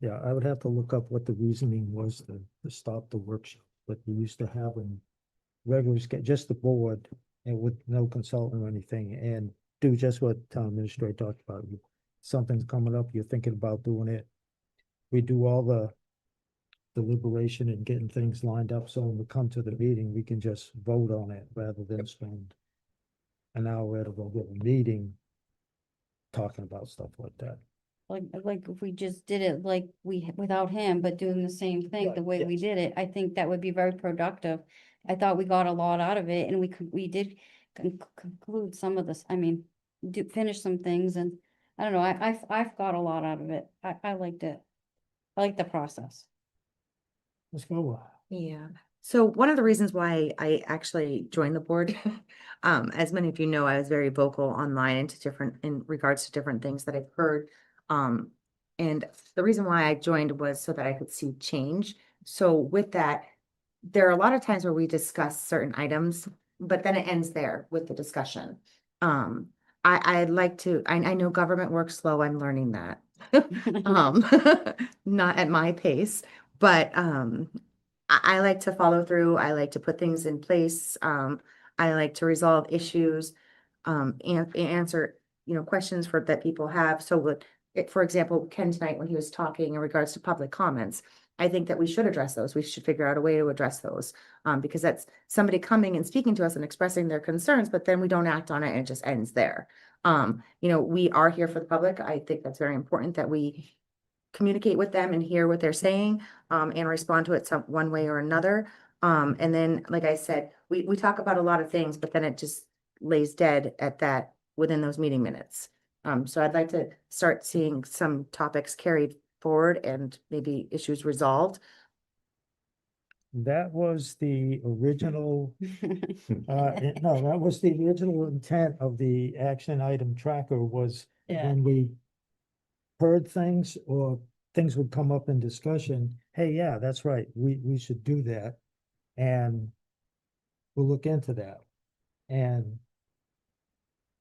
Yeah, I would have to look up what the reasoning was to stop the workshop, but we used to have them regular, just the board, and with no consultant or anything, and do just what town administrator talked about. Something's coming up, you're thinking about doing it. We do all the deliberation and getting things lined up, so when we come to the meeting, we can just vote on it rather than spend an hour at a regular meeting talking about stuff like that. Like if we just did it like without him, but doing the same thing the way we Yes. did it, I think that would be very productive. I thought we got a lot out of it, and we did conclude some of this, I mean, finish some things, and I don't know, I've got a lot out of it. I liked it. I like the process. Let's go. Yeah. So one of the reasons why I actually joined the board, as many of you know, I was very vocal online in regards to different things that I've heard. And the reason why I joined was so that I could see change. So with that, there are a lot of times where we discuss certain items, but then it ends there with the discussion. I'd like to, I know government works slow, I'm learning that. Not at my pace, but I like to follow through. I like to put things in place. I like to resolve issues, and answer, questions that people have. So for example, Ken tonight, when he was talking in regards to public comments, I think that we should address those. We should figure out a way to address those, because that's somebody coming and speaking to us and expressing their concerns, but then we don't act on it and it just ends there. We are here for the public. I think that's very important that we communicate with them and hear what they're saying, and respond to it one way or another. And then, like I said, we talk about a lot of things, but then it just lays dead at that within those meeting minutes. So I'd like to start seeing some topics carried forward and maybe issues resolved. That was the original, no, that was the original intent of the action item tracker, was when we heard things or things would come up in discussion, hey, yeah, that's right, we should do that. And we'll look into that. And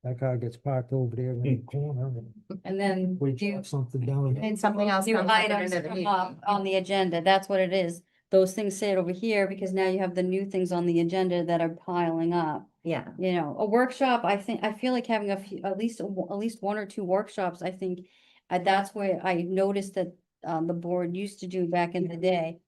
that car gets parked over there in the corner and And then we do, drop something down. And something else new comes up at the items end of the come meeting. up on the agenda, that's what it is. Those things sit over here because now you have the new things on the agenda that are piling up. Yeah, You know, a workshop, I feel like having a few, at least one or two workshops, I think. That's where I noticed that, the board used to do back in the day.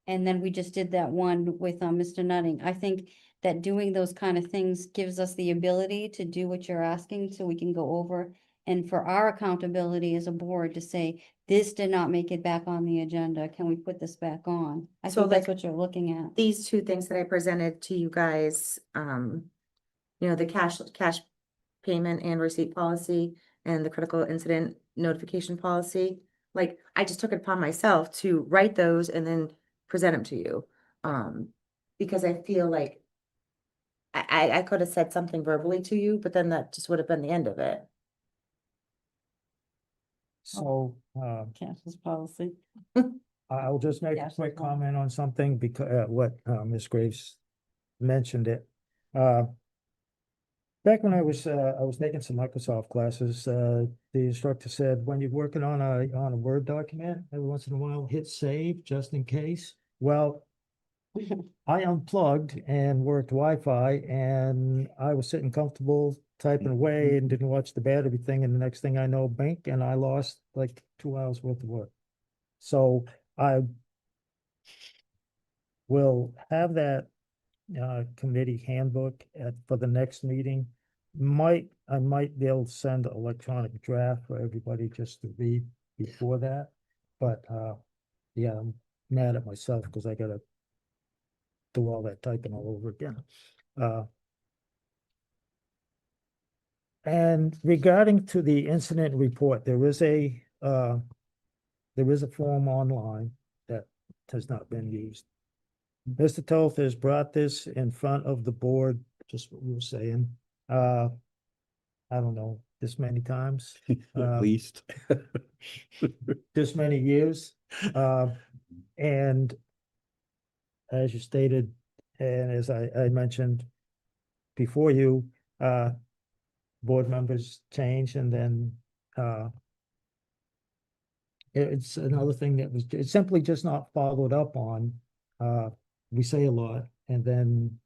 And then we just did that one with, Mr. Nutting. I think that doing those kind of things gives us the ability to do what you're asking, so we can go over. And for our accountability as a board to say, this did not make it back on the agenda, can we put this back on? I So, think that's like, what you're looking at. these two things that I presented to you guys, you know, the cash payment and receipt policy and the critical incident notification policy. Like, I just took it upon myself to write those and then present them to you. Because I feel like I could have said something verbally to you, but then that just would have been the end of it. So, Cancels policy. I'll just make a Yes. quick comment on something because, what, Ms. Graves mentioned it. Back when I was taking some Microsoft classes, the instructor said, when you're working on a Word document, every once in a while, hit save just in case. Well, I unplugged and worked Wi-Fi and I was sitting comfortable typing away and didn't watch the battery thing. And the next thing I know, bink, and I lost like 2 hours worth of work. So I will have that committee handbook for the next meeting. I might be able to send an electronic draft for everybody just to read before that. But yeah, I'm mad at myself because I gotta do all that typing all over again. And regarding to the incident report, there is a form online that has not been used. Mr. Toth has brought this in front of the board, just what you were saying, I don't know, this many times, At least. this many years. And as you stated, and as I mentioned before you, board members change and then, it's another thing that was, it's simply just not followed up on. We say a lot and then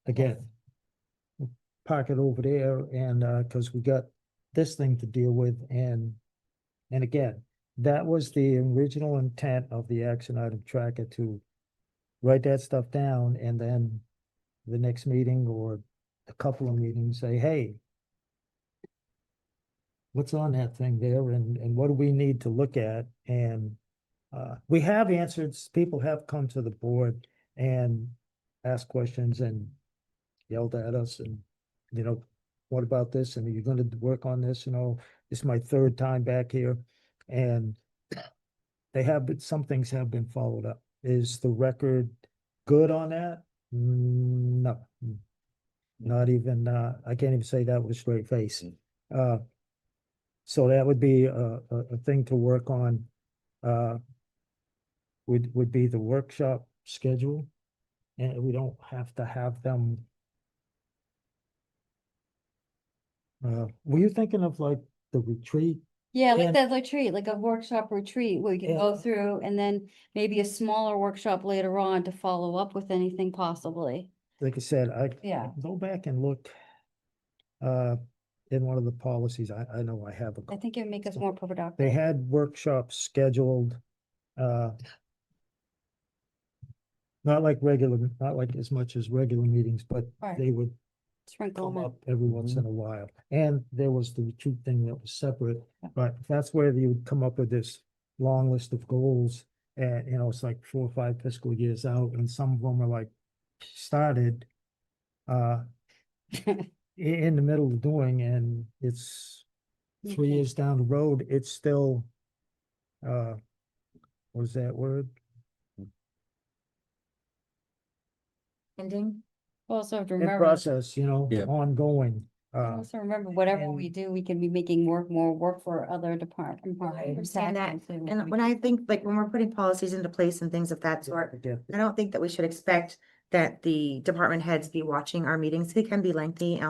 again, park it over there and, cause we got this thing to deal with and again, that was the original intent of the action item tracker to write that stuff down and then the next meeting or a couple of meetings say, hey, what's on that thing there and what do we need to look at? And we have answered, people have come to the board and asked questions and yelled at us and, you know, what about this? And are you gonna work on this? You know, this is my third time back here. And they have, some things have been followed up. Is the record good on that? No. Not even, I can't even say that with a straight face. So that would be a thing to work on. Would be the workshop schedule. And we don't have to have them. Were you thinking of like the retreat? Yeah, like And- that retreat, like a workshop retreat where you can Yeah. go through and then maybe a smaller workshop later on to follow up with anything possibly. Like I said, I Yeah. go back and look. In one of the policies, I know I have. I think it would make us more productive. They had workshops scheduled. Not like as much as regular meetings, but Right. they would Sprinkle come them in. up every once in a while. And there was the retreat thing that was separate, Yeah. but that's where you would come up with this long list of goals. And, you know, it's like 4 or 5 fiscal years out, and some of them are like started in the middle of doing, and it's 3 Okay. years down the road, it's still, what was that word? Ending? Also have to In remember, process, you know, Yeah. ongoing. Also remember, whatever and- we do, we can be making more work for other departments. I understand that. And when I think, like, when we're putting policies into place and things of that sort, I don't think that we should expect that the department heads be watching our meetings. They can be lengthy.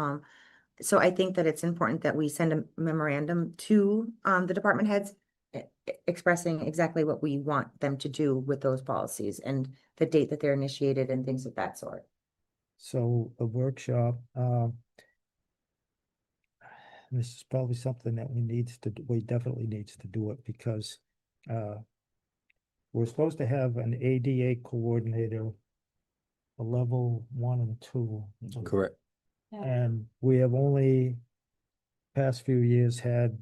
So I think that it's important that we send a memorandum to, the department heads expressing exactly what we want them to do with those policies and the date that they're initiated and things of that sort. So a workshop, this is probably something that we definitely needs to do it because, we're supposed to have an ADA coordinator, a level 1 and 2. Correct. And we have only past few years had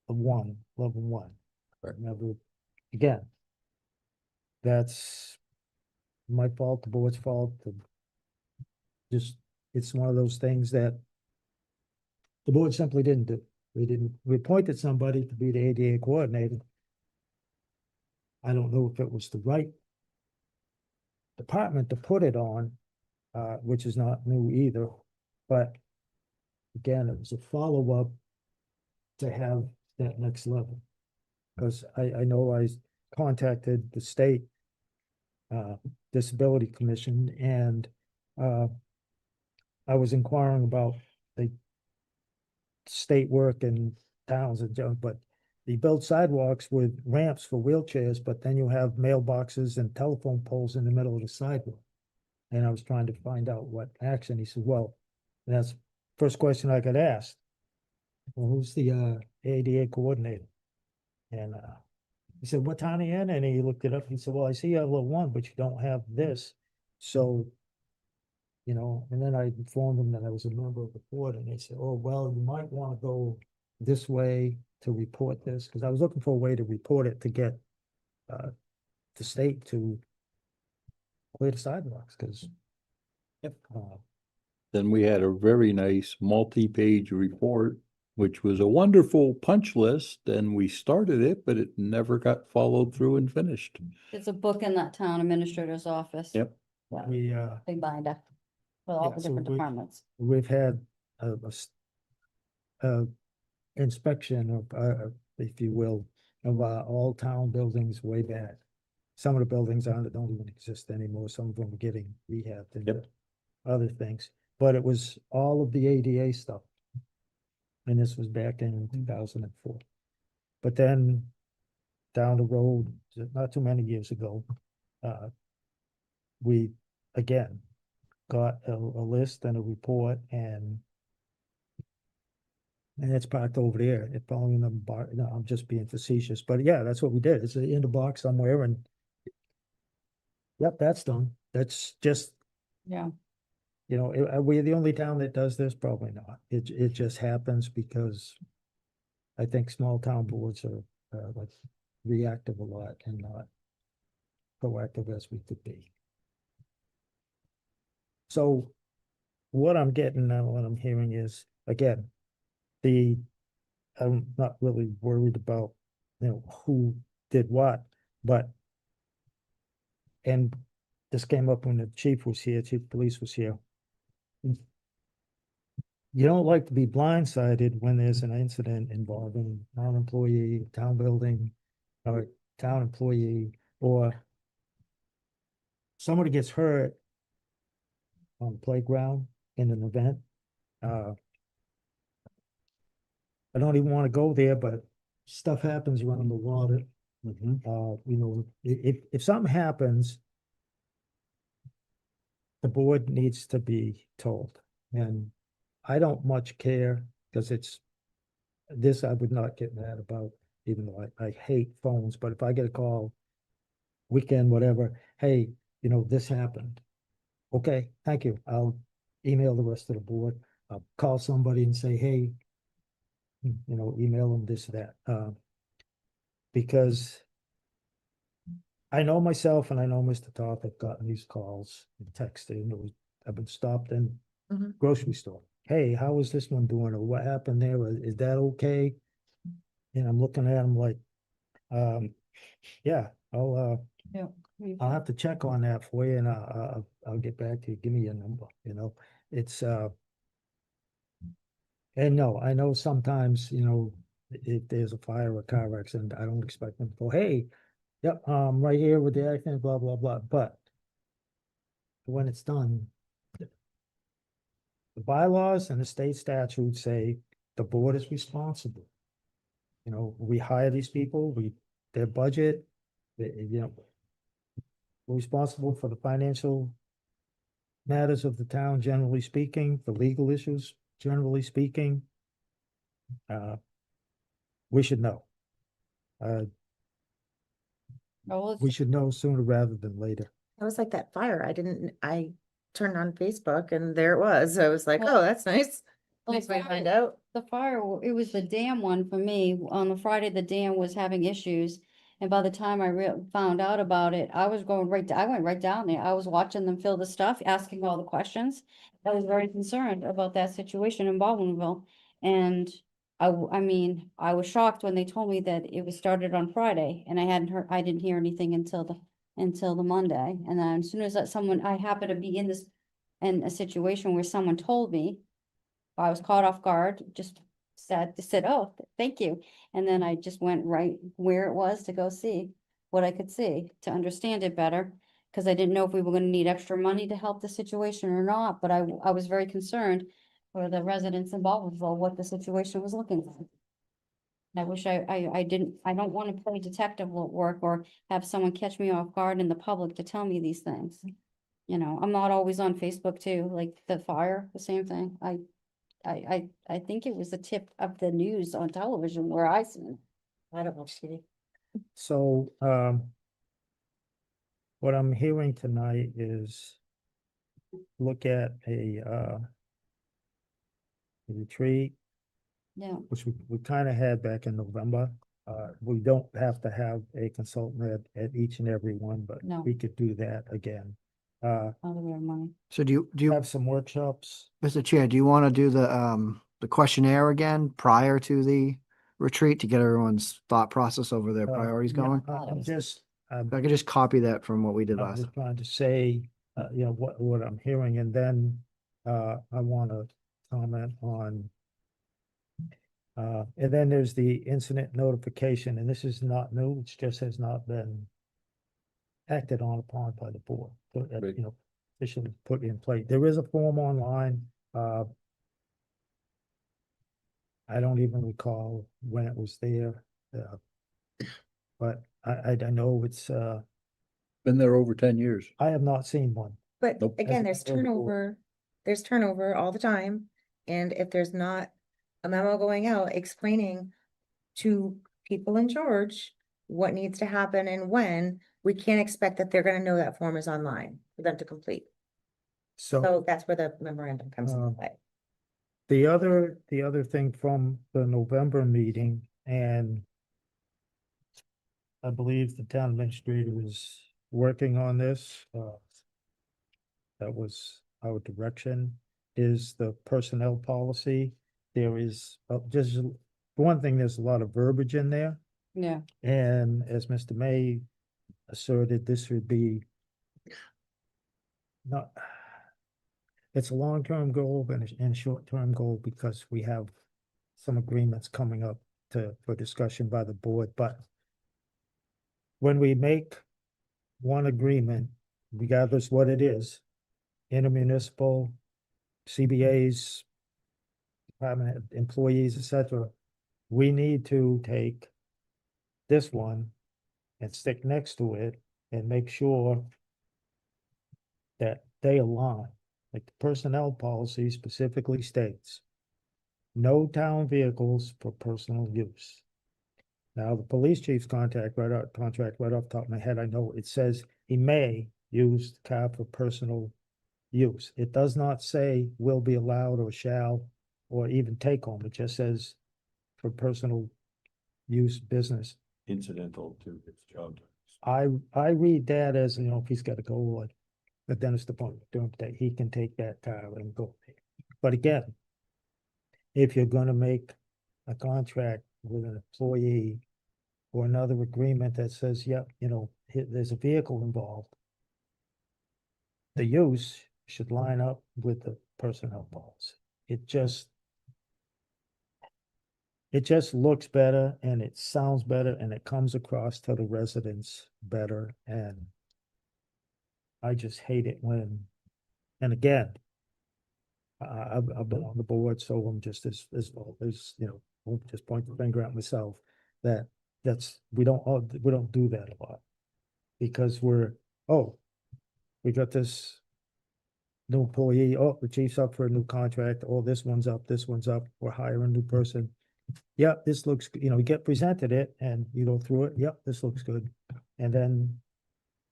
a level 1. Correct. Never, again, that's my fault, the board's fault. Just, it's one of those things that the board simply didn't do. We appointed somebody to be the ADA coordinator. I don't know if it was the right department to put it on, which is not new either, but again, it was a follow-up to have that next level. Because I know I contacted the state Disability Commission and I was inquiring about the state work in towns and junk, but they build sidewalks with ramps for wheelchairs, but then you have mailboxes and telephone poles in the middle of the sidewalk. And I was trying to find out what action. He said, well, that's first question I got asked. Well, who's the ADA coordinator? And he said, what town are you in? And he looked it up. He said, well, I see you have level 1, but you don't have this. So, you know, and then I informed them that I was a member of the board and they said, oh, well, you might want to go this way to report this. Because I was looking for a way to report it to get the state to clear the sidewalks because Then we had a very nice multi-page report, which was a wonderful punch list, and we started it, but it never got followed through and finished. There's a book in that town administrator's office. Yep. Yeah, we big binder with all Yeah, the so different departments. we've had a inspection of, if you will, of all town buildings way back. Some of the buildings don't even exist anymore. Some of them are getting rehabbed into other things. But it was all of the ADA stuff. And this was back in 2004. But then down the road, not too many years ago, we again got a list and a report and it's parked over there. It probably in the bar. No, I'm just being facetious, but yeah, that's what we did. It's in the box somewhere and yep, that's done. That's just, Yeah. you know, are we the only town that does this? Probably not. It just happens because I think small town boards are like reactive a lot and not proactive as we could be. So what I'm getting now, what I'm hearing is, again, I'm not really worried about, you know, who did what, but, and this came up when the chief was here, chief of police was here. You don't like to be blindsided when there's an incident involving town employee, town building, or town employee, or somebody gets hurt on the playground in an event. I don't even want to go there, but stuff happens around the water. You know, if something happens, the board needs to be told. And I don't much care because this I would not get mad about, even though I hate phones, but if I get a call, weekend, whatever, hey, you know, this happened. Okay, thank you. I'll email the rest of the board. I'll call somebody and say, hey, you know, email them this, that, because I know myself and I know Mr. Toth have gotten these calls and texted, and I've been stopped in grocery store. Hey, how is this one doing? Or what happened there? Or is that okay? And I'm looking at them like, yeah, I'll have to check on that for you and I'll get back to you. Give me your number, you know, it's, And no, I know sometimes, if there's a fire or car accident, I don't expect them to go, hey, yep, right here with the accident, blah, blah, blah, but when it's done, the bylaws and the state statutes say the board is responsible. We hire these people, their budget, we're responsible for the financial matters of the town, generally speaking, the legal issues, generally speaking. We should know. Oh, We should know sooner rather than later. It was like that fire. I turned on Facebook and there it was. I was like, Well- oh, that's nice. well, Nice way to fire- find out. The fire, it was the dam one for me. On the Friday, the dam was having issues. And by the time I found out about it, I was going I went right down there. I was watching them fill the stuff, asking all the questions. I was very concerned about that situation in Baldwinville. And I mean, I was shocked when they told me that it was started on Friday and I didn't hear anything until the Monday. And then as soon as I happened to be in a situation where someone told me, I was caught off guard, just said, oh, thank you. And then I just went right where it was to go see what I could see to understand it better. Cause I didn't know if we were gonna need extra money to help the situation or not, but I was very concerned for the residents involved with what the situation was looking like. I wish I don't want to play detective work or have someone catch me off guard in the public to tell me these things. I'm not always on Facebook too, like the fire, the same thing. I think it was the tip of the news on television where I seen it. I don't watch TV. So, what I'm hearing tonight is look at a retreat, Yeah, which we kind of had back in November. We don't have to have a consultant at each and every one, but No. we could do that again. out of their money. So do you, Have some workshops. Mr. Chair, do you want to do the questionnaire again prior to the retreat to get everyone's thought process over their priorities Yeah, going? I'm just, If I could just copy that from what we did I'm last. just trying to say, what I'm hearing, and then, I want to comment on. And then there's the incident notification, and this is not new, it just has not been acted on upon by the board, Right. officially put in place. There is a form online, I don't even recall when it was there, but I know it's, Been there over 10 years. I have not seen one. But Nope. again, As there's a member of the board. turnover all the time. And if there's not a memo going out explaining to people in charge what needs to happen and when, we can't expect that they're gonna know that form is online for them to complete. So. So that's where the memorandum comes into Um, play. The other thing from the November meeting, and I believe the town administrator is working on this, that was our direction, is the personnel policy. There is, just one thing, there's a lot of verbiage in there, Yeah, and as Mr. May asserted, this would be not, it's a long-term goal and a short-term goal because we have some agreements coming up for discussion by the board, but when we make one agreement, regardless what it is, intermunicipal, CBAs, department employees, etc., we need to take this one and stick next to it and make sure that they align. Like the personnel policy specifically states, no town vehicles for personal use. Now, the police chief's contract right off the top of my head, I know it says he may use the car for personal use. It does not say will be allowed or shall, or even take home. It just says for personal use business. Incidental to its job. I read that as, if he's got to go like the dentist appointment during the day, he can take that car and go. But again, if you're gonna make a contract with an employee or another agreement that says, yep, there's a vehicle involved, the use should line up with the personnel policy. It just, it just looks better and it sounds better and it comes across to the residents better, and I just hate it when, and again, I've been on the board, so I'm just as well as, won't just point the finger at myself, we don't do that a lot. Because we got this new employee, the chief's up for a new contract, this one's up, we're hiring a new person. Yep, this looks, you get presented it and you go through it, yep, this looks good. And then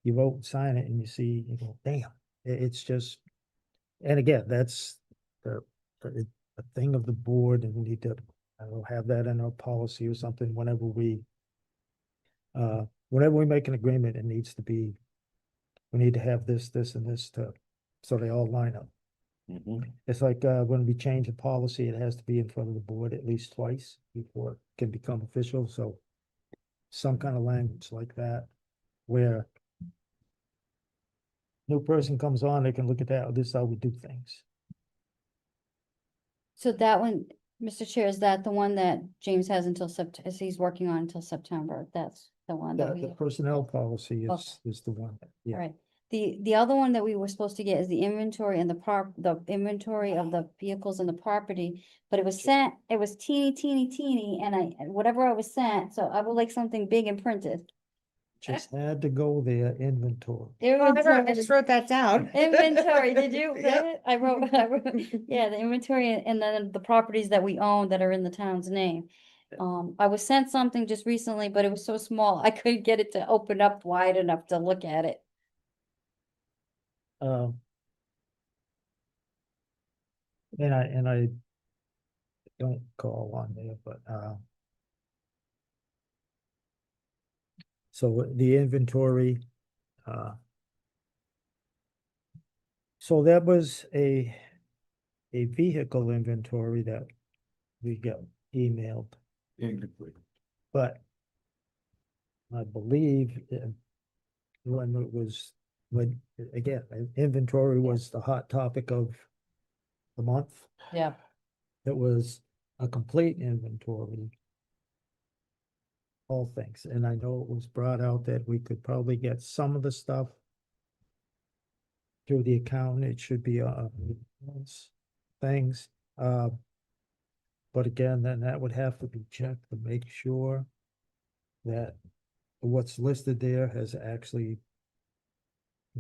you vote and sign it and you see, you go, damn, it's just, and again, that's a thing of the board, and we need to, I don't know, have that in our policy or something whenever we make an agreement, it needs to be, we need to have this, and this so they all line up. It's like, when we change a policy, it has to be in front of the board at least twice before it can become official, so some kind of language like that, where new person comes on, they can look at that, this is how we do things. So that one, Mr. Chair, is that the one that James has until he's working on until September? That's the one that The we, personnel policy Okay. is the one, yeah. right. The other one that we were supposed to get is the inventory and the inventory of the vehicles and the property. But it was sent, it was teeny, and whatever I was sent, so I would like something big and printed. Just had to go there, inventory. I just wrote that down. Inventory, did you? Yep. I wrote, yeah, the inventory and then the properties that we own that are in the town's name. I was sent something just recently, but it was so small, I couldn't get it to open up wide enough to look at it. And I don't call on there, but, so the inventory, so that was a vehicle inventory that we got emailed, Incomplete. but I believe when it was, again, inventory was the hot topic of the month. Yeah. It was a complete inventory. All things, and I know it was brought out that we could probably get some of the stuff through the account, it should be, things, but again, then that would have to be checked to make sure that what's listed there has actually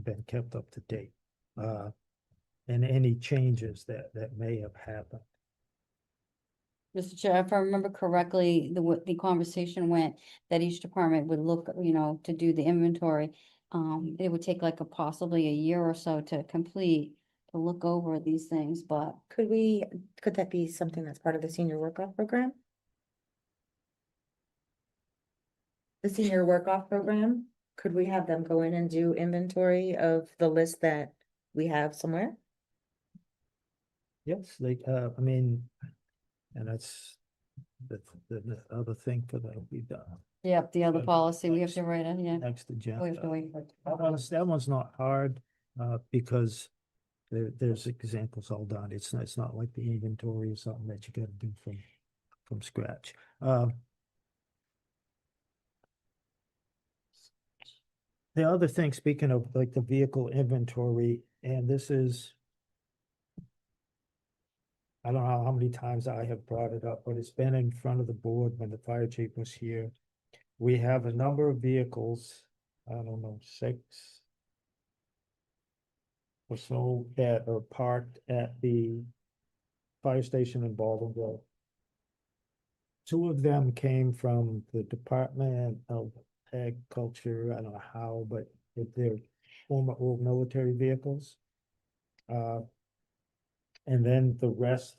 been kept up to date, and any changes that may have happened. Mr. Chair, if I remember correctly, the conversation went that each department would look, to do the inventory. It would take like possibly a year or so to complete, to look over these things, but Could that be something that's part of the senior work-off program? The senior work-off program, could we have them go in and do inventory of the list that we have somewhere? Yes, I mean, and that's the other thing for that we done. yep, the other policy, we have to write it, yeah. Next We have to agenda. wait for it. That one's not hard, because there's examples all done. It's not like the inventory is something that you gotta do from scratch. The other thing, speaking of like the vehicle inventory, and this is, I don't know how many times I have brought it up, but it's been in front of the board when the fire chief was here. We have a number of vehicles, I don't know, 6 or so that are parked at the fire station in Baldwinville. 2 of them came from the Department of Agriculture, I don't know how, but they're former old military vehicles. And then the rest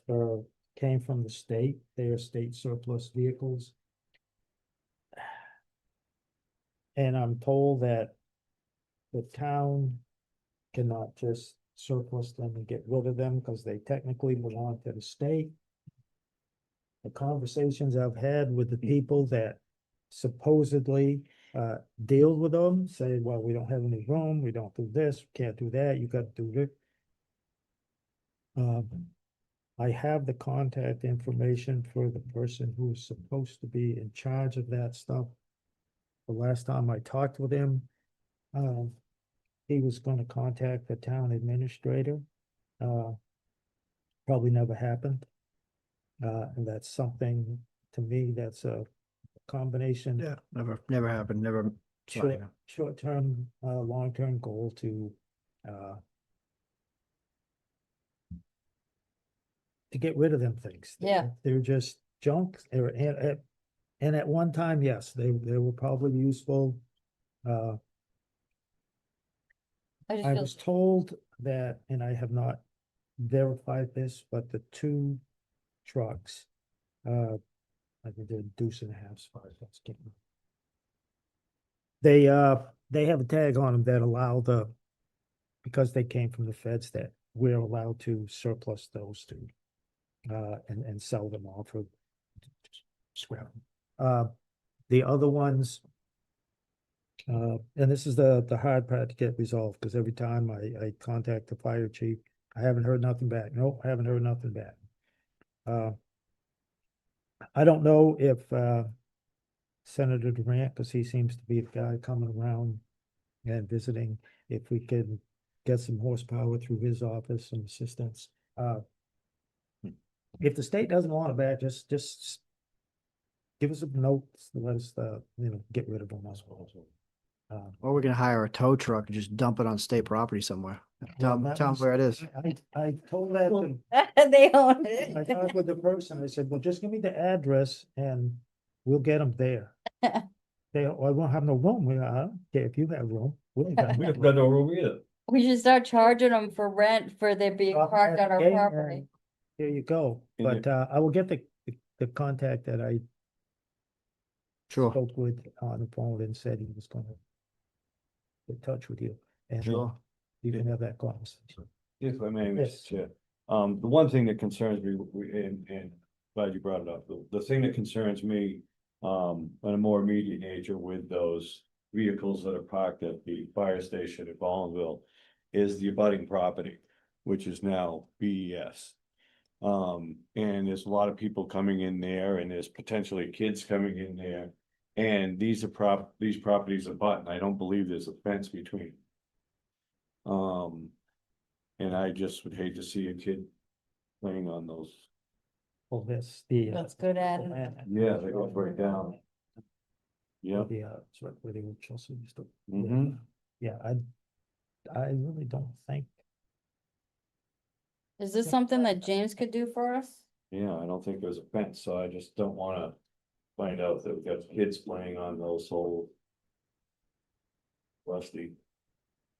came from the state, they are state surplus vehicles. And I'm told that the town cannot just surplus them and get rid of them because they technically belong to the state. The conversations I've had with the people that supposedly deal with them say, well, we don't have any room, we don't do this, can't do that, you gotta do this. I have the contact information for the person who is supposed to be in charge of that stuff. The last time I talked with him, he was gonna contact the town administrator. Probably never happened. And that's something, to me, that's a combination. Yeah, never happened, never. Short-term, long-term goal to get rid of them things. Yeah. They're just junk, and at one time, yes, they were probably useful. I just I feel, was told that, and I have not verified this, but the two trucks, I think they're deuce and a half, as far as that's getting. They have a tag on them that allow because they came from the feds, that we're allowed to surplus those two. And sell them all for scrap. The other ones, and this is the hard part to get resolved, because every time I contact the fire chief, I haven't heard nothing back. Nope, I haven't heard nothing back. I don't know if Senator Durant, because he seems to be the guy coming around and visiting, if we could get some horsepower through his office, some assistance. If the state doesn't want it back, just give us a note, let us, get rid of them, I suppose. Or we're gonna hire a tow truck and just dump it on state property somewhere. Tell that them was- where it is. I told that to they own I it. talked with the person, I said, well, just give me the address and we'll get them there. They, I won't have no room, I don't care if you have room. We ain't got We no haven't got no room either. We should start charging them for rent for their being room. parked on our Okay, property. and There you go, And but I will get the contact that I Sure, spoke with on the phone and said he was gonna get in touch with you, and sure. you can have that conversation. If I may, Yes. Mr. Chair, the one thing that concerns me, and glad you brought it up, the thing that concerns me, on a more immediate nature with those vehicles that are parked at the fire station at Ballinville is the abutting property, which is now BES. And there's a lot of people coming in there, and there's potentially kids coming in there. And these properties abut, and I don't believe there's a fence between. And I just would hate to see a kid playing on those. Well, that's the. That's good at it. Yeah, they go right down. Yeah. Yeah, it's right where the old Chelsea used to. Mhm. Yeah, I really don't think, Is this something that James could do for us? Yeah, I don't think there's a fence, so I just don't wanna find out that we've got kids playing on those old. Rusty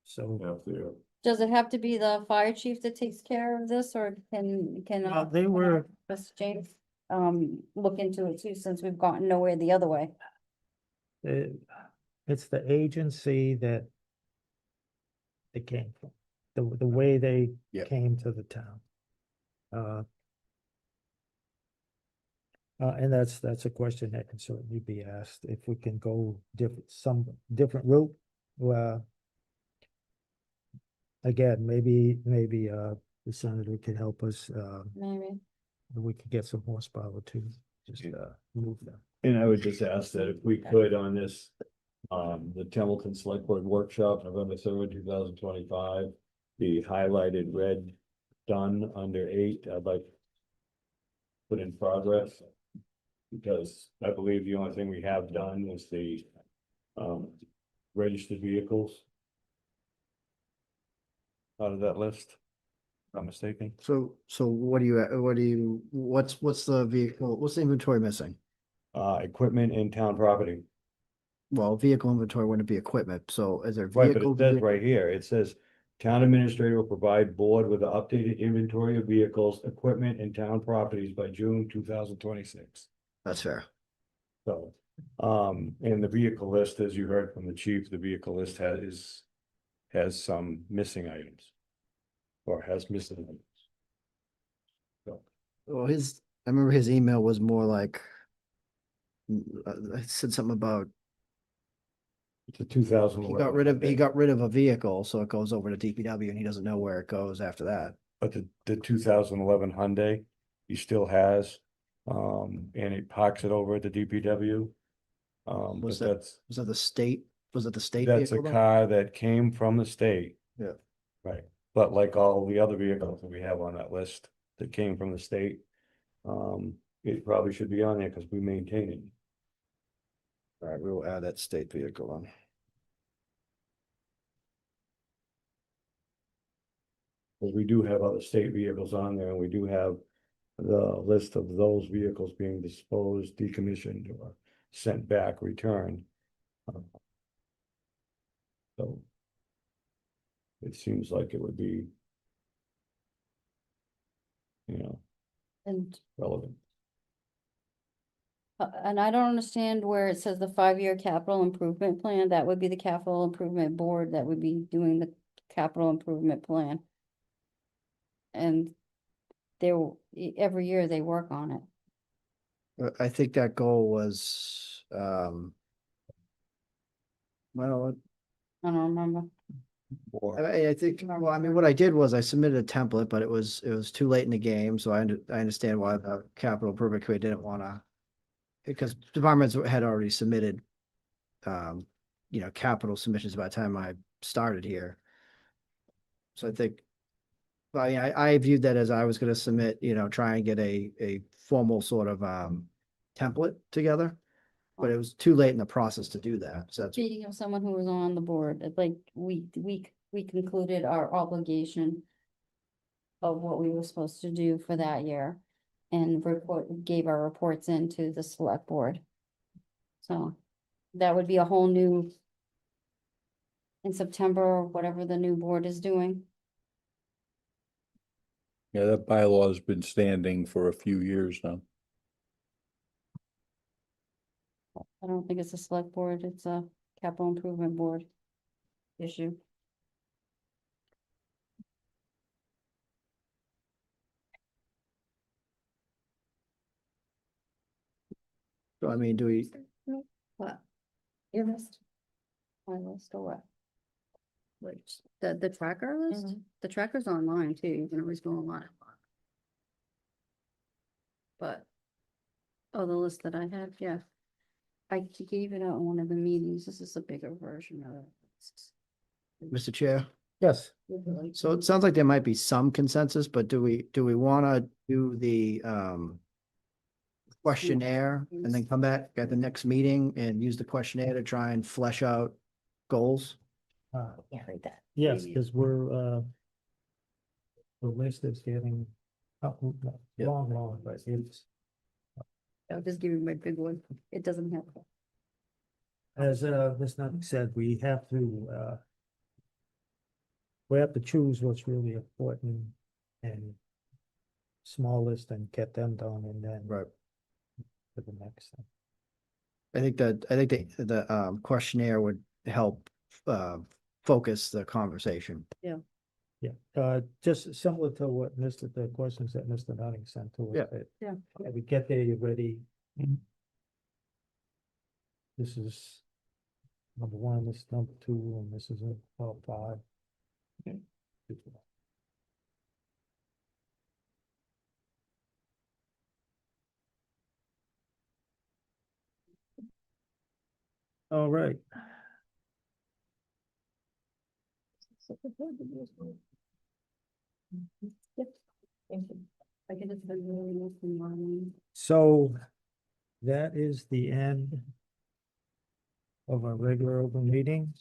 so. out there. Does it have to be the fire chief that takes care of this, or can? They were, Mr. James, look into it too, since we've gotten nowhere the other way. it's the agency that they came from, the way they Yep. came to the town. And that's a question that can certainly be asked, if we can go some different route, again, maybe, the senator could help us, Maybe. we could get some horsepower to just, move them. And I would just ask that if we could on this, the Templeton Select Board Workshop, November 3rd, 2025. The highlighted red done under 8, I'd like. Put in progress. Because I believe the only thing we have done is the, registered vehicles. Out of that list, if I'm not mistaken. So what's the vehicle, what's the inventory missing? Equipment and town property. Well, vehicle inventory wouldn't be equipment, so is there Right, but vehicle? it says right here, it says, town administrator will provide board with an updated inventory of vehicles, equipment and town properties by June 2026. That's fair. So, and the vehicle list, as you heard from the chief, the vehicle list has some missing items. Or has missing items. So, Well, I remember his email was more like. I said something about, it's a 2011. he got rid of a vehicle, so it goes over to DPW and he doesn't know where it goes after that. But the 2011 Hyundai, he still has. And he parks it over at the DPW. But Was that, was that the state? Was it the state? that's a vehicle though? car that came from the state. Yeah. Right, but like all the other vehicles that we have on that list that came from the state, it probably should be on there because we maintain it. All right, we will add that state vehicle on. Because we do have other state vehicles on there, and we do have the list of those vehicles being disposed, decommissioned, or sent back, returned. So it seems like it would be, And relevant. And I don't understand where it says the 5-year capital improvement plan. That would be the capital improvement board that would be doing the capital improvement plan. And every year they work on it. I think that goal was, well, I don't remember. I think, well, I mean, what I did was I submitted a template, but it was too late in the game, so I understand why the capital improvement committee didn't wanna. Because departments had already submitted, capital submissions by the time I started here. So I think, I viewed that as I was gonna submit, try and get a formal sort of, template together. But it was too late in the process to do that, so that's. Speaking of someone who was on the board, like we concluded our obligation of what we were supposed to do for that year and gave our reports into the select board. So that would be a whole new in September, or whatever the new board is doing. Yeah, that bylaw's been standing for a few years now. I don't think it's a select board, it's a capital improvement board issue. So I mean, do we, What? Your list. My list or what? Which, the tracker list? The tracker's online too, you can always go online. But, oh, the list that I have, yeah. I gave it out in one of the meetings, this is a bigger version of it. Mr. Chair? Yes, So it sounds like there might be some consensus, but do we wanna do the questionnaire and then come back at the next meeting and use the questionnaire to try and flesh out goals? Yeah, read that. yes, because the list is getting long, but it's, I'll just give you my big one, it doesn't have. as Ms. Nutting said, we have to choose what's really important and small list and get them done and then. Right. For the next thing. I think the questionnaire would help focus the conversation. Yeah, just similar to what the questions that Mr. Nutting sent to us. Yeah. that, Yeah. We get there, you're ready. This is number 1, this is number 2, and this is about 5. All right. So that is the end of our regular open meeting.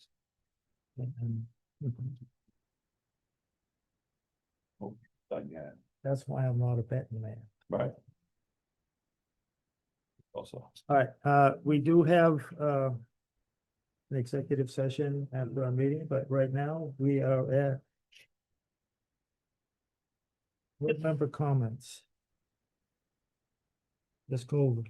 And Done yet. that's why I'm not a betting man. Right. Also. All right, we do have an executive session after our meeting, but right now we are at board member comments. Let's go over.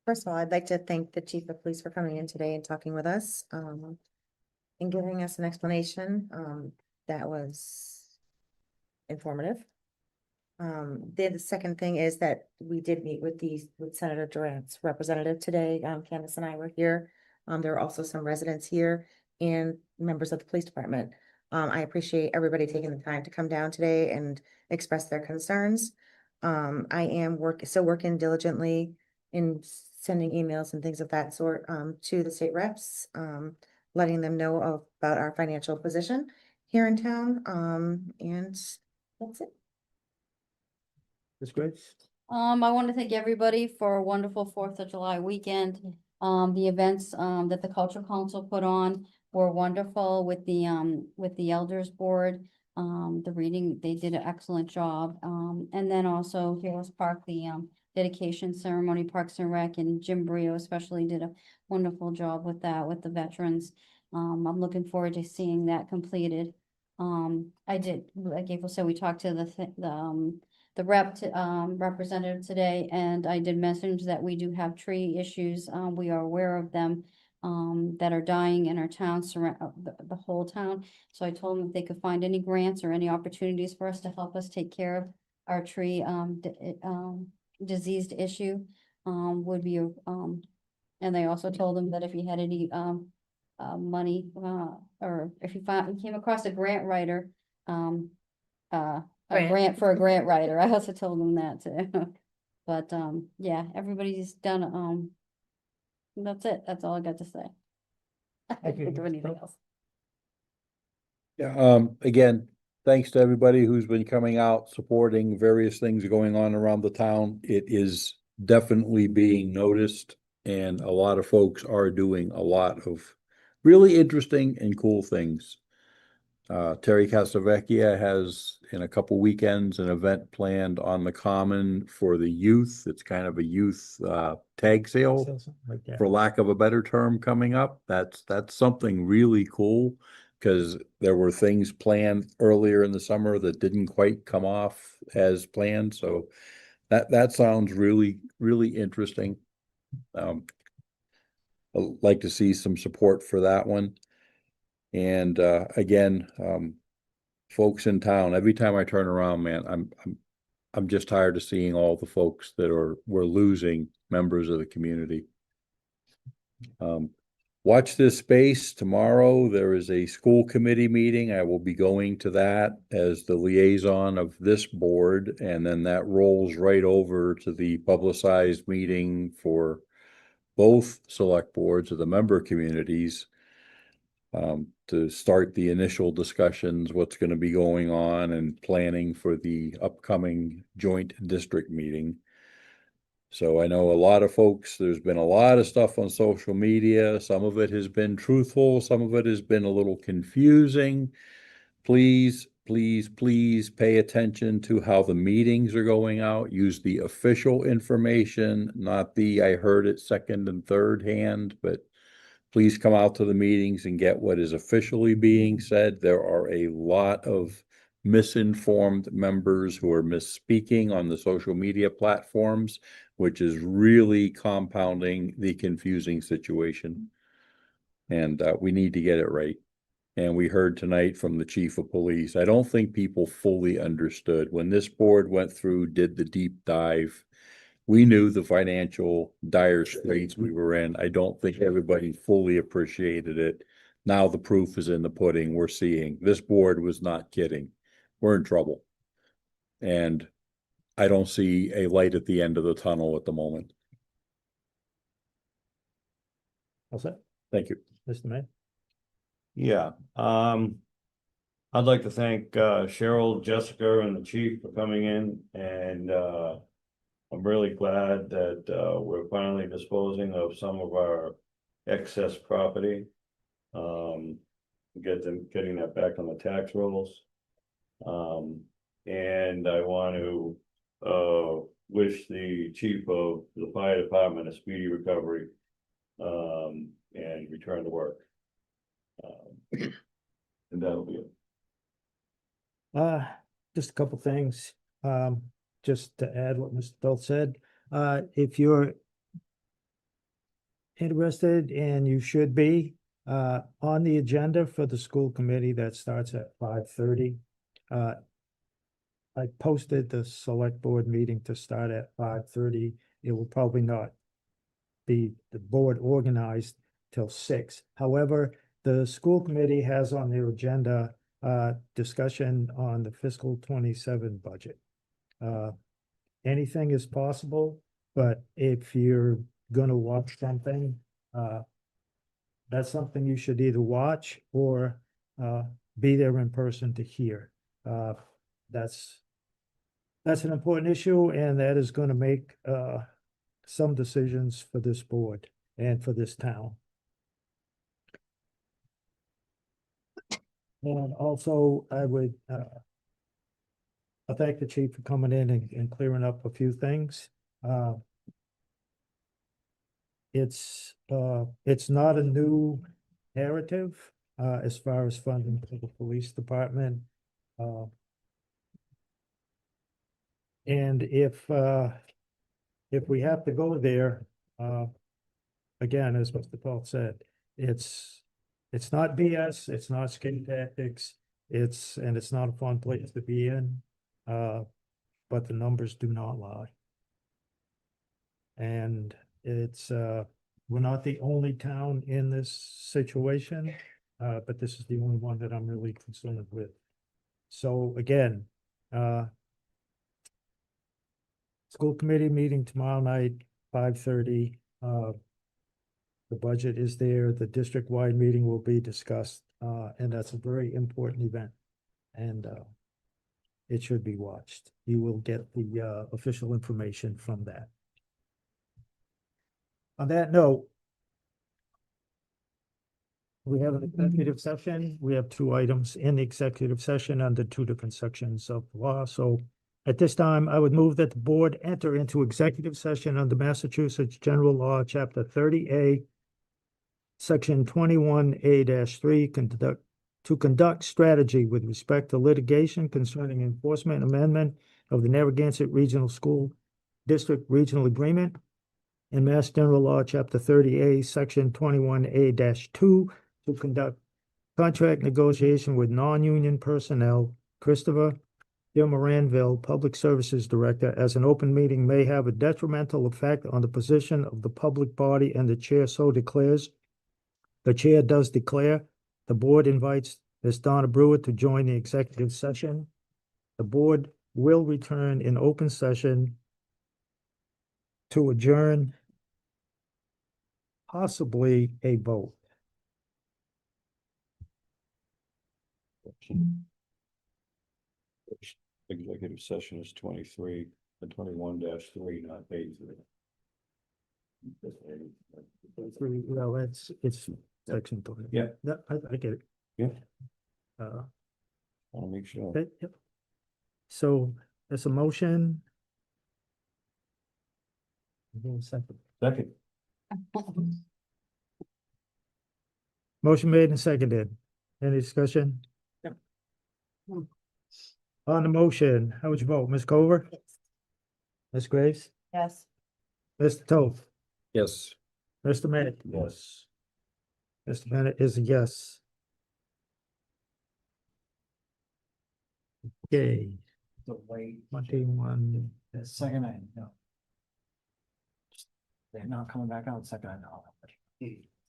First of all, I'd like to thank the chief of police for coming in today and talking with us, and giving us an explanation, that was informative. Then the second thing is that we did meet with Senator Durant's representative today. Candace and I were here. There are also some residents here and members of the police department. I appreciate everybody taking the time to come down today and express their concerns. I am still working diligently in sending emails and things of that sort, to the state reps, letting them know about our financial position here in town. And that's it. Ms. Graves? I want to thank everybody for a wonderful 4th of July weekend. The events, that the Cultural Council put on were wonderful with the Elders Board. The reading, they did an excellent job. And then also Heroes Park, the, dedication ceremony, Parks and Rec, and Jim Brio especially did a wonderful job with that, with the veterans. I'm looking forward to seeing that completed. Like April said, we talked to the representative today, and I did message that we do have tree issues. We are aware of them, that are dying in our town, surround the whole town. So I told them if they could find any grants or any opportunities for us to help us take care of our tree, diseased issue, would be, and I also told them that if he had any, money, or if he came across a grant writer, a grant for a grant writer. I also told them that too. But, yeah, everybody's done, that's it. That's all I got to say. I Thank can't you. think of anything else. Yeah, again, thanks to everybody who's been coming out, supporting various things going on around the town. It is definitely being noticed, and a lot of folks are doing a lot of really interesting and cool things. Terry Castavecchia has, in a couple weekends, an event planned on the Common for the youth. It's kind of a youth tag sale, Something like that. for lack of a better term, coming up. That's something really cool, because there were things planned earlier in the summer that didn't quite come off as planned. So that sounds really, really interesting. I'd like to see some support for that one. And again, folks in town, every time I turn around, man, I'm just tired of seeing all the folks that we're losing members of the community. Watch this space. Tomorrow there is a school committee meeting. I will be going to that as the liaison of this board, and then that rolls right over to the publicized meeting for both select boards of the member communities, to start the initial discussions, what's going to be going on, and planning for the upcoming joint district meeting. So I know a lot of folks, there's been a lot of stuff on social media. Some of it has been truthful, some of it has been a little confusing. Please, please, please pay attention to how the meetings are going out. Use the official information, not the I heard it second and third hand, but please come out to the meetings and get what is officially being said. There are a lot of misinformed members who are misspeaking on the social media platforms, which is really compounding the confusing situation. And we need to get it right. And we heard tonight from the chief of police, I don't think people fully understood. When this board went through, did the deep dive, we knew the financial dire straits we were in. I don't think everybody fully appreciated it. Now the proof is in the pudding. We're seeing this board was not kidding. We're in trouble. And I don't see a light at the end of the tunnel at the moment. All set, Thank you. Mr. Mayor? Yeah, I'd like to thank Cheryl, Jessica, and the chief for coming in, and I'm really glad that we're finally disposing of some of our excess property. Getting that back on the tax rolls. And I want to wish the chief of the fire department a speedy recovery and return to work. And that'll be it. Just a couple things, just to add what Mr. Belt said. If you're interested, and you should be, on the agenda for the school committee that starts at 5:30. I posted the select board meeting to start at 5:30. It will probably not be the board organized till 6. However, the school committee has on their agenda discussion on the fiscal 27 budget. Anything is possible, but if you're gonna watch something, that's something you should either watch or be there in person to hear. That's an important issue, and that is gonna make some decisions for this board and for this town. And also, I would I thank the chief for coming in and clearing up a few things. It's not a new narrative as far as funding for the police department. And if we have to go there, again, as Mr. Paul said, it's not BS, it's not skin tactics, it's not a fun place to be in. But the numbers do not lie. And it's we're not the only town in this situation, but this is the only one that I'm really concerned with. So again, school committee meeting tomorrow night, 5:30. The budget is there, the district-wide meeting will be discussed, and that's a very important event. And it should be watched. You will get the official information from that. On that note, we have an executive session. We have two items in the executive session under two different sections of law. So at this time, I would move that the board enter into executive session under Massachusetts General Law, Chapter 30A, Section 21A-3, to conduct strategy with respect to litigation concerning enforcement amendment of the Narragansett Regional School District Regional Agreement and Mass General Law, Chapter 30A, Section 21A-2, to conduct contract negotiation with non-union personnel. Christopher Moranville, Public Services Director, as an open meeting may have a detrimental effect on the position of the public body and the chair so declares. The chair does declare. The board invites Ms. Donna Brewer to join the executive session. The board will return in open session to adjourn, possibly a vote. Executive session is 23 and 21-3, not page 3. Well, it's section 3. Yeah. No, I get it. Yeah. I'll make sure. Okay, yep. So there's a motion. Second. Second. Motion made and seconded. Any discussion? On the motion, how would you vote? Ms. Cover? Ms. Graves? Yes. Mr. Toth? Yes. Mr. Bennett? Yes. Mr. Bennett is a yes. Okay. Wait, 21. the second item, no. They're not coming back out, second item.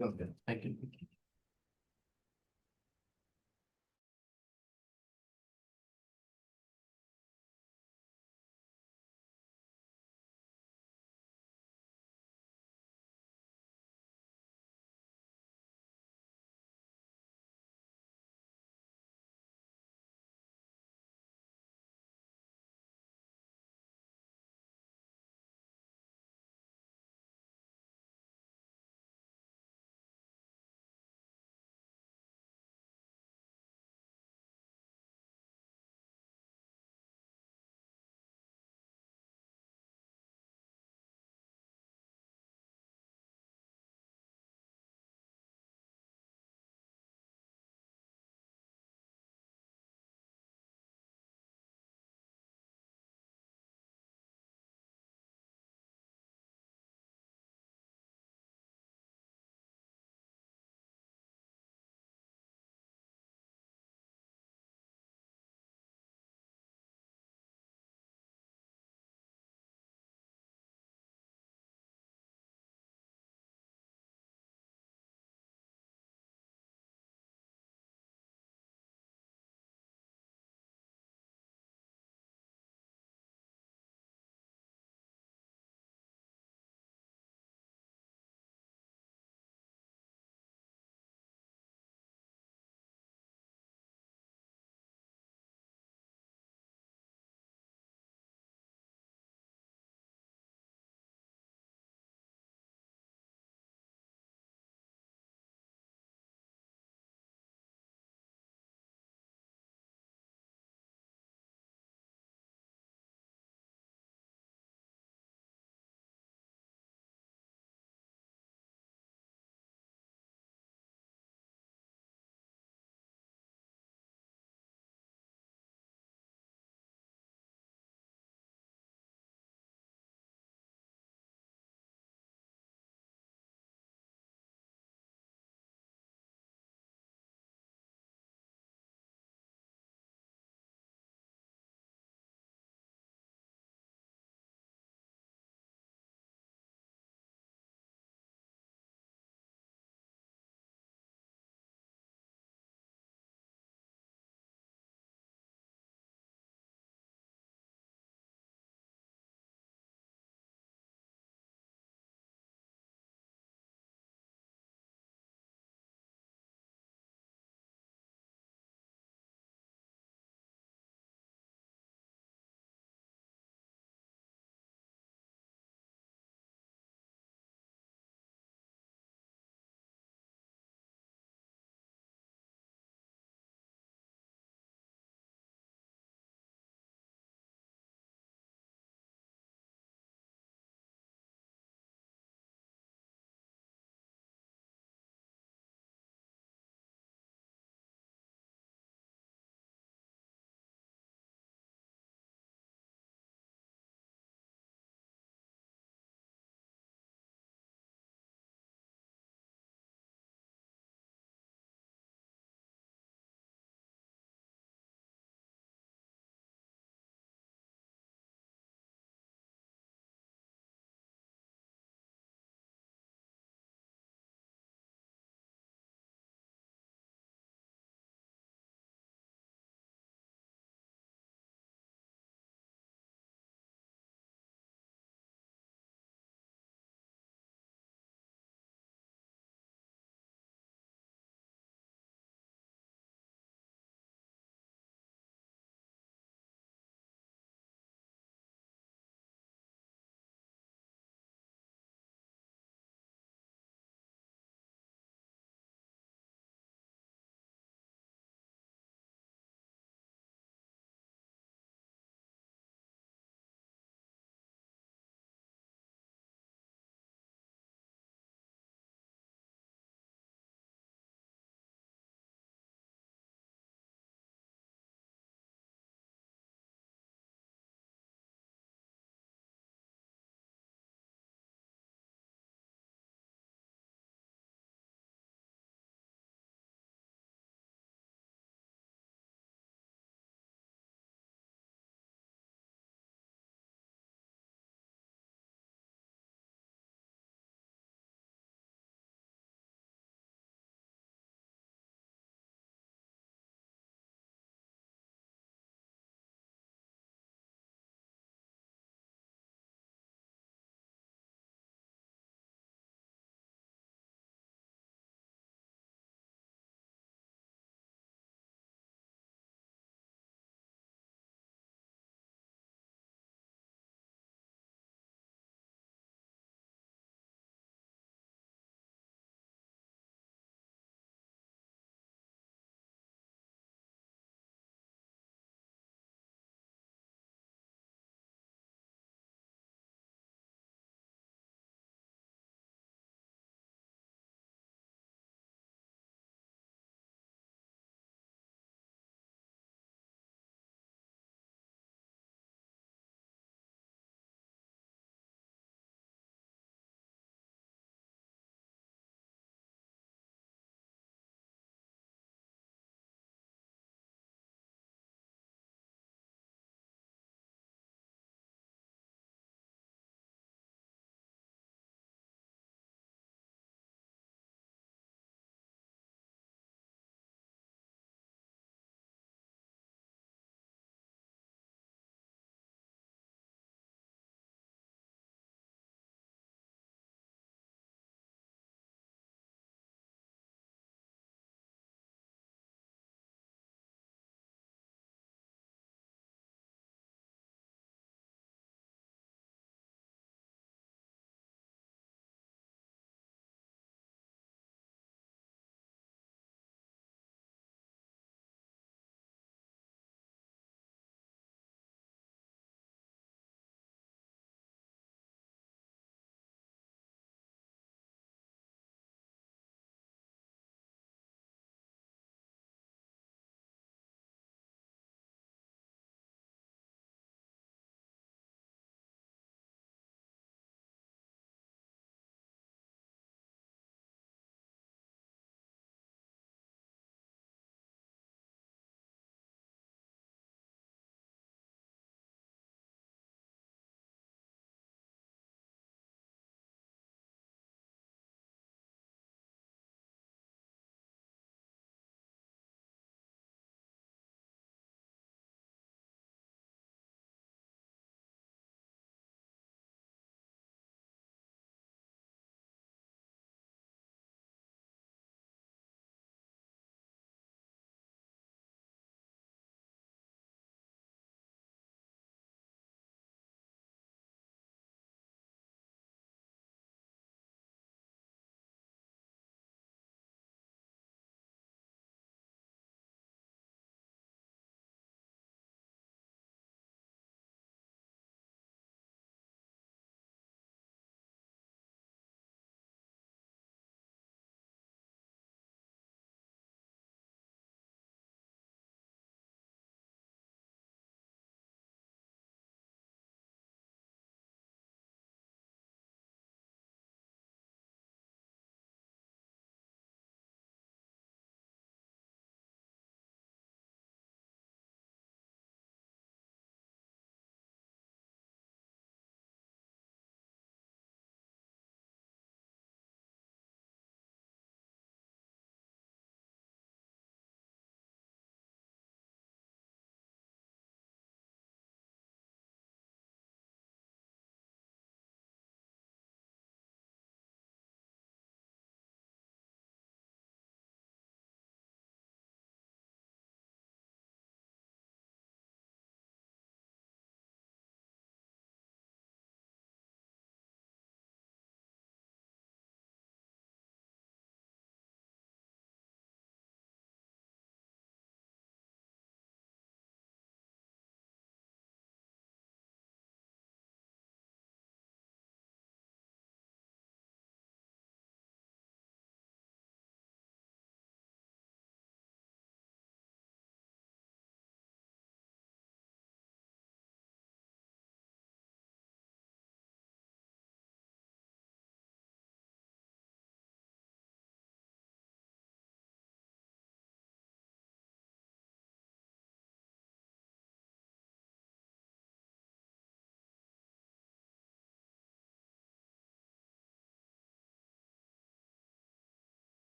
Sounds good, thank you.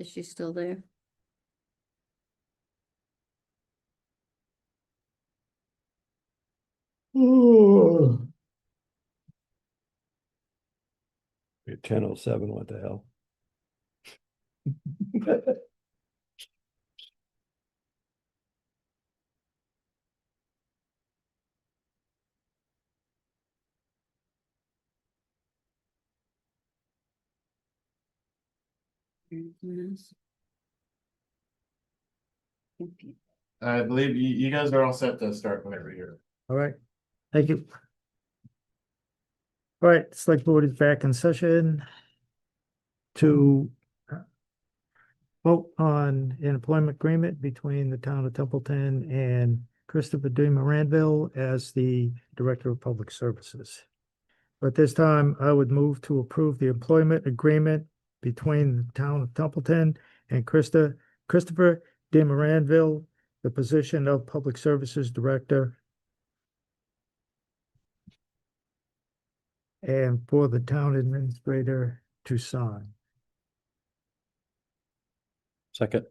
Is she still there? At 10:07, what the hell? I believe you guys are all set to start whenever you're. All right, thank you. All right, select board is back in session to vote on an employment agreement between the town of Templeton and Christopher D. Moranville as the Director of Public Services. But this time, I would move to approve the employment agreement between the town of Templeton and Christopher D. Moranville, the position of Public Services Director, and for the town administrator to sign. Second.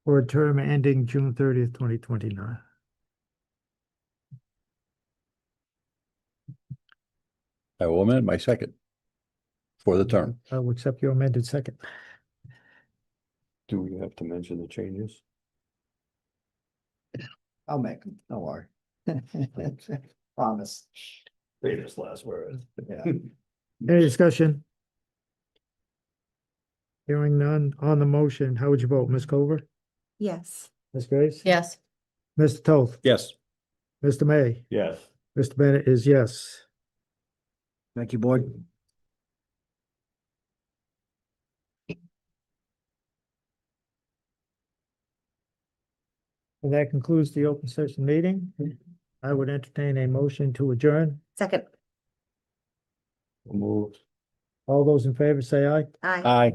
For a term ending June 30th, 2029. I will amend my second for the term. I will accept your amended second. Do we have to mention the changes? I'll make them, don't worry. Promise. Famous last word. Yeah. Any discussion? Hearing none on the motion, how would you vote, Ms. Culver? Yes. Ms. Grace? Yes. Mr. Toth? Yes. Mr. May? Yes. Mr. Bennett is yes. Thank you, board. And that concludes the open session meeting. I would entertain a motion to adjourn. Second. Moved. All those in favor say aye. Aye. Aye.